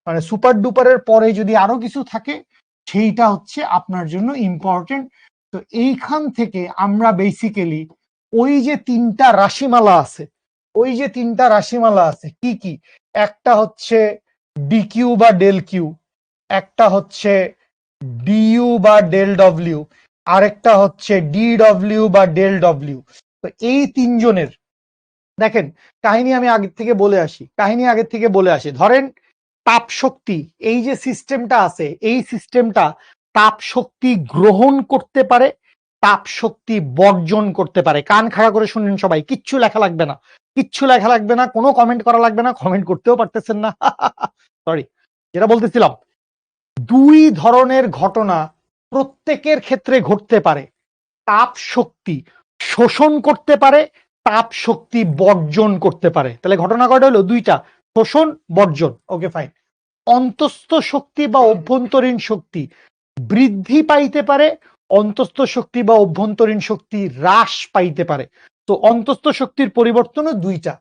[SPEAKER 1] মানে সুপার ডুপারের পরে যদি আরো কিছু থাকে সেইটা হচ্ছে আপনার জন্য ইম্পর্টেন্ট। তো এইখান থেকে আমরা বেসিক্যালি ওই যে তিনটা রাশিমালা আছে কি কি, একটা হচ্ছে ডিকিউ বা ডেল কিউ, একটা হচ্ছে ডিইউ বা ডেল ডব্লিউ, আরেকটা হচ্ছে ডিডব্লিউ বা ডেল ডব্লিউ। তো এই তিনজনের দেখেন কাহিনী আমি আগের থেকে বলে আসি। ধরেন তাপ শক্তি, এই যে সিস্টেমটা আছে, এই সিস্টেমটা তাপ শক্তি গ্রহণ করতে পারে, তাপ শক্তি বর্জন করতে পারে। কান খাড়া করে শুনলেন সবাই, কিচ্ছু লেখা লাগবে না, কোনো কমেন্ট করা লাগবে না, কমেন্ট করতেও পারতেছেন না। সরি, যেটা বলতেছিলাম, দুই ধরনের ঘটনা প্রত্যেকের ক্ষেত্রে ঘটতে পারে। তাপ শক্তি শোষণ করতে পারে, তাপ শক্তি বর্জন করতে পারে। তাহলে ঘটনা কয়টা হলো? দুইটা, শোষণ বর্জন। Okay fine. অন্তস্থ শক্তি বা অভ্যন্তরীণ শক্তি বৃদ্ধি পাইতে পারে, অন্তস্থ শক্তি বা অভ্যন্তরীণ শক্তি হ্রাস পাইতে পারে। তো অন্তস্থ শক্তির পরিবর্তনও দুইটা।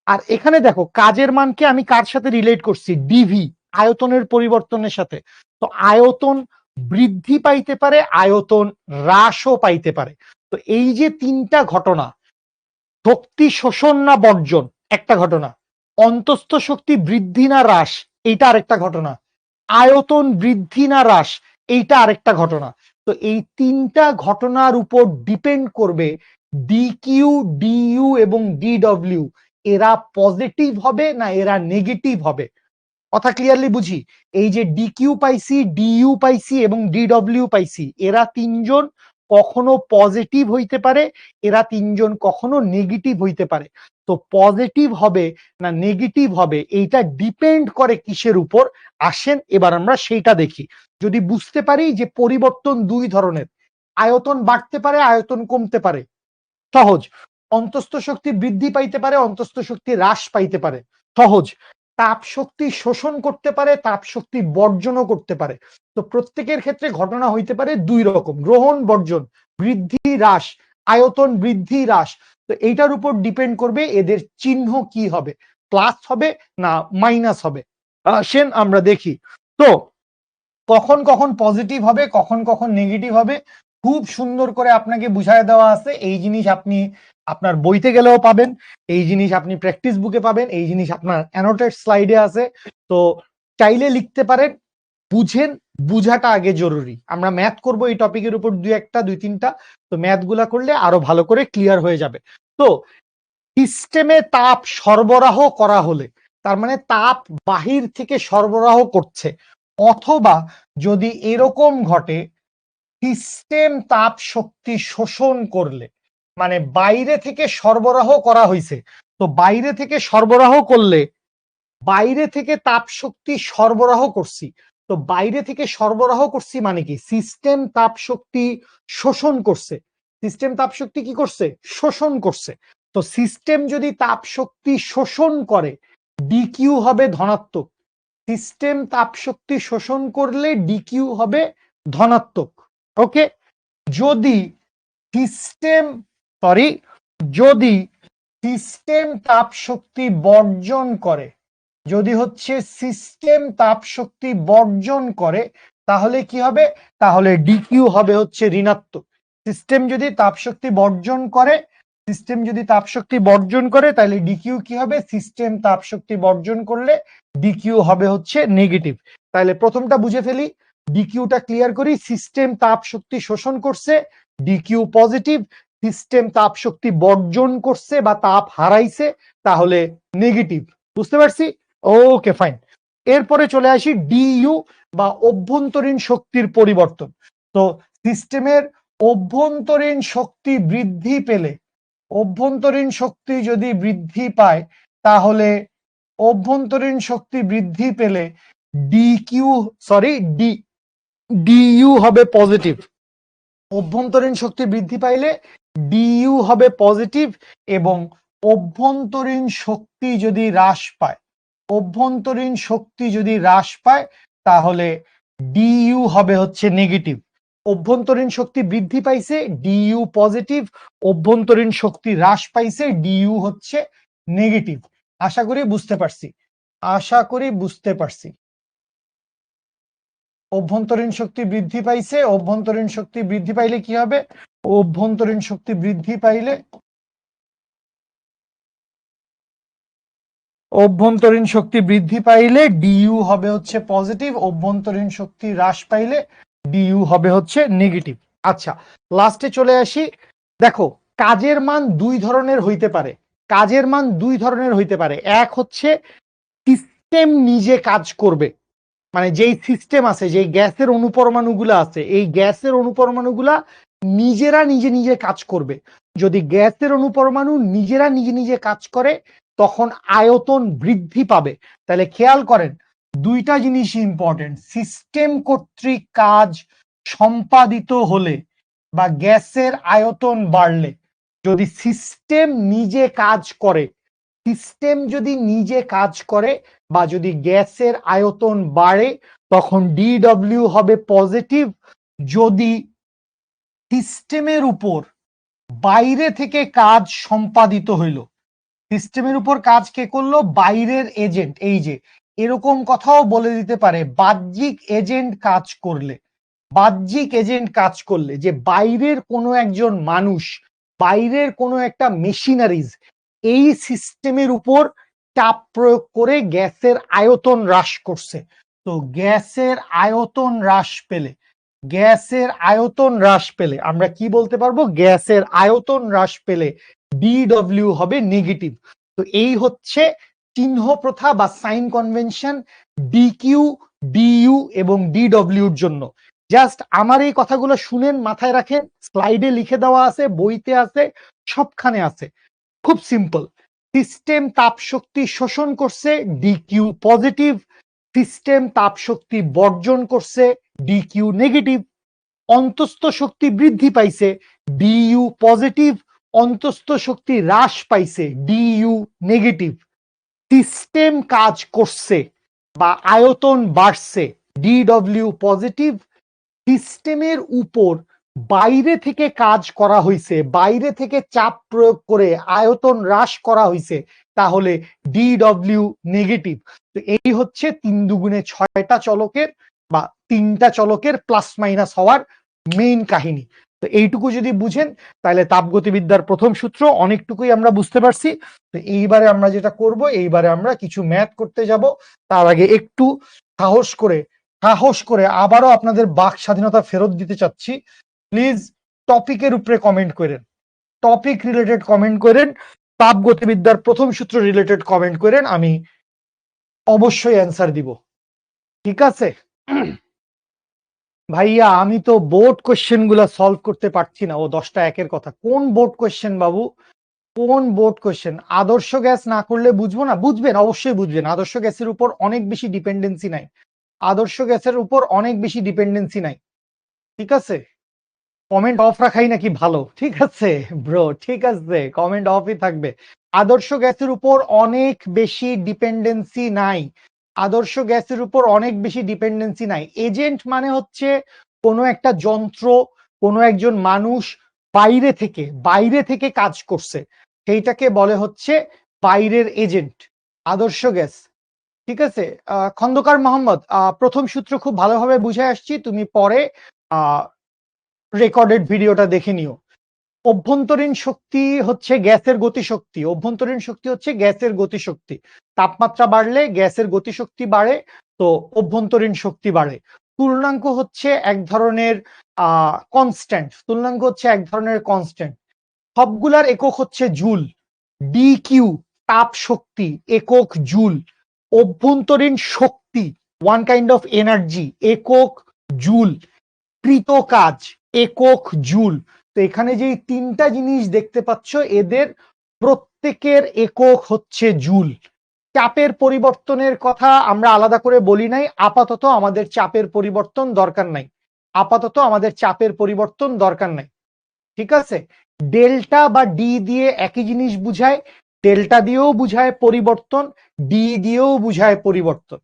[SPEAKER 1] আর এখানে দেখো কাজের মানকে আমি কার সাথে রিলেট করছি? ডিভি, আয়তনের পরিবর্তনের সাথে। তো আয়তন বৃদ্ধি পাইতে পারে, আয়তন হ্রাসও পাইতে পারে। তো এই যে তিনটা ঘটনা, শক্তি শোষণ না বর্জন একটা ঘটনা, অন্তস্থ শক্তি বৃদ্ধি না হ্রাস এইটা আরেকটা ঘটনা, আয়তন বৃদ্ধি না হ্রাস এইটা আরেকটা ঘটনা। তো এই তিনটা ঘটনার উপর ডিপেন্ড করবে ডিকিউ, ডিইউ এবং ডিডব্লিউ এরা পজিটিভ হবে না এরা নেগেটিভ হবে। কথা ক্লিয়ারলি বুঝি? এই যে ডিকিউ পাইছি, ডিইউ পাইছি এবং ডিডব্লিউ পাইছি, এরা তিনজন কখনো পজিটিভ হইতে পারে, এরা তিনজন কখনো নেগেটিভ হইতে পারে। তো পজিটিভ হবে না নেগেটিভ হবে এইটা ডিপেন্ড করে কিসের উপর? আসেন এবার আমরা সেইটা দেখি। যদি বুঝতে পারি যে পরিবর্তন দুই ধরনের, আয়তন বাড়তে পারে, আয়তন কমতে পারে, সহজ। অন্তস্থ শক্তি বৃদ্ধি পাইতে পারে, অন্তস্থ শক্তি হ্রাস পাইতে পারে, সহজ। তাপ শক্তি শোষণ করতে পারে, তাপ শক্তি বর্জনও করতে পারে। তো প্রত্যেকের ক্ষেত্রে ঘটনা হইতে পারে দুই রকম, গ্রহণ বর্জন, বৃদ্ধি হ্রাস, আয়তন বৃদ্ধি হ্রাস। তো এইটার উপর ডিপেন্ড করবে এদের চিহ্ন কি হবে, প্লাস হবে না মাইনাস হবে। আসেন আমরা দেখি। তো কখন কখন পজিটিভ হবে, কখন কখন নেগেটিভ হবে, খুব সুন্দর করে আপনাকে বুঝায় দেওয়া আছে। এই জিনিস আপনি আপনার বইতে গেলেও পাবেন, এই জিনিস আপনি প্র্যাকটিস বুকে পাবেন, এই জিনিস আপনার অ্যানোটেড স্লাইডে আছে। তো চাইলে লিখতে পারেন, বুঝেন, বুঝাটা আগে জরুরি। আমরা ম্যাথ করব এই টপিকের উপর দুই তিনটা, তো ম্যাথ গুলা করলে আরো ভালো করে ক্লিয়ার হয়ে যাবে। তো সিস্টেমে তাপ সরবরাহ করা হলে, তার মানে তাপ বাহির থেকে সরবরাহ করছে, অথবা যদি এরকম ঘটে সিস্টেম তাপ শক্তি শোষণ করলে, মানে বাইরে থেকে সরবরাহ করা হয়েছে, তো বাইরে থেকে সরবরাহ করলে, বাইরে থেকে তাপ শক্তি সরবরাহ করছি, তো বাইরে থেকে সরবরাহ করছি মানে কি? সিস্টেম তাপ শক্তি শোষণ করছে, সিস্টেম তাপ শক্তি কি করছে? শোষণ করছে। তো সিস্টেম যদি তাপ শক্তি শোষণ করে, ডিকিউ হবে ধনাত্মক। সিস্টেম তাপ শক্তি শোষণ করলে ডিকিউ হবে ধনাত্মক। ওকে। যদি সিস্টেম সরি যদি সিস্টেম তাপ শক্তি বর্জন করে, যদি হচ্ছে সিস্টেম তাপ শক্তি বর্জন করে, তাহলে কি হবে? তাহলে ডিকিউ হবে হচ্ছে ঋণাত্মক। সিস্টেম যদি তাপ শক্তি বর্জন করে, সিস্টেম যদি তাপ শক্তি বর্জন করে তাহলে ডিকিউ কি হবে? সিস্টেম তাপ শক্তি বর্জন করলে ডিকিউ হবে হচ্ছে নেগেটিভ। তাহলে প্রথমটা বুঝে ফেলি, ডিকিউটা ক্লিয়ার করি। সিস্টেম তাপ শক্তি শোষণ করছে, ডিকিউ পজিটিভ। সিস্টেম তাপ শক্তি বর্জন করছে বা তাপ হারাইছে, তাহলে নেগেটিভ। বুঝতে পারছি? Okay fine. এরপরে চলে আসি ডিইউ বা অভ্যন্তরীণ শক্তির পরিবর্তন। তো সিস্টেমের অভ্যন্তরীণ শক্তি বৃদ্ধি পেলে, অভ্যন্তরীণ শক্তি যদি বৃদ্ধি পায়, তাহলে অভ্যন্তরীণ শক্তি বৃদ্ধি পেলে ডিইউ হবে পজিটিভ। অভ্যন্তরীণ শক্তি বৃদ্ধি পাইলে ডিইউ হবে পজিটিভ, এবং অভ্যন্তরীণ শক্তি যদি হ্রাস পায়, অভ্যন্তরীণ শক্তি যদি হ্রাস পায় তাহলে ডিইউ হবে হচ্ছে নেগেটিভ। অভ্যন্তরীণ শক্তি বৃদ্ধি পাইছে, ডিইউ পজিটিভ। অভ্যন্তরীণ শক্তি হ্রাস পাইছে, ডিইউ হচ্ছে নেগেটিভ। আশা করি বুঝতে পারছি। অভ্যন্তরীণ শক্তি বৃদ্ধি পাইছে, অভ্যন্তরীণ শক্তি বৃদ্ধি পাইলে কি হবে? অভ্যন্তরীণ শক্তি বৃদ্ধি পাইলে ডিইউ হবে হচ্ছে পজিটিভ, অভ্যন্তরীণ শক্তি হ্রাস পাইলে ডিইউ হবে হচ্ছে নেগেটিভ। আচ্ছা, লাস্টে চলে আসি। দেখো, কাজের মান দুই ধরনের হইতে পারে। এক হচ্ছে সিস্টেম নিজে কাজ করবে, মানে যেই সিস্টেম আছে, যেই গ্যাসের অনুপরমাণুগুলো আছে, এই গ্যাসের অনুপরমাণুগুলা নিজেরা নিজে নিজে কাজ করবে। যদি গ্যাসের অনুপরমাণু নিজেরা নিজে নিজে কাজ করে তখন আয়তন বৃদ্ধি পাবে। তাহলে খেয়াল করেন, দুইটা জিনিস ইম্পর্টেন্ট। সিস্টেম কর্তৃক কাজ সম্পাদিত হলে বা গ্যাসের আয়তন বাড়লে, যদি সিস্টেম নিজে কাজ করে, বা যদি গ্যাসের আয়তন বাড়ে তখন ডিডব্লিউ হবে পজিটিভ। যদি সিস্টেমের উপর বাইরে থেকে কাজ সম্পাদিত হইল, সিস্টেমের উপর কাজ কে করলো? বাইরের এজেন্ট। এই যে এরকম কথাও বলে দিতে পারে, বাহ্যিক এজেন্ট কাজ করলে, যে বাইরের কোনো একজন মানুষ, বাইরের কোনো একটা মেশিনারিজ এই সিস্টেমের উপর চাপ প্রয়োগ করে গ্যাসের আয়তন হ্রাস করছে। তো গ্যাসের আয়তন হ্রাস পেলে আমরা কি বলতে পারবো? গ্যাসের আয়তন হ্রাস পেলে ডিডব্লিউ হবে নেগেটিভ। তো এই হচ্ছে চিহ্ন প্রথা বা সাইন কনভেনশন ডিকিউ, ডিইউ এবং ডিডব্লিউর জন্য। জাস্ট আমার এই কথাগুলো শুনেন, মাথায় রাখেন, স্লাইডে লিখে দেওয়া আছে, বইতে আছে, সবখানে আছে। খুব সিম্পল। সিস্টেম তাপ শক্তি শোষণ করছে, ডিকিউ পজিটিভ। সিস্টেম তাপ শক্তি বর্জন করছে, ডিকিউ নেগেটিভ। অন্তস্থ শক্তি বৃদ্ধি পাইছে, ডিইউ পজিটিভ। অন্তস্থ শক্তি হ্রাস পাইছে, ডিইউ নেগেটিভ। সিস্টেম কাজ করছে বা আয়তন বাড়ছে, ডিডব্লিউ পজিটিভ। সিস্টেমের উপর বাইরে থেকে কাজ করা হয়েছে, বাইরে থেকে চাপ প্রয়োগ করে আয়তন হ্রাস করা হয়েছে, তাহলে ডিডব্লিউ নেগেটিভ। তো এই হচ্ছে 3×6টা চলকের বা 3টা চলকের প্লাস মাইনাস হওয়ার মেইন কাহিনী। তো এইটুকু যদি বুঝেন তাহলে তাপগতিবিদ্যার প্রথম সূত্র অনেকটুকুই আমরা বুঝতে পারছি। তো এইবারে আমরা যেটা করব, এইবারে আমরা কিছু ম্যাথ করতে যাব। তার আগে একটু সাহস করে আবারও আপনাদের বাক স্বাধীনতা ফেরত দিতে চাচ্ছি। প্লিজ টপিকের উপরে কমেন্ট করেন, টপিক রিলেটেড কমেন্ট করেন, তাপগতিবিদ্যার প্রথম সূত্র রিলেটেড কমেন্ট করেন, আমি অবশ্যই অ্যান্সার দিব। ঠিক আছে ভাইয়া? আমি তো বোর্ড কোশ্চেন গুলা সলভ করতে পারছি না। ও 10টা একের কথা, কোন বোর্ড কোশ্চেন বাবু? কোন বোর্ড কোশ্চেন? আদর্শ গ্যাস না করলে বুঝবো না? বুঝবেন, অবশ্যই বুঝবেন। আদর্শ গ্যাসের উপর অনেক বেশি ডিপেন্ডেন্সি নাই। ঠিক আছে, কমেন্ট অফ রাখাই নাকি ভালো? ঠিক আছে ব্রো, ঠিক আছে, কমেন্ট অফই থাকবে। আদর্শ গ্যাসের উপর অনেক বেশি ডিপেন্ডেন্সি নাই। এজেন্ট মানে হচ্ছে কোনো একটা যন্ত্র, কোনো একজন মানুষ বাইরে থেকে কাজ করছে, সেইটাকে বলে হচ্ছে বাইরের এজেন্ট, আদর্শ গ্যাস। ঠিক আছে খন্দকার মোহাম্মদ, প্রথম সূত্র খুব ভালোভাবে বুঝে আসছি, তুমি পরে রেকর্ডেড ভিডিওটা দেখে নিও। অভ্যন্তরীণ শক্তি হচ্ছে গ্যাসের গতিশক্তি। তাপমাত্রা বাড়লে গ্যাসের গতিশক্তি বাড়ে, তো অভ্যন্তরীণ শক্তি বাড়ে। তুলনাঙ্ক হচ্ছে এক ধরনের কনস্ট্যান্ট। সবগুলার একক হচ্ছে জুল। ডিকিউ তাপ শক্তি, একক জুল। অভ্যন্তরীণ শক্তি, ওয়ান কাইন্ড অফ এনার্জি, একক জুল। কৃত কাজ, একক জুল। তো এখানে যে 3টা জিনিস দেখতে পাচ্ছ, এদের প্রত্যেকের একক হচ্ছে জুল। চাপের পরিবর্তনের কথা আমরা আলাদা করে বলি নাই, আপাতত আমাদের চাপের পরিবর্তন দরকার নাই। ঠিক আছে, ডেল্টা বা ডি দিয়ে একই জিনিস বুঝায়, ডেল্টা দিয়েও বুঝায় পরিবর্তন, ডি দিয়েও বুঝায় পরিবর্তন।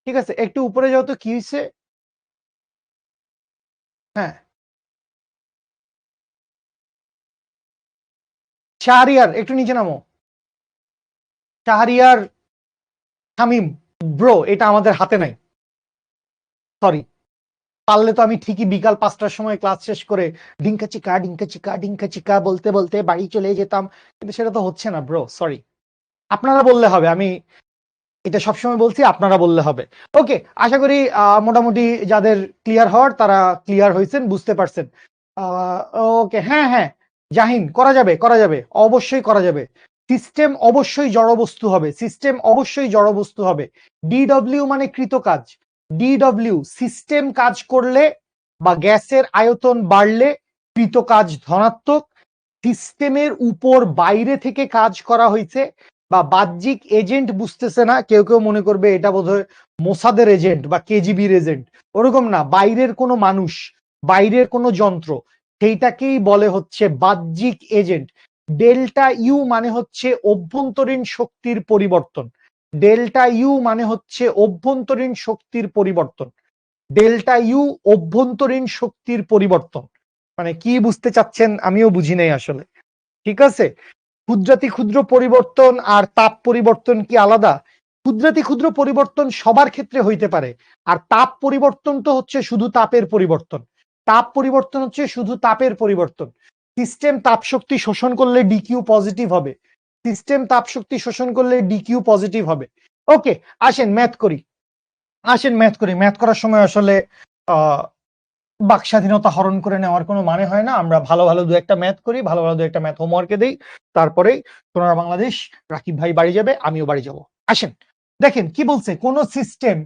[SPEAKER 1] ঠিক আছে, একটু উপরে যাও তো, কি হয়েছে? হ্যাঁ, শাহরিয়ার একটু নিচে নামো। শাহরিয়ার, শামিম, ব্রো এটা আমাদের হাতে নাই, সরি। পারলে তো আমি ঠিকই বিকাল 5টার সময় ক্লাস শেষ করে ডিঙ্কা চিকা ডিঙ্কা চিকা ডিঙ্কা চিকা বলতে বলতে বাড়ি চলে যেতাম, কিন্তু সেটা তো হচ্ছে না ব্রো, সরি। আপনারা বললে হবে, আমি এটা সবসময় বলছি, আপনারা বললে হবে। ওকে, আশা করি মোটামুটি যাদের ক্লিয়ার হওয়ার তারা ক্লিয়ার হয়েছেন, বুঝতে পারছেন। ওকে, হ্যাঁ হ্যাঁ, জাহিন, করা যাবে, করা যাবে, অবশ্যই করা যাবে। সিস্টেম অবশ্যই জড়বস্তু হবে, সিস্টেম অবশ্যই জড়বস্তু হবে। ডিডব্লিউ মানে কৃতকাজ। ডিডব্লিউ সিস্টেম কাজ করলে বা গ্যাসের আয়তন বাড়লে কৃতকাজ ধনাত্মক। সিস্টেমের উপর বাইরে থেকে কাজ করা হয়েছে বা বাহ্যিক এজেন্ট বুঝতেছে না, কেউ কেউ মনে করবে এটা বোধহয় মোসাদের এজেন্ট বা কেজিবির এজেন্ট, ওরকম না, বাইরের কোনো মানুষ, বাইরের কোনো যন্ত্র, সেইটাকেই বলে হচ্ছে বাহ্যিক এজেন্ট। ডেল্টা ইউ মানে হচ্ছে অভ্যন্তরীণ শক্তির পরিবর্তন। ডেল্টা ইউ মানে হচ্ছে অভ্যন্তরীণ শক্তির পরিবর্তন। ডেল্টা ইউ অভ্যন্তরীণ শক্তির পরিবর্তন মানে কি বুঝতে চাচ্ছেন আমিও বুঝি নাই আসলে। ঠিক আছে, ক্ষুদ্রাতি ক্ষুদ্র পরিবর্তন আর তাপ পরিবর্তন কি আলাদা? ক্ষুদ্রাতি ক্ষুদ্র পরিবর্তন সবার ক্ষেত্রে হইতে পারে, আর তাপ পরিবর্তন তো হচ্ছে শুধু তাপের পরিবর্তন। তাপ পরিবর্তন হচ্ছে শুধু তাপের পরিবর্তন। সিস্টেম তাপ শক্তি শোষণ করলে ডিকিউ পজিটিভ হবে। সিস্টেম তাপ শক্তি শোষণ করলে ডিকিউ পজিটিভ হবে। ওকে, আসেন ম্যাথ করি, আসেন ম্যাথ করি। ম্যাথ করার সময় আসলে আহ বাক স্বাধীনতা হরণ করে নেওয়ার কোনো মানে হয় না। আমরা ভালো ভালো দু একটা ম্যাথ করি, ভালো ভালো দু একটা ম্যাথ হোমওয়ার্কে দিই, তারপরে সোনার বাংলাদেশ, রাকিব ভাই বাড়ি যাবে, আমিও বাড়ি যাব। আসেন দেখেন কি বলছে, কোন সিস্টেম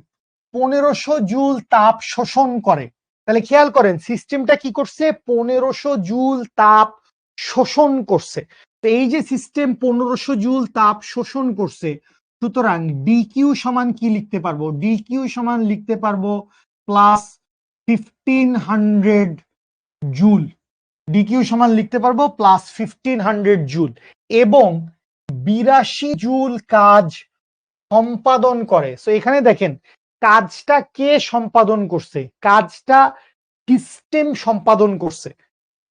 [SPEAKER 1] 1500 জুল তাপ শোষণ করে। তাহলে খেয়াল করেন সিস্টেমটা কি করছে, 1500 জুল তাপ শোষণ করছে। তো এই যে সিস্টেম 1500 জুল তাপ শোষণ করছে, সুতরাং ডিকিউ সমান কি লিখতে পারবো? ডিকিউ সমান লিখতে পারবো প্লাস 1500 জুল। ডিকিউ সমান লিখতে পারবো প্লাস 1500 জুল, এবং 82 জুল কাজ সম্পাদন করে। সো এখানে দেখেন কাজটা কে সম্পাদন করছে, কাজটা সিস্টেম সম্পাদন করছে।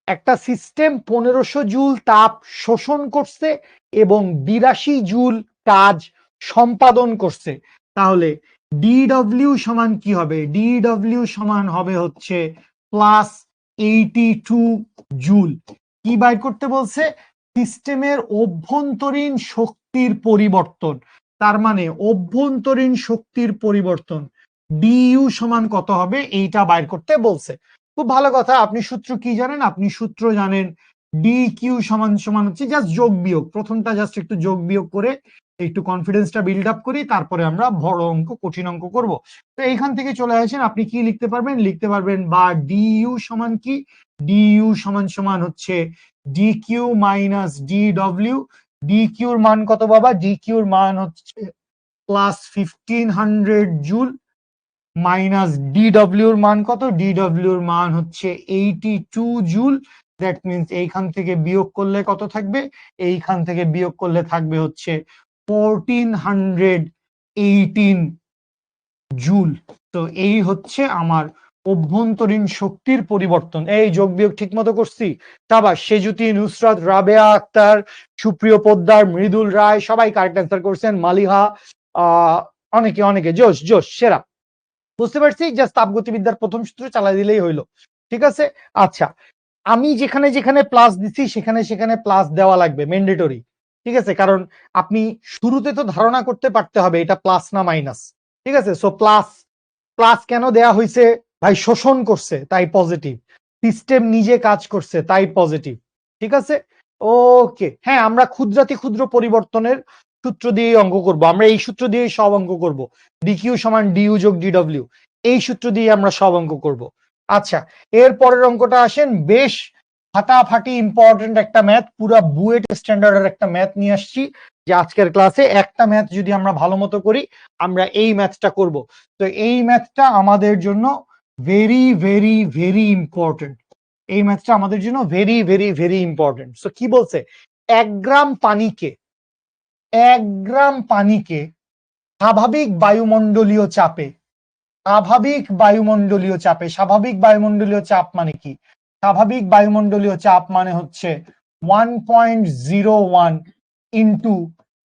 [SPEAKER 1] একটা সিস্টেম 1500 জুল তাপ শোষণ করছে এবং 82 জুল কাজ সম্পাদন করছে। তাহলে ডিডব্লিউ সমান কি হবে? ডিডব্লিউ সমান হবে হচ্ছে প্লাস 82 জুল। কি বাইর করতে বলছে? সিস্টেমের অভ্যন্তরীণ শক্তির পরিবর্তন। তার মানে অভ্যন্তরীণ শক্তির পরিবর্তন ডিইউ সমান কত হবে এইটা বাইর করতে বলছে। খুব ভালো কথা, আপনি সূত্র কি জানেন? আপনি সূত্র জানেন ডি কিউ সমান সমান হচ্ছে জাস্ট যোগ বিয়োগ, প্রথমটা জাস্ট একটু যোগ বিয়োগ করে একটু কনফিডেন্সটা বিল্ড আপ করি, তারপরে আমরা বড় অঙ্ক কঠিন অঙ্ক করব। তো এইখান থেকে চলে আসেন, আপনি কি লিখতে পারবেন? লিখতে পারবেন বা ডিইউ সমান কি, ডিইউ সমান সমান হচ্ছে D Q minus DW. D কিউর মান কত বাবা? ডি কিউর মান হচ্ছে প্লাস 1500 জুল মাইনাস ডিডব্লিউর মান কত? ডিডব্লিউর মান হচ্ছে 82 জুল। দ্যাট মিনস এইখান থেকে বিয়োগ করলে কত থাকবে? এইখান থেকে বিয়োগ করলে থাকবে হচ্ছে 1418 জুল। তো এই হচ্ছে আমার অভ্যন্তরীণ শক্তির পরিবর্তন। এই যোগ বিয়োগ ঠিক মতো করছি? সাবাস, সেজুতি, নুসরাত, রাবেয়া আক্তার, সুপ্রিয় পোদ্দার, মৃদুল রায়, সবাই কারেক্ট অ্যান্সার করছেন। মালিহা, অনেকে অনেকে, জোশ জোশ, সেরা। বুঝতে পারছি, জাস্ট তাপগতিবিদ্যার প্রথম সূত্র চালাই দিলেই হইলো। ঠিক আছে, আচ্ছা, আমি যেখানে যেখানে প্লাস দিচ্ছি সেখানে সেখানে প্লাস দেওয়া লাগবে, ম্যান্ডেটরি। ঠিক আছে, কারণ আপনি শুরুতে তো ধারণা করতে পারতে হবে এটা প্লাস না মাইনাস। ঠিক আছে, সো প্লাস, প্লাস কেন দেয়া হয়েছে? ভাই শোষণ করছে তাই পজিটিভ, সিস্টেম নিজে কাজ করছে তাই পজিটিভ। ঠিক আছে, ওকে, হ্যাঁ, আমরা ক্ষুদ্রাতি ক্ষুদ্র পরিবর্তনের সূত্র দিয়ে অঙ্ক করব, আমরা এই সূত্র দিয়ে সব অঙ্ক করব। ডিকিউ সমান ডিইউ যোগ ডিডব্লিউ, এই সূত্র দিয়ে আমরা সব অঙ্ক করব। আচ্ছা, এর পরের অঙ্কটা আসেন, বেশ ফাটাফাটি ইম্পর্টেন্ট একটা ম্যাথ, পুরা বুয়েট স্ট্যান্ডার্ডের একটা ম্যাথ নিয়ে আসছি, যে আজকের ক্লাসে একটা ম্যাথ যদি আমরা ভালো মতো করি আমরা এই ম্যাথটা করব। তো এই ম্যাথটা আমাদের জন্য ভেরি ভেরি ভেরি ইম্পর্টেন্ট। এই ম্যাথটা আমাদের জন্য very very very important. So কি বলছে? 1 গ্রাম পানিকে, 1 গ্রাম পানিকে স্বাভাবিক বায়ুমণ্ডলীয় চাপে, স্বাভাবিক বায়ুমণ্ডলীয় চাপে, স্বাভাবিক বায়ুমণ্ডলীয় চাপ মানে কি? স্বাভাবিক বায়ুমণ্ডলীয় চাপ মানে হচ্ছে 1.01 ইন্টু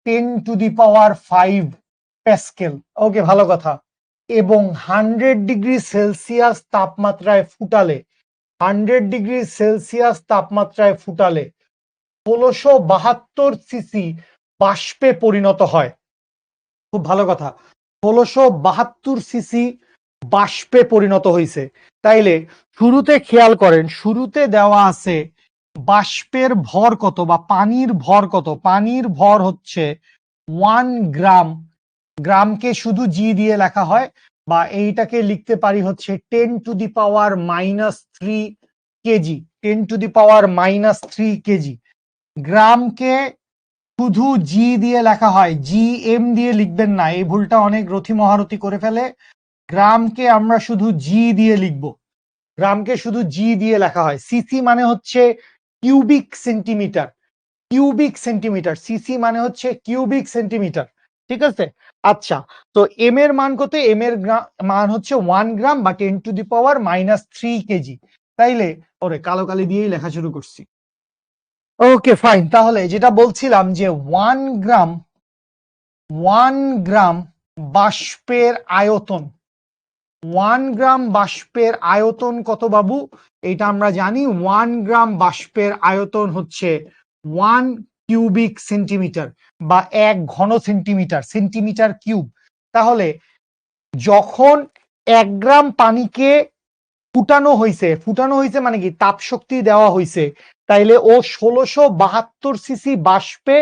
[SPEAKER 1] 10⁵ প্যাসকেল। ওকে, ভালো কথা, এবং 100 ডিগ্রি সেলসিয়াস তাপমাত্রায় ফুটালে 100 ডিগ্রি সেলসিয়াস তাপমাত্রায় ফুটালে 1672 সিসি বাষ্পে পরিণত হয়। খুব ভালো কথা, 1672 সিসি বাষ্পে পরিণত হয়েছে। তাইলে শুরুতে খেয়াল করেন, শুরুতে দেওয়া আছে বাষ্পের ভর কত বা পানির ভর কত। পানির ভর হচ্ছে 1 গ্রাম। গ্রামকে শুধু জি দিয়ে লেখা হয়, বা এইটাকে লিখতে পারি হচ্ছে 10⁻³ কেজি। 10⁻³ কেজি। গ্রামকে শুধু জি দিয়ে লেখা হয়, জি এম দিয়ে লিখবেন না, এই ভুলটা অনেক রথী মহারথী করে ফেলে। গ্রামকে আমরা শুধু জি দিয়ে লিখব, গ্রামকে শুধু জি দিয়ে লেখা হয়। সিসি মানে হচ্ছে cubic centimetre, cubic centimetre. CC মানে হচ্ছে কিউবিক সেন্টিমিটার, ঠিক আছে। আচ্ছা, তো এম এর মান কত? এম এর মান হচ্ছে 1 গ্রাম বা 10⁻³ কেজি। তাইলে ওরে কালো কালি দিয়েই লেখা শুরু করছি। ওকে ফাইন, তাহলে যেটা বলছিলাম যে 1 গ্রাম বাষ্পের আয়তন, 1 গ্রাম বাষ্পের আয়তন কত বাবু? এটা আমরা জানি, 1 গ্রাম বাষ্পের আয়তন হচ্ছে 1 কিউবিক সেন্টিমিটার বা 1 ঘন সেন্টিমিটার, সেন্টিমিটার কিউব। তাহলে যখন 1 গ্রাম পানিকে ফুটানো হয়েছে, ফুটানো হয়েছে মানে কি তাপ শক্তি দেওয়া হয়েছে, তাইলে ও 1672 সিসি বাষ্পে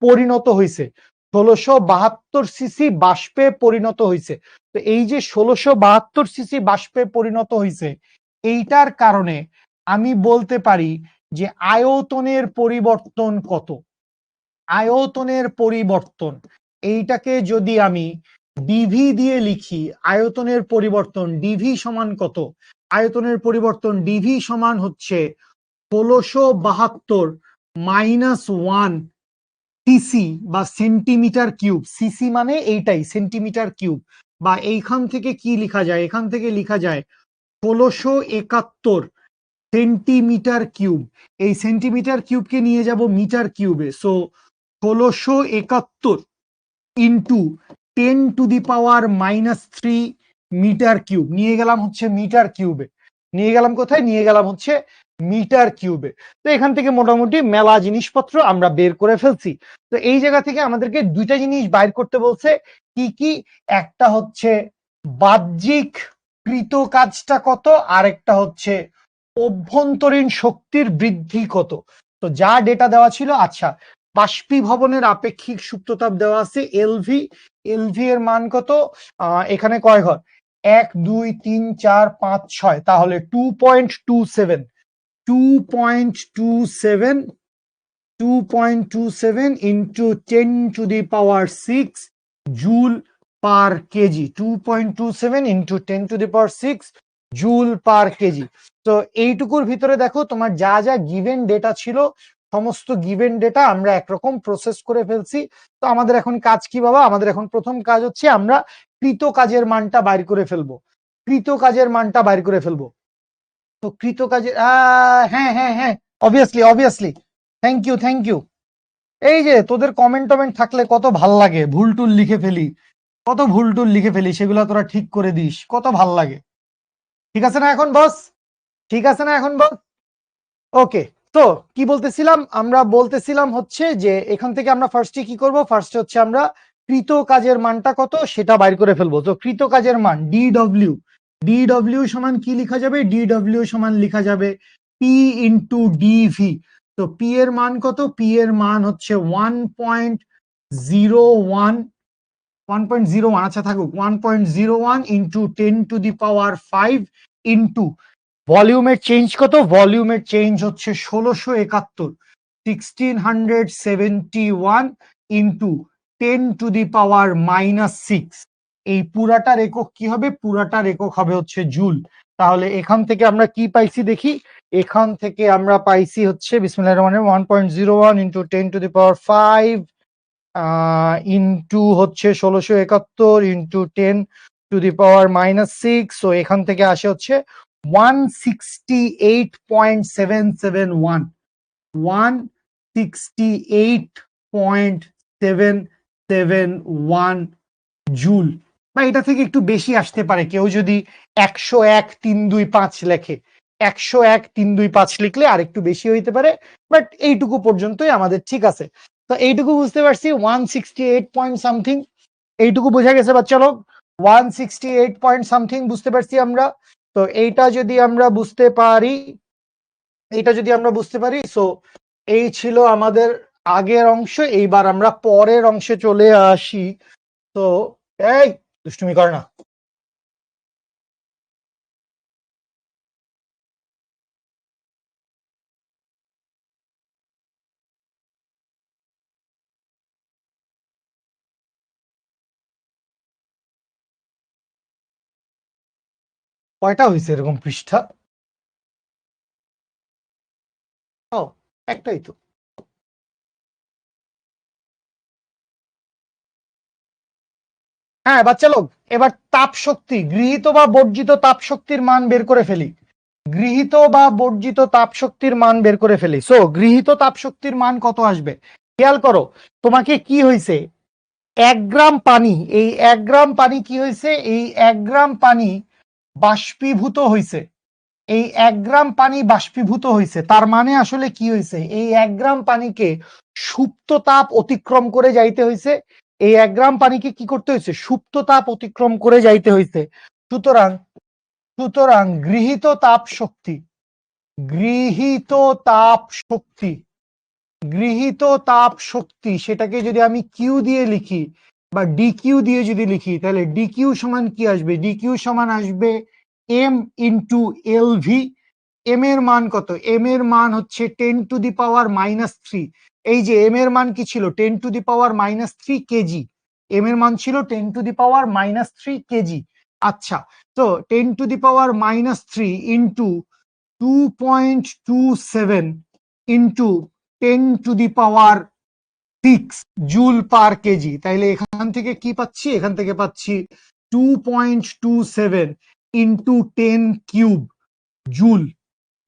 [SPEAKER 1] পরিণত হয়েছে। 1672 সিসি বাষ্পে পরিণত হয়েছে। তো এই যে 1672 সিসি বাষ্পে পরিণত হয়েছে, এইটার কারণে আমি বলতে পারি যে আয়তনের পরিবর্তন কত। আয়তনের পরিবর্তন, এইটাকে যদি আমি ডিভি দিয়ে লিখি, আয়তনের পরিবর্তন ডিভি সমান কত? আয়তনের পরিবর্তন ডিভি সমান হচ্ছে 1672 - 1 সিসি বা সেন্টিমিটার কিউব। সিসি মানে এইটাই, সেন্টিমিটার কিউব। বা এইখান থেকে কি লেখা যায়? এখান থেকে লেখা যায় 1671 সেন্টিমিটার কিউব। এই সেন্টিমিটার কিউবকে নিয়ে যাব মিটার কিউবে। সো 1671 ইন্টু 10⁻³ মিটার কিউব নিয়ে গেলাম হচ্ছে মিটার কিউবে। নিয়ে গেলাম কোথায়? নিয়ে গেলাম হচ্ছে মিটার কিউবে। তো এখান থেকে মোটামুটি মেলা জিনিসপত্র আমরা বের করে ফেলছি। তো এই জায়গা থেকে আমাদেরকে দুইটা জিনিস বাইর করতে বলছে। কি কি? একটা হচ্ছে বাহ্যিক কৃত কাজটা কত, আর একটা হচ্ছে অভ্যন্তরীণ শক্তির বৃদ্ধি কত। তো যা ডেটা দেওয়া ছিল, আচ্ছা, বাষ্পীভবনের আপেক্ষিক সুপ্ততাপ দেওয়া আছে এলভি। এলভি এর মান কত? এখানে কয় ঘর? 1 2 3 4 5 6, তাহলে 2.27, 2.27, 2.27 into 10⁶ joule per KG. 2.27 into 10⁶ joule per KG. তো এইটুকুর ভিতরে দেখো তোমার যা যা গিভেন ডেটা ছিল, সমস্ত গিভেন ডেটা আমরা একরকম প্রসেস করে ফেলছি। তো আমাদের এখন কাজ কি বাবা? আমাদের এখন প্রথম কাজ হচ্ছে আমরা কৃত কাজের মানটা বাইর করে ফেলবো। কৃত কাজের মানটা বাইর করে ফেলবো। তো কৃত কাজের হ্যাঁ হ্যাঁ হ্যাঁ, obviously obviously, thank you thank you. এই যে তোদের কমেন্ট টমেন্ট থাকলে কত ভাল লাগে, ভুল টুল লিখে ফেলি, কত ভুল টুল লিখে ফেলি, সেগুলো তোরা ঠিক করে দিস, কত ভাল লাগে। ঠিক আছে না এখন বস? ঠিক আছে না এখন বস? ওকে। তো কি বলতেছিলাম? আমরা বলতেছিলাম হচ্ছে যে এখান থেকে আমরা ফার্স্টে কি করব? ফার্স্টে হচ্ছে আমরা কৃত কাজের মানটা কত সেটা বাইর করে ফেলবো। তো কৃত কাজের মান ডিডব্লিউ, ডিডব্লিউ সমান কি লেখা যাবে? ডিডব্লিউ সমান লেখা যাবে পি ইন্টু ডিভি। তো পি এর মান কত? পি এর মান হচ্ছে 1.01, 1.01, আচ্ছা থাকুক, 1.01 ইন্টু 10⁵ ইন্টু ভলিউমের চেঞ্জ কত? ভলিউমের চেঞ্জ হচ্ছে 1671, 1671 ইন্টু 10⁻⁻6। এই পুরাটার একক কি হবে? পুরাটার একক হবে হচ্ছে জুল। তাহলে এখান থেকে আমরা কি পাইছি দেখি। এখান থেকে আমরা পাইছি হচ্ছে বিসমিল্লাহির রহমানির রহিম 1.01 ইন্টু 10⁵ ইন্টু হচ্ছে 1671 ইন্টু 10⁻⁻6। সো এখান থেকে আসে হচ্ছে 168.771, 168.771 জুল। বা এটা থেকে একটু বেশি আসতে পারে। কেউ যদি 101.325 লেখে, 101.325 লিখলে আর একটু বেশি হইতে পারে, বাট এইটুকু পর্যন্তই আমাদের ঠিক আছে। তো এইটুকু বুঝতে পারছি 168 পয়েন্ট সামথিং, এইটুকু বোঝা গেছে বাচ্চা লোক। 168 পয়েন্ট সামথিং বুঝতে পারছি আমরা। তো এইটা যদি আমরা বুঝতে পারি, সো এই ছিল আমাদের আগের অংশ। এইবার আমরা পরের অংশে চলে আসি। তো এই দুষ্টুমি করে না। কয়টা হয়েছে এরকম পৃষ্ঠা? ও, একটাই তো। হ্যাঁ বাচ্চা লোক, এবার তাপ শক্তি, গৃহীত বা বর্জিত তাপ শক্তির মান বের করে ফেলি। গৃহীত বা বর্জিত তাপ শক্তির মান বের করে ফেলি। সো গৃহীত তাপ শক্তির মান কত আসবে? খেয়াল করো, তোমাকে কি হয়েছে, 1 গ্রাম পানি, এই 1 গ্রাম পানি কি হয়েছে, এই 1 গ্রাম পানি বাষ্পীভূত হয়েছে। এই 1 গ্রাম পানি বাষ্পীভূত হয়েছে, তার মানে আসলে কি হয়েছে, এই 1 গ্রাম পানিকে সুপ্ত তাপ অতিক্রম করে যাইতে হয়েছে। এই 1 গ্রাম পানিকে কি করতে হয়েছে, সুপ্ত তাপ অতিক্রম করে যাইতে হয়েছে। সুতরাং সুতরাং গৃহীত তাপ শক্তি, গৃহীত তাপ শক্তি, গৃহীত তাপ শক্তি, সেটাকে যদি আমি কিউ দিয়ে লিখি বা ডিকিউ দিয়ে যদি লিখি, তাহলে ডিকিউ সমান কি আসবে, ডিকিউ সমান আসবে M into L V. M এর মান কত, এম এর মান হচ্ছে 10⁻³ এই যে এম এর মান কি ছিল, 10⁻³ কেজি। এম এর মান ছিল 10⁻³ কেজি। আচ্ছা, তো 10⁻³ into 2.27 into 10⁶ joule per KG. তাইলে এখান থেকে কি পাচ্ছি, এখান থেকে পাচ্ছি 2.27 ইন্টু 10³ জুল।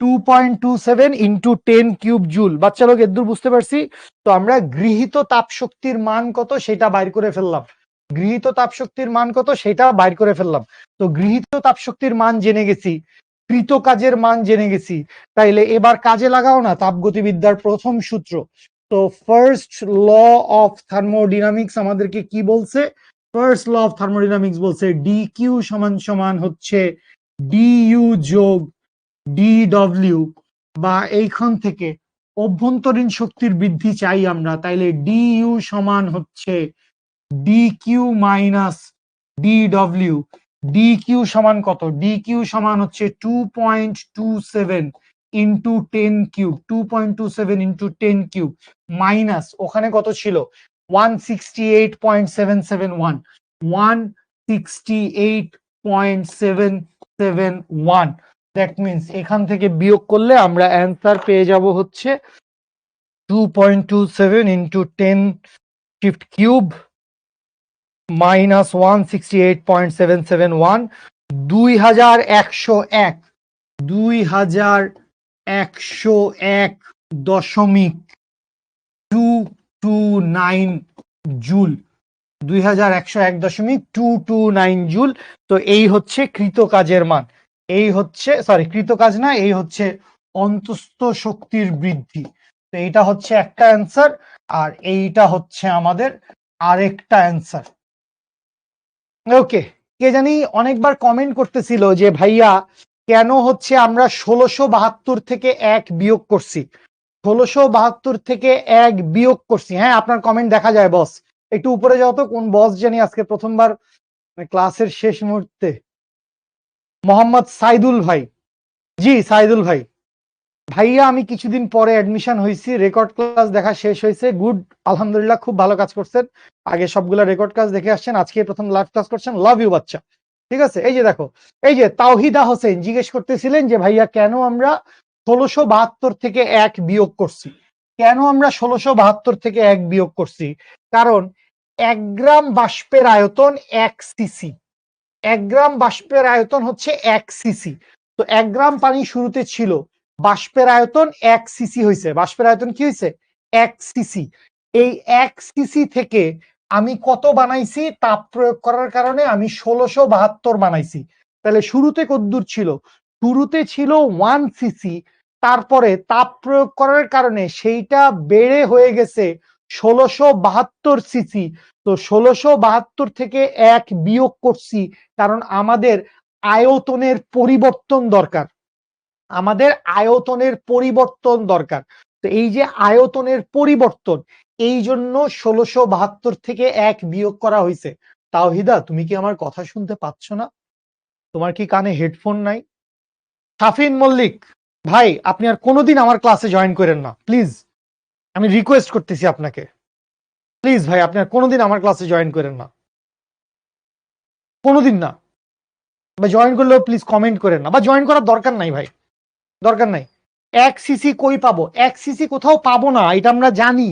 [SPEAKER 1] 2.27 into 10³ joule. বাচ্চা লোক এদূর বুঝতে পারছি। তো আমরা গৃহীত তাপ শক্তির মান কত সেটা বাইর করে ফেললাম, গৃহীত তাপ শক্তির মান কত সেটা বাইর করে ফেললাম। তো গৃহীত তাপ শক্তির মান জেনে গেছি, কৃত কাজের মান জেনে গেছি, তাইলে এবার কাজে লাগাও না তাপগতিবিদ্যার প্রথম সূত্র। তো ফার্স্ট ল অফ থার্মোডাইনামিক্স আমাদেরকে কি বলছে, ফার্স্ট ল অফ থার্মোডাইনামিক্স বলছে ডি কিউ সমান সমান হচ্ছে ডিইউ যোগ ডিডব্লিউ, বা এইখান থেকে অভ্যন্তরীণ শক্তির বৃদ্ধি চাই আমরা, তাইলে ডিইউ সমান হচ্ছে ডিকিউ মাইনাস ডিডব্লিউ। ডিকিউ সমান কত, ডিকিউ সমান হচ্ছে 2.27 ইন্টু 10³ 2.27 ইন্টু 10³ মাইনাস ওখানে কত ছিল 168.771, 168.771। দ্যাট মিনস এখান থেকে বিয়োগ করলে আমরা অ্যান্সার পেয়ে যাব হচ্ছে 2.27 ইন্টু 10³ মাইনাস 168.771, 2101, 2101.229 জুল, 2101.229 জুল। তো এই হচ্ছে কৃত কাজের মান, এই হচ্ছে সরি কৃত কাজ না, এই হচ্ছে অন্তস্থ শক্তির বৃদ্ধি। তো এইটা হচ্ছে একটা অ্যান্সার, আর এইটা হচ্ছে আমাদের আরেকটা অ্যান্সার। ওকে, কে জানি অনেকবার কমেন্ট করতেছিল যে ভাইয়া কেন হচ্ছে আমরা 1672 থেকে 1 বিয়োগ করছি, 1672 থেকে 1 বিয়োগ করছি। হ্যাঁ আপনার কমেন্ট দেখা যায় বস, একটু উপরে যাও তো, কোন বস জানি আজকে প্রথমবার ক্লাসের শেষ মুহূর্তে। মোহাম্মদ সাইদুল ভাই, জি সাইদুল ভাই। ভাইয়া আমি কিছুদিন পরে অ্যাডমিশন হয়েছি, রেকর্ড ক্লাস দেখা শেষ হয়েছে, গুড আলহামদুলিল্লাহ, খুব ভালো কাজ করছেন। আগে সবগুলা রেকর্ড ক্লাস দেখে আসছেন, আজকে প্রথম লাইভ ক্লাস করছেন, লাভ ইউ বাচ্চা। ঠিক আছে, এই যে দেখো, এই যে তাওহিদা হোসেন জিজ্ঞেস করতেছিলেন যে ভাইয়া কেন আমরা 1672 থেকে 1 বিয়োগ করছি, কেন আমরা 1672 থেকে 1 বিয়োগ করছি, কারণ 1 গ্রাম বাষ্পের আয়তন 1 সিসি, 1 গ্রাম বাষ্পের আয়তন হচ্ছে 1 সিসি। তো 1 গ্রাম পানি শুরুতে ছিল, বাষ্পের আয়তন 1 সিসি হয়েছে, বাষ্পের আয়তন কি হয়েছে 1 সিসি। এই 1 সিসি থেকে আমি কত বানাইছি? তাপ প্রয়োগ করার কারণে আমি 1672 বানাইছি। তাহলে শুরুতে কতদূর ছিল? শুরুতে ছিল 1 সিসি, তারপরে তাপ প্রয়োগ করার কারণে সেইটা বেড়ে হয়ে গেছে 1672 সিসি। তো 1672 থেকে 1 বিয়োগ করছি, কারণ আমাদের আয়তনের পরিবর্তন দরকার। আমাদের আয়তনের পরিবর্তন দরকার। তো এই যে আয়তনের পরিবর্তন, এই জন্য 1672 থেকে 1 বিয়োগ করা হয়েছে। তাওহিদা, তুমি কি আমার কথা শুনতে পাচ্ছ না? তোমার কি কানে হেডফোন নাই? শাফিন মল্লিক ভাই, আপনি আর কোনোদিন আমার ক্লাসে জয়েন করেন না প্লিজ, আমি রিকোয়েস্ট করতেছি আপনাকে। প্লিজ ভাই, আপনি আর কোনোদিন আমার ক্লাসে জয়েন করেন না, কোনোদিন না। বা জয়েন করলেও প্লিজ কমেন্ট করেন না, বা জয়েন করার দরকার নাই ভাই, দরকার নাই। 1 সিসি কই পাবো? 1 সিসি কোথাও পাবো না, এটা আমরা জানি।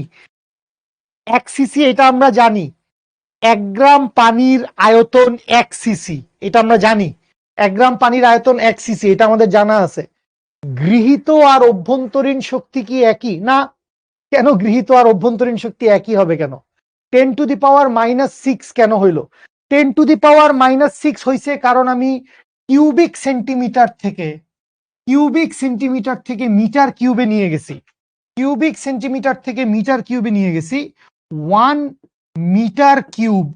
[SPEAKER 1] 1 সিসি এটা আমরা জানি। 1 গ্রাম পানির আয়তন 1 সিসি, এটা আমরা জানি। 1 গ্রাম পানির আয়তন 1 সিসি, এটা আমাদের জানা আছে। গৃহীত আর অভ্যন্তরীণ শক্তি কি একই? না। কেন গৃহীত আর অভ্যন্তরীণ শক্তি একই হবে কেন? 10⁻⁻6 কেন হইল? 10⁻⁻6 হইছে কারণ আমি কিউবিক সেন্টিমিটার থেকে মিটার কিউবে নিয়ে গেছি। কিউবিক সেন্টিমিটার থেকে মিটার কিউবে নিয়ে গেছি। 1 মিটার কিউব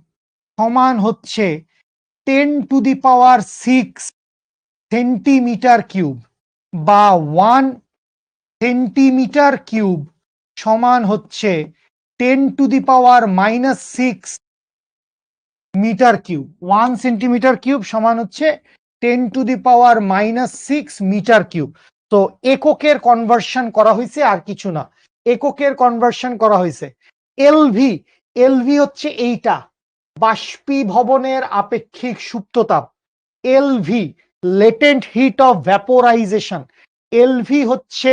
[SPEAKER 1] সমান হচ্ছে 10⁻6 সেন্টিমিটার কিউব, বা 1 সেন্টিমিটার কিউব সমান হচ্ছে 10⁻⁻6 মিটার কিউব। 1 সেন্টিমিটার কিউব সমান হচ্ছে 10⁻⁻6 মিটার কিউব। তো এককের কনভার্সন করা হয়েছে, আর কিছু না। এককের কনভার্সন করা হয়েছে। এলভি, এলভি হচ্ছে এইটা, বাষ্পীভবনের আপেক্ষিক সুপ্ততাপ। LV, latent heat of vaporisation. LV হচ্ছে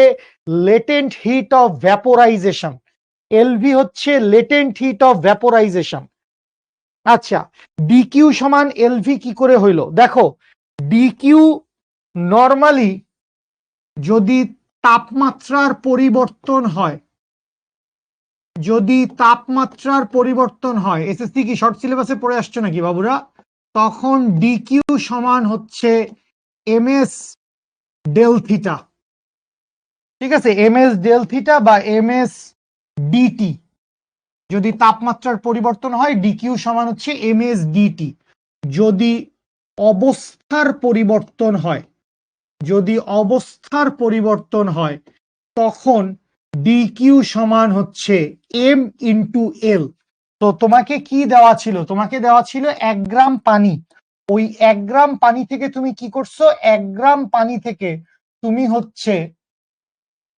[SPEAKER 1] latent heat of vaporisation. LV হচ্ছে লেটেন্ট হিট অফ ভ্যাপোরাইজেশন। আচ্ছা, ডিকিউ সমান এলভি কি করে হইল? দেখো, ডিকিউ নরমালি যদি তাপমাত্রার পরিবর্তন হয়, যদি তাপমাত্রার পরিবর্তন হয়, এসএসসি কি শর্ট সিলেবাসে পড়ে আসছো নাকি বাবুরা? তখন ডিকিউ সমান হচ্ছে এমএস ডেল থিটা। ঠিক আছে, এমএস ডেল থিটা বা এমএস ডিটি। যদি তাপমাত্রার পরিবর্তন হয়, ডিকিউ সমান হচ্ছে এমএস ডিটি। যদি অবস্থার পরিবর্তন হয়, যদি অবস্থার পরিবর্তন হয়, তখন ডিকিউ সমান হচ্ছে এম ইন্টু এল। তো তোমাকে কি দেওয়া ছিল? তোমাকে দেওয়া ছিল 1 গ্রাম পানি। ওই 1 গ্রাম পানি থেকে তুমি কি করছো? 1 গ্রাম পানি থেকে তুমি হচ্ছে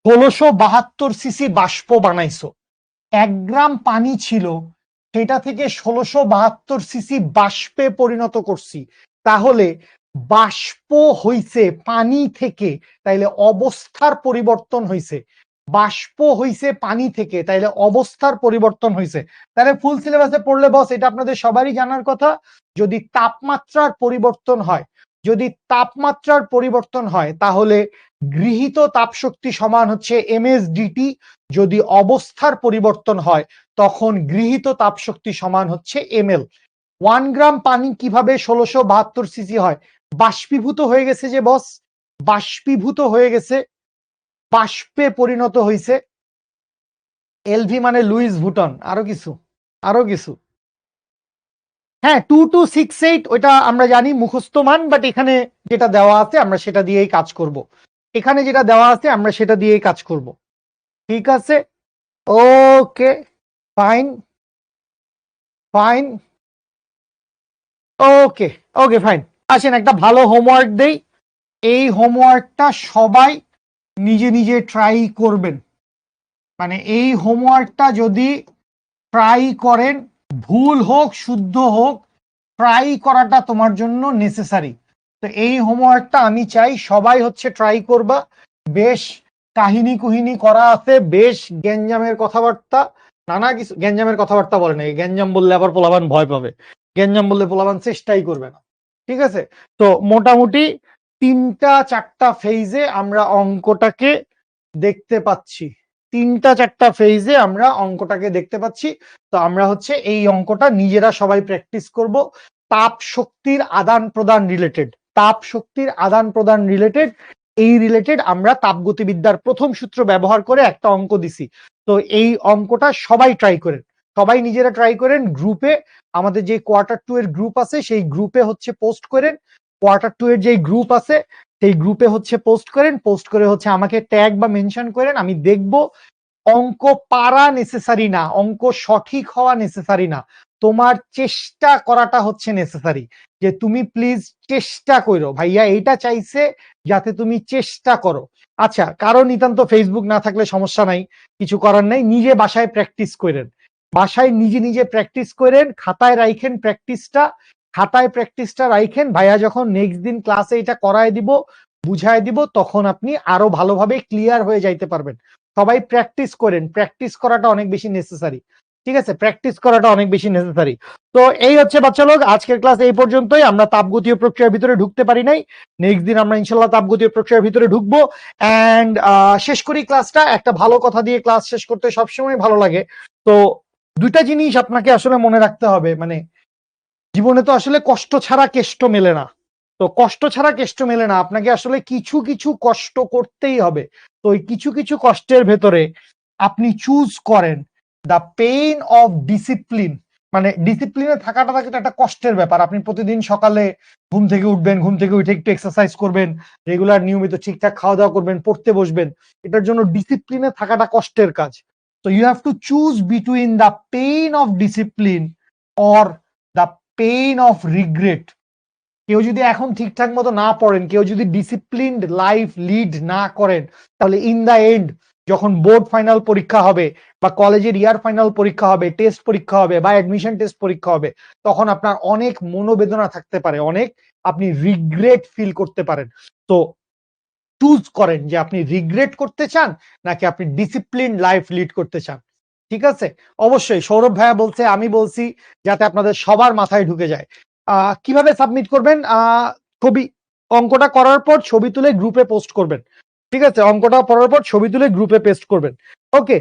[SPEAKER 1] 1672 সিসি বাষ্প বানাইছো। 1 গ্রাম পানি ছিল, সেটা থেকে 1672 সিসি বাষ্পে পরিণত করছি। তাহলে বাষ্প হইছে পানি থেকে, তাইলে অবস্থার পরিবর্তন হইছে। বাষ্প হইছে পানি থেকে, তাইলে অবস্থার পরিবর্তন হইছে। তাহলে ফুল সিলেবাসে পড়লে বস, এটা আপনাদের সবারই জানার কথা। যদি তাপমাত্রার পরিবর্তন হয়, যদি তাপমাত্রার পরিবর্তন হয়, তাহলে গৃহীত তাপশক্তি সমান হচ্ছে এমএস ডিটি। যদি অবস্থার পরিবর্তন হয়, তখন গৃহীত তাপশক্তি সমান হচ্ছে এমএল। 1 গ্রাম পানি কিভাবে 1672 সিসি হয়? বাষ্পীভূত হয়ে গেছে যে বস, বাষ্পীভূত হয়ে গেছে, বাষ্পে পরিণত হয়েছে। এলভি মানে লুইস ভুটন। আরো কিছু, আরো কিছু। হ্যাঁ, 2268 ওইটা আমরা জানি মুখস্থ মান, বাট এখানে যেটা দেওয়া আছে আমরা সেটা দিয়েই কাজ করব। এখানে যেটা দেওয়া আছে আমরা সেটা দিয়েই কাজ করব। ঠিক আছে, ওকে, ফাইন, ফাইন, ওকে, ওকে, ফাইন। আসেন একটা ভালো হোমওয়ার্ক দেই। এই হোমওয়ার্কটা সবাই নিজে নিজে ট্রাই করবেন। মানে এই হোমওয়ার্কটা যদি ট্রাই করেন, ভুল হোক শুদ্ধ হোক, ট্রাই করাটা তোমার জন্য নেসেসারি। তো এই হোমওয়ার্কটা আমি চাই সবাই হচ্ছে ট্রাই করবা। বেশ কাহিনী কুহিনী করা আছে, বেশ গ্যাঞ্জামের কথাবার্তা, নানা কিছু। গ্যাঞ্জামের কথাবার্তা বলে না, গ্যাঞ্জাম বললে আবার পোলাবান ভয় পাবে। গ্যাঞ্জাম বললে পোলাবান চেষ্টাই করবে না। ঠিক আছে, তো মোটামুটি 3টা 4টা ফেজে আমরা অঙ্কটাকে দেখতে পাচ্ছি। তিনটা চারটা ফেজে আমরা অঙ্কটাকে দেখতে পাচ্ছি। তো আমরা হচ্ছে এই অঙ্কটা নিজেরা সবাই প্র্যাকটিস করব। তাপ শক্তির আদান প্রদান রিলেটেড, তাপ শক্তির আদান প্রদান রিলেটেড, এই রিলেটেড আমরা তাপগতিবিদ্যার প্রথম সূত্র ব্যবহার করে একটা অঙ্ক দিছি। তো এই অঙ্কটা সবাই ট্রাই করেন, সবাই নিজেরা ট্রাই করেন। গ্রুপে আমাদের যে Q2 এর গ্রুপ আছে সেই গ্রুপে হচ্ছে পোস্ট করেন। Q2 এর যে গ্রুপ আছে সেই গ্রুপে হচ্ছে পোস্ট করেন, পোস্ট করে হচ্ছে আমাকে ট্যাগ বা মেনশন করেন। আমি দেখব। অঙ্ক পারা নেসেসারি না, অঙ্ক সঠিক হওয়া নেসেসারি না, তোমার চেষ্টা করাটা হচ্ছে নেসেসারি। যে তুমি প্লিজ চেষ্টা করো, ভাইয়া এটা চাইছে যাতে তুমি চেষ্টা করো। আচ্ছা, কারো নিতান্ত ফেসবুক না থাকলে সমস্যা নাই, কিছু করার নাই, নিজে বাসায় প্র্যাকটিস করেন, বাসায় নিজে নিজে প্র্যাকটিস করেন, খাতায় রাখেন প্র্যাকটিসটা, খাতায় প্র্যাকটিসটা রাখেন। ভাইয়া যখন নেক্সট দিন ক্লাসে এটা করায় দিব, বুঝায় দিব, তখন আপনি আরো ভালোভাবে ক্লিয়ার হয়ে যাইতে পারবেন। সবাই প্র্যাকটিস করেন, প্র্যাকটিস করাটা অনেক বেশি নেসেসারি। ঠিক আছে, প্র্যাকটিস করাটা অনেক বেশি নেসেসারি। তো এই হচ্ছে বাচ্চা লোক, আজকের ক্লাস এই পর্যন্তই। আমরা তাপগতীয় প্রক্রিয়ার ভিতরে ঢুকতে পারি নাই, নেক্সট দিন আমরা ইনশাল্লাহ তাপগতীয় প্রক্রিয়ার ভিতরে ঢুকবো। এন্ড শেষ করি ক্লাসটা। একটা ভালো কথা দিয়ে ক্লাস শেষ করতে সবসময় ভালো লাগে। তো দুইটা জিনিস আপনাকে আসলে মনে রাখতে হবে, মানে জীবনে তো আসলে কষ্ট ছাড়া কেষ্ট মেলে না। তো কষ্ট ছাড়া কেষ্ট মেলে না, আপনাকে আসলে কিছু কিছু কষ্ট করতেই হবে। তো ওই কিছু কিছু কষ্টের ভেতরে আপনি চুজ করেন দ্য পেইন অফ ডিসিপ্লিন। মানে ডিসিপ্লিনে থাকাটা একটা কষ্টের ব্যাপার। আপনি প্রতিদিন সকালে ঘুম থেকে উঠবেন, ঘুম থেকে উঠে একটু এক্সারসাইজ করবেন, রেগুলার নিয়মিত ঠিকঠাক খাওয়া দাওয়া করবেন, পড়তে বসবেন, এটার জন্য ডিসিপ্লিনে থাকাটা কষ্টের কাজ। তো you have to choose between the pain of discipline or the pain of regret. কেউ যদি এখন ঠিকঠাক মতো না পড়েন, কেউ যদি ডিসিপ্লিনড লাইফ লিড না করেন, তাহলে ইন দা এন্ড যখন বোর্ড ফাইনাল পরীক্ষা হবে বা কলেজের ইয়ার ফাইনাল পরীক্ষা হবে, টেস্ট পরীক্ষা হবে বা অ্যাডমিশন টেস্ট পরীক্ষা হবে, তখন আপনার অনেক মনোবেদনা থাকতে পারে, অনেক আপনি রিগ্রেট ফিল করতে পারেন। তো চুজ করেন যে আপনি রিগ্রেট করতে চান নাকি আপনি ডিসিপ্লিন লাইফ লিড করতে চান। ঠিক আছে, অবশ্যই সৌরভ ভাইয়া বলছে, আমি বলছি, যাতে আপনাদের সবার মাথায় ঢুকে যায়। কিভাবে সাবমিট করবেন? ছবি, অঙ্কটা করার পর ছবি তুলে গ্রুপে পোস্ট করবেন। ঠিক আছে, অঙ্কটা পড়ার পর ছবি তুলে গ্রুপে পেস্ট করবেন। ওকে,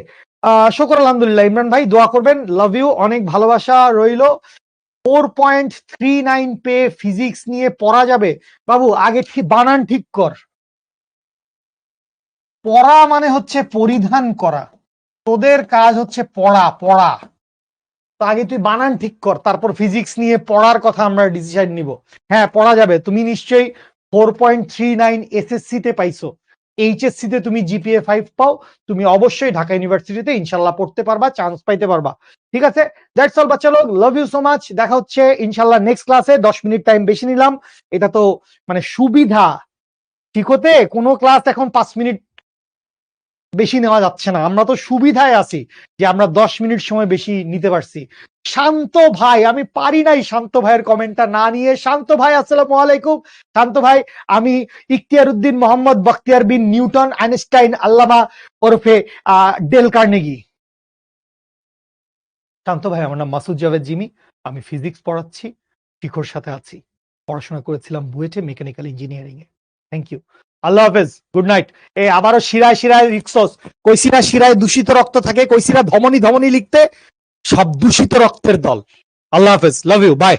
[SPEAKER 1] শুকর আলহামদুলিল্লাহ। ইমরান ভাই দোয়া করবেন, লাভ ইউ, অনেক ভালোবাসা রইল। 4.39 পেয়ে ফিজিক্স নিয়ে পড়া যাবে? বাবু আগে ঠিক বানান ঠিক কর। পড়া মানে হচ্ছে পরিধান করা, তোদের কাজ হচ্ছে পড়া পড়া। তো আগে তুই বানান ঠিক কর, তারপর ফিজিক্স নিয়ে পড়ার কথা আমরা ডিসিশন নিব। হ্যাঁ, পড়া যাবে। তুমি নিশ্চয়ই 4.39 এসএসসি তে পাইছো, এইচএসসি তে তুমি জিপিএ 5 পাও, তুমি অবশ্যই ঢাকা ইউনিভার্সিটিতে ইনশাল্লাহ পড়তে পারবা, চান্স পাইতে পারবা। ঠিক আছে, দ্যাটস অল বাচ্চা লোক, লাভ ইউ সো মাচ। দেখা হচ্ছে ইনশাল্লাহ নেক্সট ক্লাসে। 10 মিনিট টাইম বেশি নিলাম, এটা তো মানে সুবিধা। ঠিক হতে কোনো ক্লাস এখন 5 মিনিট বেশি নেওয়া যাচ্ছে না, আমরা তো সুবিধায় আছি যে আমরা 10 মিনিট সময় বেশি নিতে পারছি। শান্ত ভাই, আমি পারি নাই শান্ত ভাইয়ের কমেন্টটা না নিয়ে। শান্ত ভাই আসসালামু আলাইকুম। শান্ত ভাই, আমি ইখতিয়ার উদ্দিন মোহাম্মদ বখতিয়ার বিন নিউটন আইনস্টাইন আল্লামা ওরফে ডেল কার্নেগি। শান্ত ভাই, আমার নাম মাসুদ জাভেদ জিমি, আমি ফিজিক্স পড়াচ্ছি, শিখর সাথে আছি, পড়াশোনা করেছিলাম বুয়েটে মেকানিক্যাল ইঞ্জিনিয়ারিং এ। থ্যাংক ইউ, আল্লাহ হাফেজ, গুড নাইট। আবারও শিরায় শিরায় লিখছস, কইছিনা শিরায় দূষিত রক্ত থাকে, কইছিনা ধমনী ধমনী লিখতে, সব দূষিত রক্তের দল। আল্লাহ হাফেজ, লাভ ইউ, বাই।